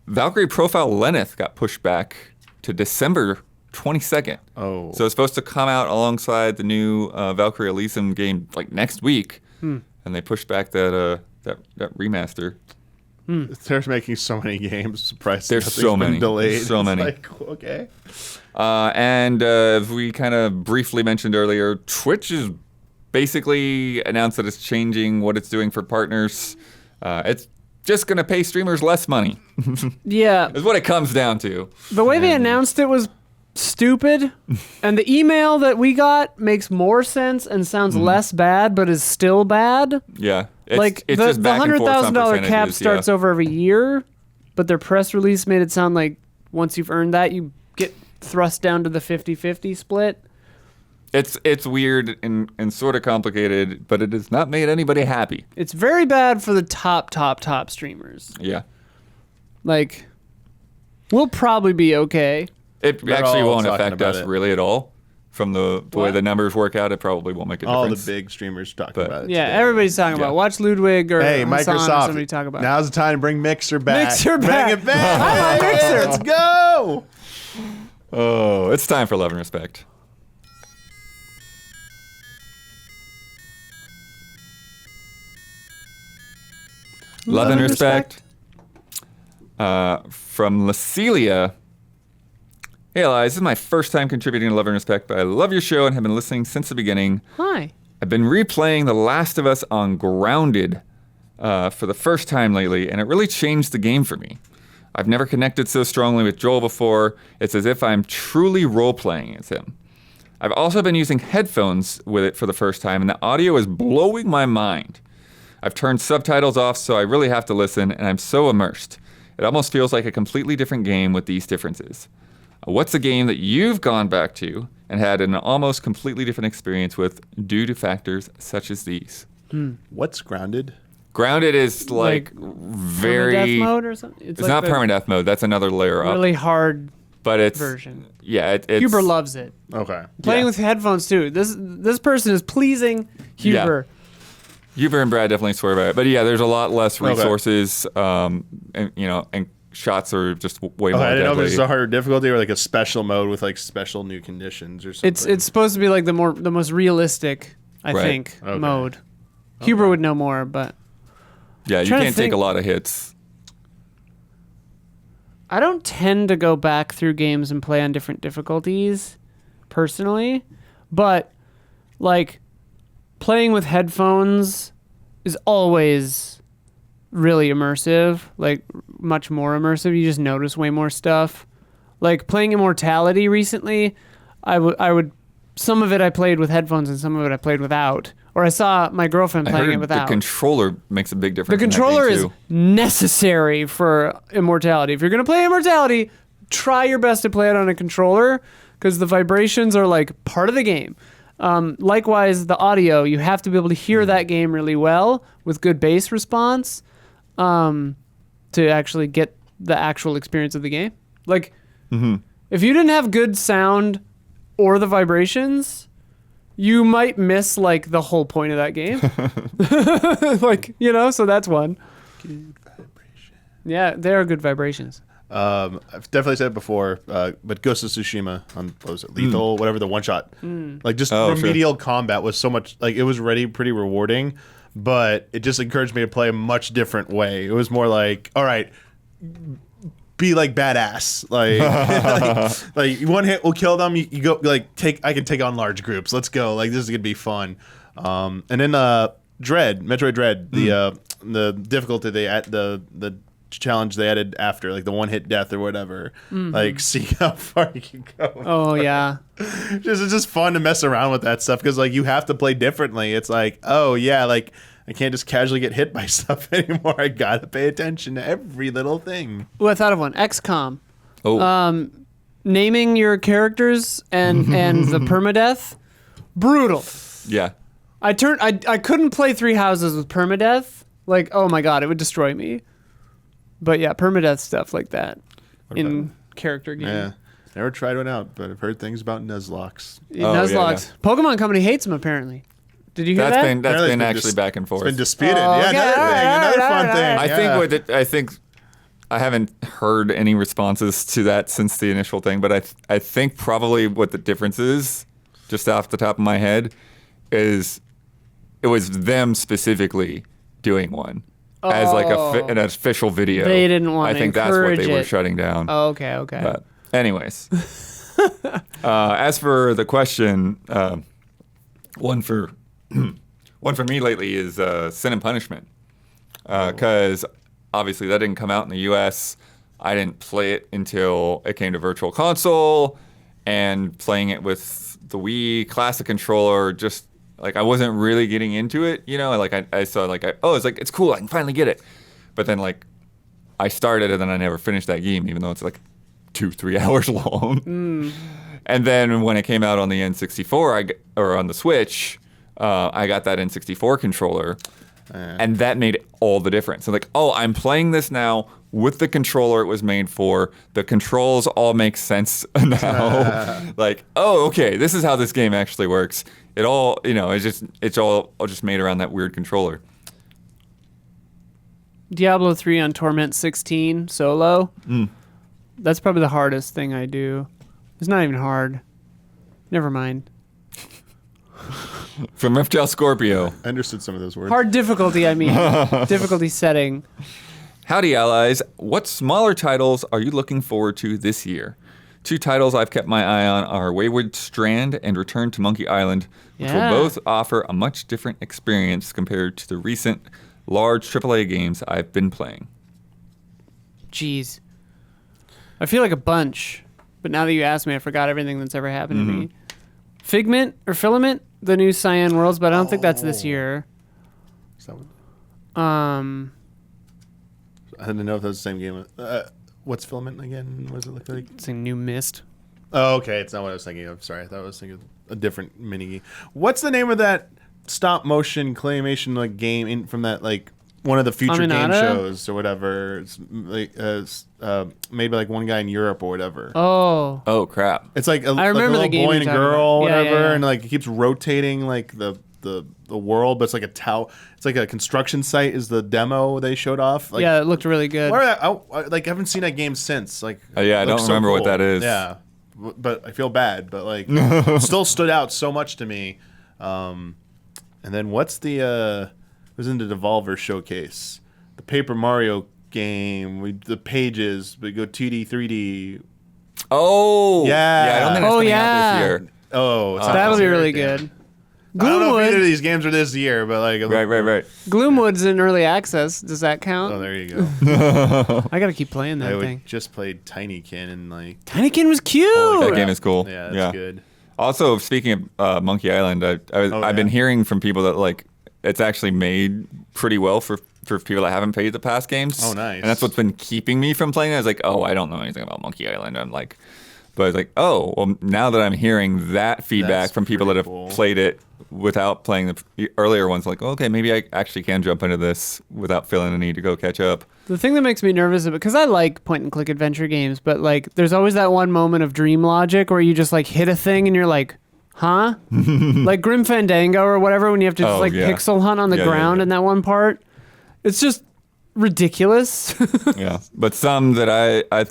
Valkyrie Profile Lenneth got pushed back to December 22nd. Oh. So it's supposed to come out alongside the new Valkyrie Elysium game next week. And they pushed back that remaster. They're making so many games. Surprised There's so many. Delayed. There's so many. Okay. And as we kind of briefly mentioned earlier, Twitch is basically announced that it's changing what it's doing for partners. It's just going to pay streamers less money. Yeah. Is what it comes down to. The way they announced it was stupid, and the email that we got makes more sense and sounds less bad, but is still bad. Yeah. It's just the back and forth on $100,000 cap percentages, starts over every year, but their press release made it sound like once you've earned that, you get thrust down to the 50-50 split. It's weird and sort of complicated, but it has not made anybody happy. It's very bad for the top streamers. Yeah. We'll probably be okay. It They're actually all won't talking affect about us it. really at all. From the way the numbers work out, it probably won't make a All difference. the big streamers talking But- about it. Yeah, today. everybody's talking about it. Watch Ludwig or Hey, Hassan or Microsoft. somebody talk about it. Now's the time to bring Mixer back. Mixer back. Bring it back. I'm on Mixer. Let's go. Oh, it's time for love and respect. Love and respect. From Lacelia. Hey, Elias, this is my first time contributing to Love and Respect, but I love your show and have been listening since the beginning. Hi. I've been replaying The Last of Us on Grounded for the first time lately, and it really changed the game for me. I've never connected so strongly with Joel before. It's as if I'm truly role-playing as him. I've also been using headphones with it for the first time, and the audio is blowing my mind. I've turned subtitles off, so I really have to listen, and I'm so immersed. It almost feels like a completely different game with these differences. What's a game that you've gone back to and had an almost completely different experience with due to factors such as these? What's Grounded? Grounded is like very... Permadeath mode or something? It's like not the permadeath mode. That's another layer up. really hard But it's... version. Yeah, it's... Huber loves it. Okay. Playing Yeah. with headphones too. This person is pleasing Huber. Huber and Brad definitely swear by it. But yeah, there's a lot less resources, and shots are just way more I didn't know if deadly. it's a harder difficulty or like a special mode with like special new conditions or something. It's supposed to be like the most realistic, I Right. think, Okay. mode. Huber would know more, but Yeah, you trying to can't take think- a lot of hits. I don't tend to go back through games and play on different difficulties personally, but like playing with headphones is always really immersive, like much more immersive. You just notice way more stuff. Like playing Immortality recently, I would some of it I played with headphones and some of it I played without. Or I saw my girlfriend I playing heard it without. the controller makes a big The difference. in that controller game, is too. necessary for Immortality. If you're going to play Immortality, try your best to play it on a controller because the vibrations are like part of the game. Likewise, the audio, you have to be able to hear that game really well with good bass response to actually get the actual experience of the game. Like, if you didn't have good sound or the vibrations, you might miss like the whole point of that game. Like, so that's one. Good vibration. Yeah, they are good vibrations. I've definitely said it before, but Ghost of Tsushima on what was it, Lethal, whatever the one shot, like just remedial combat was so much like it was already pretty rewarding, but it just encouraged me to play a much different way. It was more like, all right, be like badass, like one hit will kill them. You go like I can take on large groups. Let's go. Like this is gonna be fun. And then Metroid Dread, the difficulty they add the challenge they added after, like the one hit death or whatever, like see how far you can go. Oh yeah. It's just fun to mess around with that stuff because like you have to play differently. It's like, oh yeah, like I can't just casually get hit by stuff anymore. I gotta pay attention to every little thing. Oh, I thought of one. XCOM. Oh, Naming your characters and the permadeath, brutal. yeah. I couldn't play Three Houses with permadeath. Like, oh my god, it would destroy me. But yeah, permadeath stuff like that in character games. Yeah, never tried one out, but I've heard things about Nuzlocks. Nuzlocke. Pokemon Company hates them apparently. Did you hear That's that? been Apparently it's actually been back and forth. It's been disputed. Oh, Yeah, okay, another fun all thing. right. I think I haven't heard any responses to that since the initial thing, but I think probably what the difference is, just off the top of my head, is it was them specifically doing one as like an official video. They didn't want I to think that's what they were encourage it. shutting down. Oh, okay. But anyways, as for the question, one for me lately is Sin and Punishment, because obviously that didn't come out in the U.S. I didn't play it until it came to Virtual Console, and playing it with the Wii Classic controller, just like I wasn't really getting into it, Like I saw it's cool, I can finally get it, but then like I started and then I never finished that game, even though it's like 2-3 hours long. And then when it came out on the N64 or on the Switch, I got that N64 controller, and that made all the difference. So like, oh, I'm playing this now with the controller it was made for. The controls all make sense now. Like, oh, okay, this is how this game actually works. It all, it's all just made around that weird controller. Diablo 3 on Torment 16 solo. That's probably the hardest thing I do. It's not even hard. Never mind. From Reptile Scorpio. I understood some of those words. Hard difficulty, I mean. Difficulty setting. Howdy, allies. What smaller titles are you looking forward to this year? Two titles I've kept my eye on are Wayward Strand and Return to Monkey Island, which will both offer a much different experience compared to the recent large AAA games I've been playing. Jeez. I feel like a bunch, but now that you asked me, I forgot everything that's ever happened to me. Figment or Filament, the new Cyan Worlds, but I don't think that's this year. Is that what- Um, I didn't know if that was the same game. What's Filament again? What does it look like? it's a new Mist. Oh, okay. It's not what I was thinking of. Sorry. I thought I was thinking of a different mini game. What's the name of that stop motion claymation like game from that like one of the future game Aminata? shows or whatever? It's like made by like one guy in Europe or whatever. Oh. Oh, crap. It's like a, I remember like a the little game boy you're and talking girl, about. Yeah, whatever, yeah, yeah. and like it keeps rotating like the world, but it's like a It's like a construction site. Is the demo they showed off? Like, Yeah, it looked really good. where I haven't seen that game since. Like, Yeah, I it don't looks remember what cool. that is. Yeah, but I feel bad. But like, still stood out so much to me. And then what's the was in the Devolver Showcase, the Paper Mario game. The pages we go 2D, 3D. Oh! Yeah. Yeah, I don't think it's Oh, coming yeah. out this year. Oh, it's not That'll this be year, really damn. good. I don't know if either of Gloomwood. these games are this year, but like, Right. Gloomwood's in early access. Does that count? Oh, there you go. I gotta keep playing that I thing. just played Tinykin and like, Tinykin was cute. Holy That crap. game is cool. yeah, that's good. Also, speaking of Monkey Island, I've been hearing from people that like it's actually made pretty well for people that haven't played the past games. Oh, nice. And that's what's been keeping me from playing it. I was like, oh, I don't know anything about Monkey Island. I'm like, but I was like, oh, well, now that I'm hearing that feedback That's from people that have pretty cool. played it without playing the earlier ones, like, okay, maybe I actually can jump into this without feeling the need to go catch up. The thing that makes me nervous about, because I like point and click adventure games, but like there's always that one moment of dream logic where you just like hit a thing and you're like, huh? Like Grim Fandango or whatever, when you have to just Oh, like yeah. pixel hunt on the Yeah, ground yeah. in that one part. It's just ridiculous. Yeah. But some that I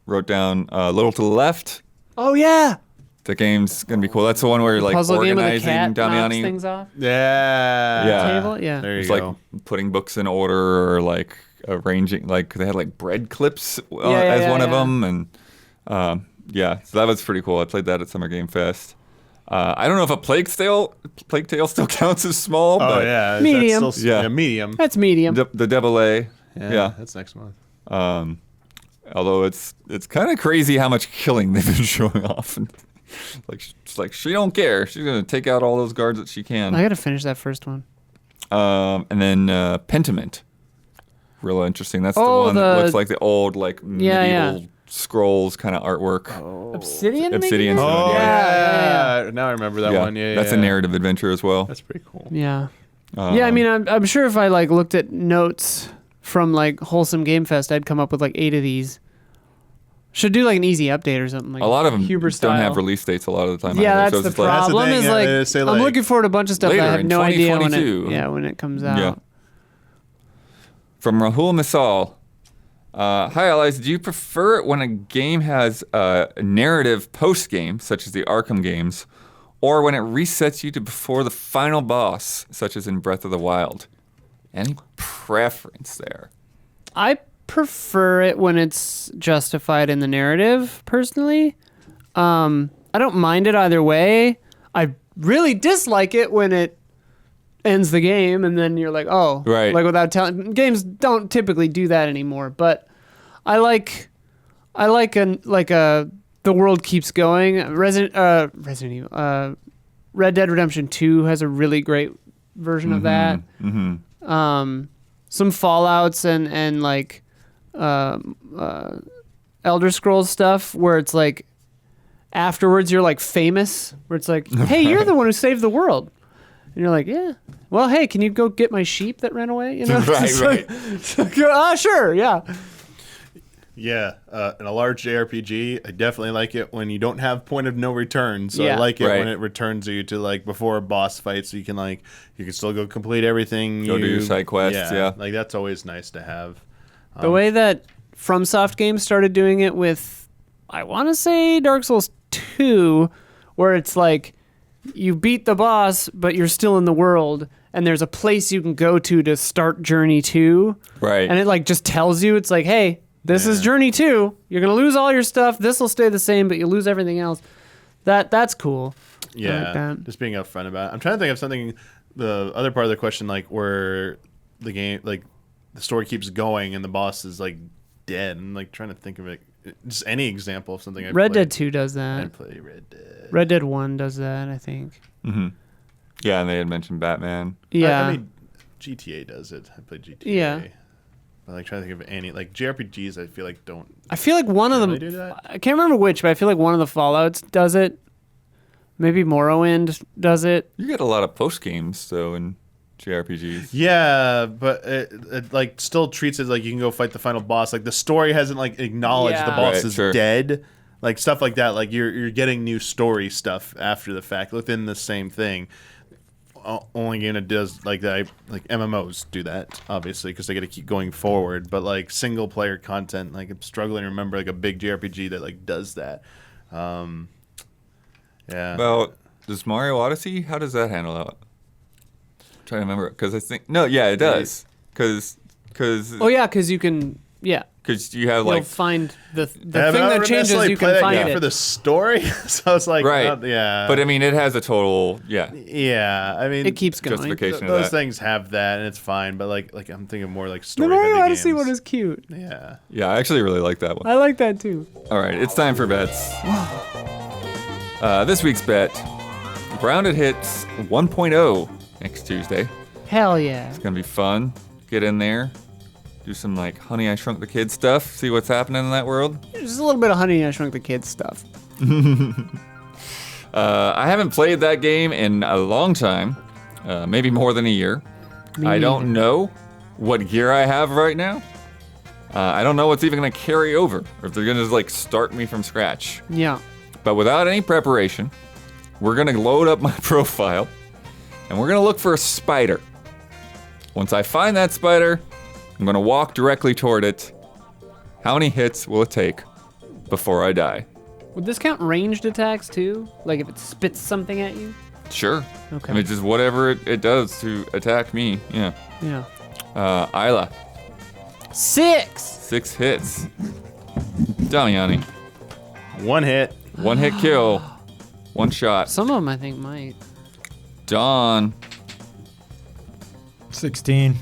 wrote down, Little to the Left. Oh yeah. The game's gonna be cool. That's the one where you're like Puzzle game with a organizing cat knocks Damiani. things off. Yeah. Yeah. Table? Yeah. There you It's go. like putting books in order or like arranging, like they had like bread clips Yeah, as one of yeah. them. And yeah, so that was pretty cool. I played that at Summer Game Fest. I don't know if a Plague Tale still counts as small, Oh but yeah. Medium. That's still, Yeah. medium. That's medium. the Devil A. Yeah. That's next month. Although it's kind of crazy how much killing they've been showing off. And it's like she don't care. She's gonna take out all those guards that she can. I gotta finish that first one. And then Pentiment. Real interesting. That's the Oh, one that the- looks like the old like medieval scrolls kind of artwork. Obsidian? Obsidian. maybe? Oh Yeah, yeah. Now I remember that one. Yeah. That's a yeah. narrative adventure as well. That's pretty cool. Yeah. Yeah, I mean, I'm sure if I like looked at notes from like Wholesome Game Fest, I'd come up with like 8 of these. Should do like an easy update or something. Like A lot of them Huber don't style. have release dates a lot of the time. Yeah, either, that's so the it's like, That's the problem. thing, Is yeah, like, they say, I'm like, looking forward to a bunch of stuff that later I have in no idea when 2022. when it comes out. Yeah. From Rahul Misal. Hi, allies. Do you prefer it when a game has a narrative post-game, such as the Arkham games, or when it resets you to before the final boss, such as in Breath of the Wild? Any preference there? I prefer it when it's justified in the narrative, personally. I don't mind it either way. I really dislike it when it ends the game and then you're like, oh, Right. like without telling. Games don't typically do that anymore, but I like the world keeps going. Resident Evil, Red Dead Redemption 2 has a really great version of that. Some Fallouts and like Elder Scrolls stuff where it's like afterwards you're like famous, where it's like, hey, you're the one who saved the world. And you're like, yeah. Well, hey, can you go get my sheep that ran away? You know, Right. It's like, sure, yeah. Yeah, in a large JRPG, I definitely like it when you don't have point of no return. So Yeah. I like it Right. when it returns you to like before a boss fight, so you can still go complete everything. Go do your side quests, yeah. like that's always nice to have. The way that FromSoft games started doing it with, I want to say Dark Souls 2, where it's like you beat the boss, but you're still in the world, and there's a place you can go to start Journey 2. Right. And it like just tells you, it's like, hey, This is Journey 2. You're going to lose all your stuff. This will stay the same, but you lose everything else. That's cool. Yeah, I like that. just being upfront about it. I'm trying to think of something, the other part of the question, like where the game, like the story keeps going and the boss is like dead. I'm like trying to think of it. Just any example of something I Red played. Dead 2 does I that. play Red Dead. Red Dead 1 does that, I think. Mm-hmm. Yeah, and they had mentioned Batman. Yeah. I mean, GTA does it. I played GTA. Yeah. I'm like trying to think of any, like JRPGs I feel like don't. I feel like one of them, Really do that? I can't remember which, but I feel like one of the Fallouts does it. Maybe Morrowind does it. You get a lot of post games though in JRPGs. Yeah, but it like still treats it like you can go fight the final boss. Like the story hasn't like acknowledged the Yeah. boss Right, is sure. dead. Like stuff like that. Like you're getting new story stuff after the fact within the same thing. Only game that does like that, like MMOs do that obviously because they got to keep going forward. But like single player content, like I'm struggling to remember like a big JRPG that like does that. Yeah. Well, does Mario Odyssey? How does that handle that? I'm trying to remember because I think it does because Oh, yeah, because you can, yeah. you have You'll like find the Yeah, thing but I that don't changes, necessarily you play can that find game it. for the story. So I was like, right, yeah. But I mean, it has a total Yeah, I mean, It keeps going. justification of those that. things have that, and it's fine. But like I'm thinking more like The story. Mario heavy Odyssey games. one is cute. Yeah. Yeah, I actually really like that one. I like that too. All right, it's time for bets. This week's bet: Grounded hits 1.0 next Tuesday. Hell yeah. It's gonna be fun. Get in there, do some like Honey I Shrunk the Kids stuff. See what's happening in that world. Just a little bit of Honey I Shrunk the Kids stuff. I haven't played that game in a long time, maybe more than a year. I don't know what gear I have right now. I don't know what's even gonna carry over, or if they're gonna just like start me from scratch. Yeah. But without any preparation, we're gonna load up my profile, and we're gonna look for a spider. Once I find that spider, I'm gonna walk directly toward it. How many hits will it take before I die? Would this count ranged attacks too? Like if it spits something at you? Sure. Okay. I mean, just whatever it does to attack me. Yeah. Yeah. Isla, 6! 6 hits. Damiani, One hit. 1 hit kill, 1 shot. Some of them I think might. Dawn, 16.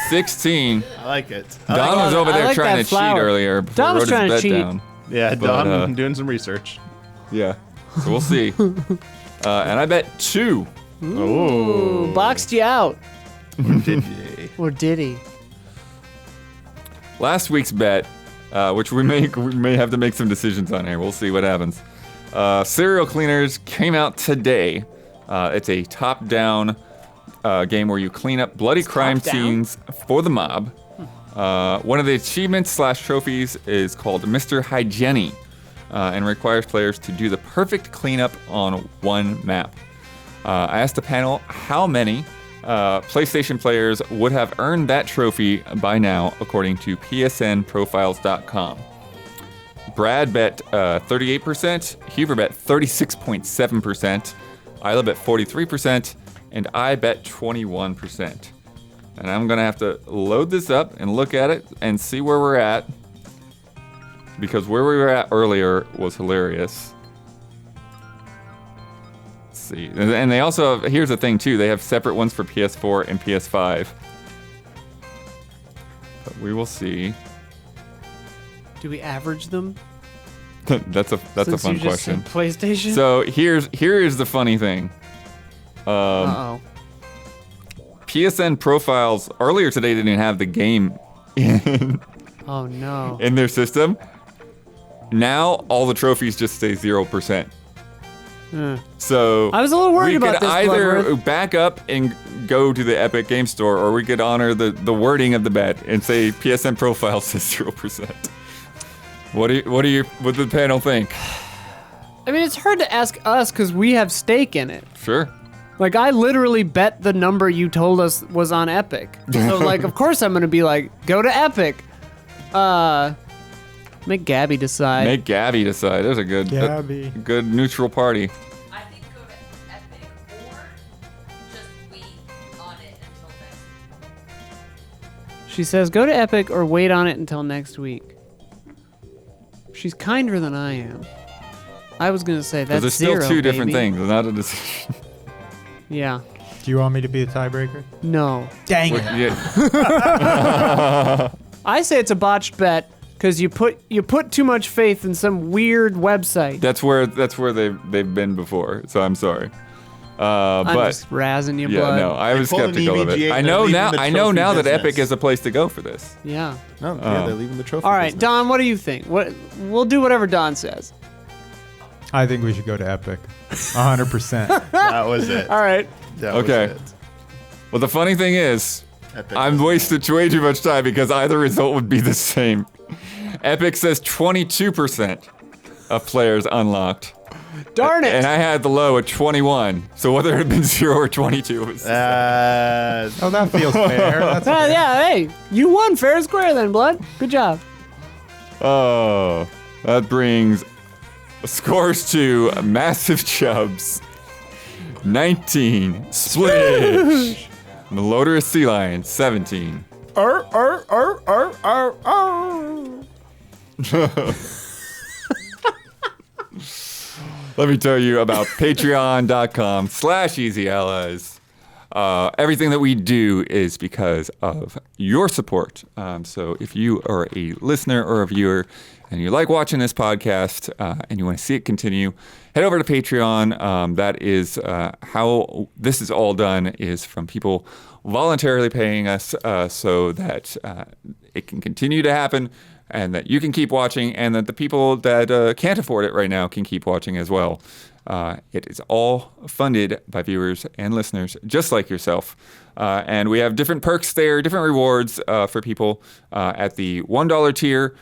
16. I like it. Don was over I there like trying that to flower. cheat earlier before Don he was wrote trying to his bet cheat. down. Yeah, But, Don doing some research. Yeah. So we'll see. And I bet 2. Ooh, boxed you out. Did Or did he? Last week's bet, which we may have to make some decisions on here. We'll see what happens. Serial Cleaners came out today. It's a top-down game where you clean up bloody crime top-down? scenes for the mob. One of the achievements / trophies is called Mr. Hygiene, and requires players to do the perfect cleanup on one map. I asked the panel how many PlayStation players would have earned that trophy by now, according to PSNprofiles.com. Brad bet 38%, Huber bet 36.7%, Isla bet 43%, and I bet 21%. And I'm going to have to load this up and look at it and see where we're at, because where we were at earlier was hilarious. Let's see. And they also have, here's the thing too, they have separate ones for PS4 and PS5. But we will see. Do we average them? That's a Since fun you just said question. PlayStation? So here is the funny thing. Uh-oh. PSN profiles earlier today didn't have the game in Oh, no. their system. Now all the trophies just say 0%. So I was a little worried we about could this, either Bloodworth. back up and go to the Epic Game Store, or we could honor the wording of the bet and say PSN profile says 0%. What do the panel think? I mean, it's hard to ask us because we have stake in it. Sure. Like, I literally bet the number you told us was on Epic. So, like, of course I'm going to be like, go to Epic. Make Gabby decide. Make Gabby decide. There's a good Gabby. good neutral party. I think go to Epic or just wait on it until next. She says, go to Epic or wait on it until next week. She's kinder than I am. I was gonna say that's There's still zero, two different baby. things, not a decision. Yeah. Do you want me to be the tiebreaker? No. Dang it. Yeah. I say it's a botched bet because you put too much faith in some weird website. That's where they've been before. So I'm sorry. I'm But just razzing you, yeah, blood. no, I was pulled an skeptical of it. Nvdia I and know they're now. leaving the I know trophy now that business. Epic is a place to go for this. Yeah. No, yeah, they're leaving the trophy. All right, business. Don. What do you think? We'll do whatever Don says. I think we should go to Epic. 100%. That was it. All right. That was Okay. it. Well, the funny thing is, Epic I'm was- wasted way too much time because either result would be the same. Epic says 22% of players unlocked. Darn it. And I had the low at 21. So whether it had been 0 or 22 was Oh, that feels fair. That's fair. Yeah. Hey, you won fair and square then, blood. Good job. Oh, that brings scores to Massive Chubs, 19, Splish, Melodorous Sea Lion, 17. Let me tell you about patreon.com/easyallies. Everything that we do is because of your support. So if you are a listener or a viewer and you like watching this podcast and you want to see it continue, head over to Patreon. That is how this is all done, is from people voluntarily paying us so that it can continue to happen and that you can keep watching and that the people that can't afford it right now can keep watching as well. It is all funded by viewers and listeners just like yourself. And we have different perks there, different rewards for people. At the $1 tier,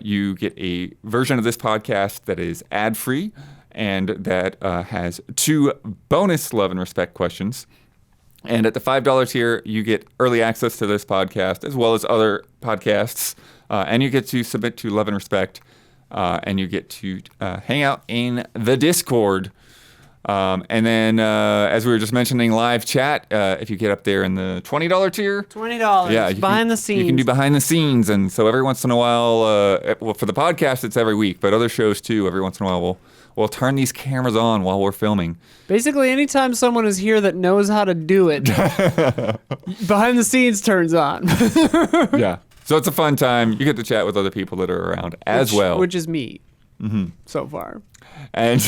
you get a version of this podcast that is ad-free and that has 2 bonus love and respect questions. And at the $5 tier, you get early access to this podcast as well as other podcasts. And you get to submit to Love and Respect. And you get to hang out in the Discord. And then, as we were just mentioning, live chat. If you get up there in the $20 tier, $20. yeah, Behind the scenes. You can do behind the scenes, and so every once in a while, well, for the podcast, it's every week, but other shows too. Every once in a while, we'll turn these cameras on while we're filming. Basically, anytime someone is here that knows how to do it, behind the scenes turns on. Yeah, so it's a fun time. You get to chat with other people that are around as well. Which is me so far. And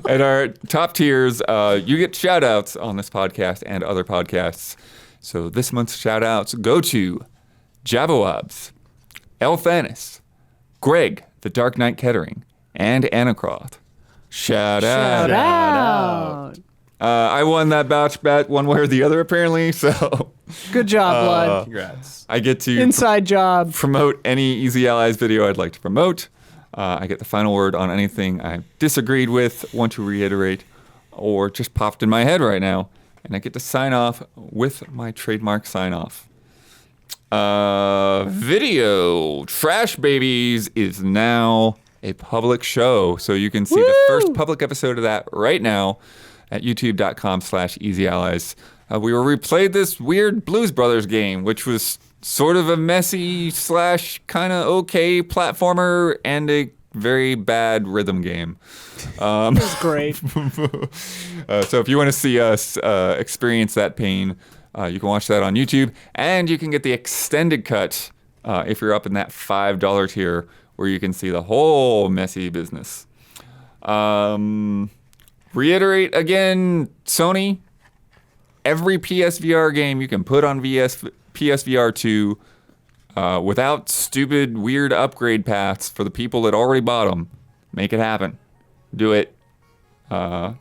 at our top tiers, you get shout outs on this podcast and other podcasts. So this month's shout outs go to Javawabs, Elthanis, Greg, the Dark Knight Kettering, and Anacroft. Shout out. Shout out. I won that batch bet one way or the other, apparently. So Good job, blood. Congrats. I get to Inside job. promote any Easy Allies video I'd like to promote. I get the final word on anything I disagreed with, want to reiterate, or just popped in my head right now. And I get to sign off with my trademark sign off. Video Trash Babies is now a public show. So you can see the first public episode of that right now at youtube.com/easyallies. We replayed this weird Blues Brothers game, which was sort of a messy / kind of okay platformer and a very bad rhythm game. That's great. So if you want to see us experience that pain, you can watch that on YouTube. And you can get the extended cut if you're up in that $5 tier, where you can see the whole messy business. Reiterate again, Sony, every PSVR game you can put on PSVR 2 without stupid, weird upgrade paths for the people that already bought them. Make it happen. Do it. At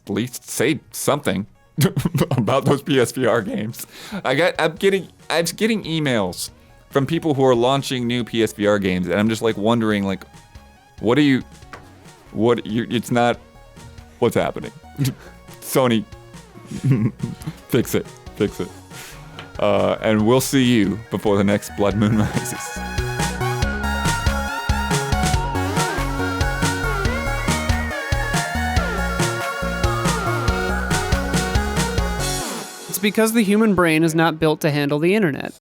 least say something about those PSVR games. I'm getting emails from people who are launching new PSVR games, and I'm just like wondering, like, it's not. What's happening? Sony, fix it. And we'll see you before the next Blood Moon rises. It's because the human brain is not built to handle the internet.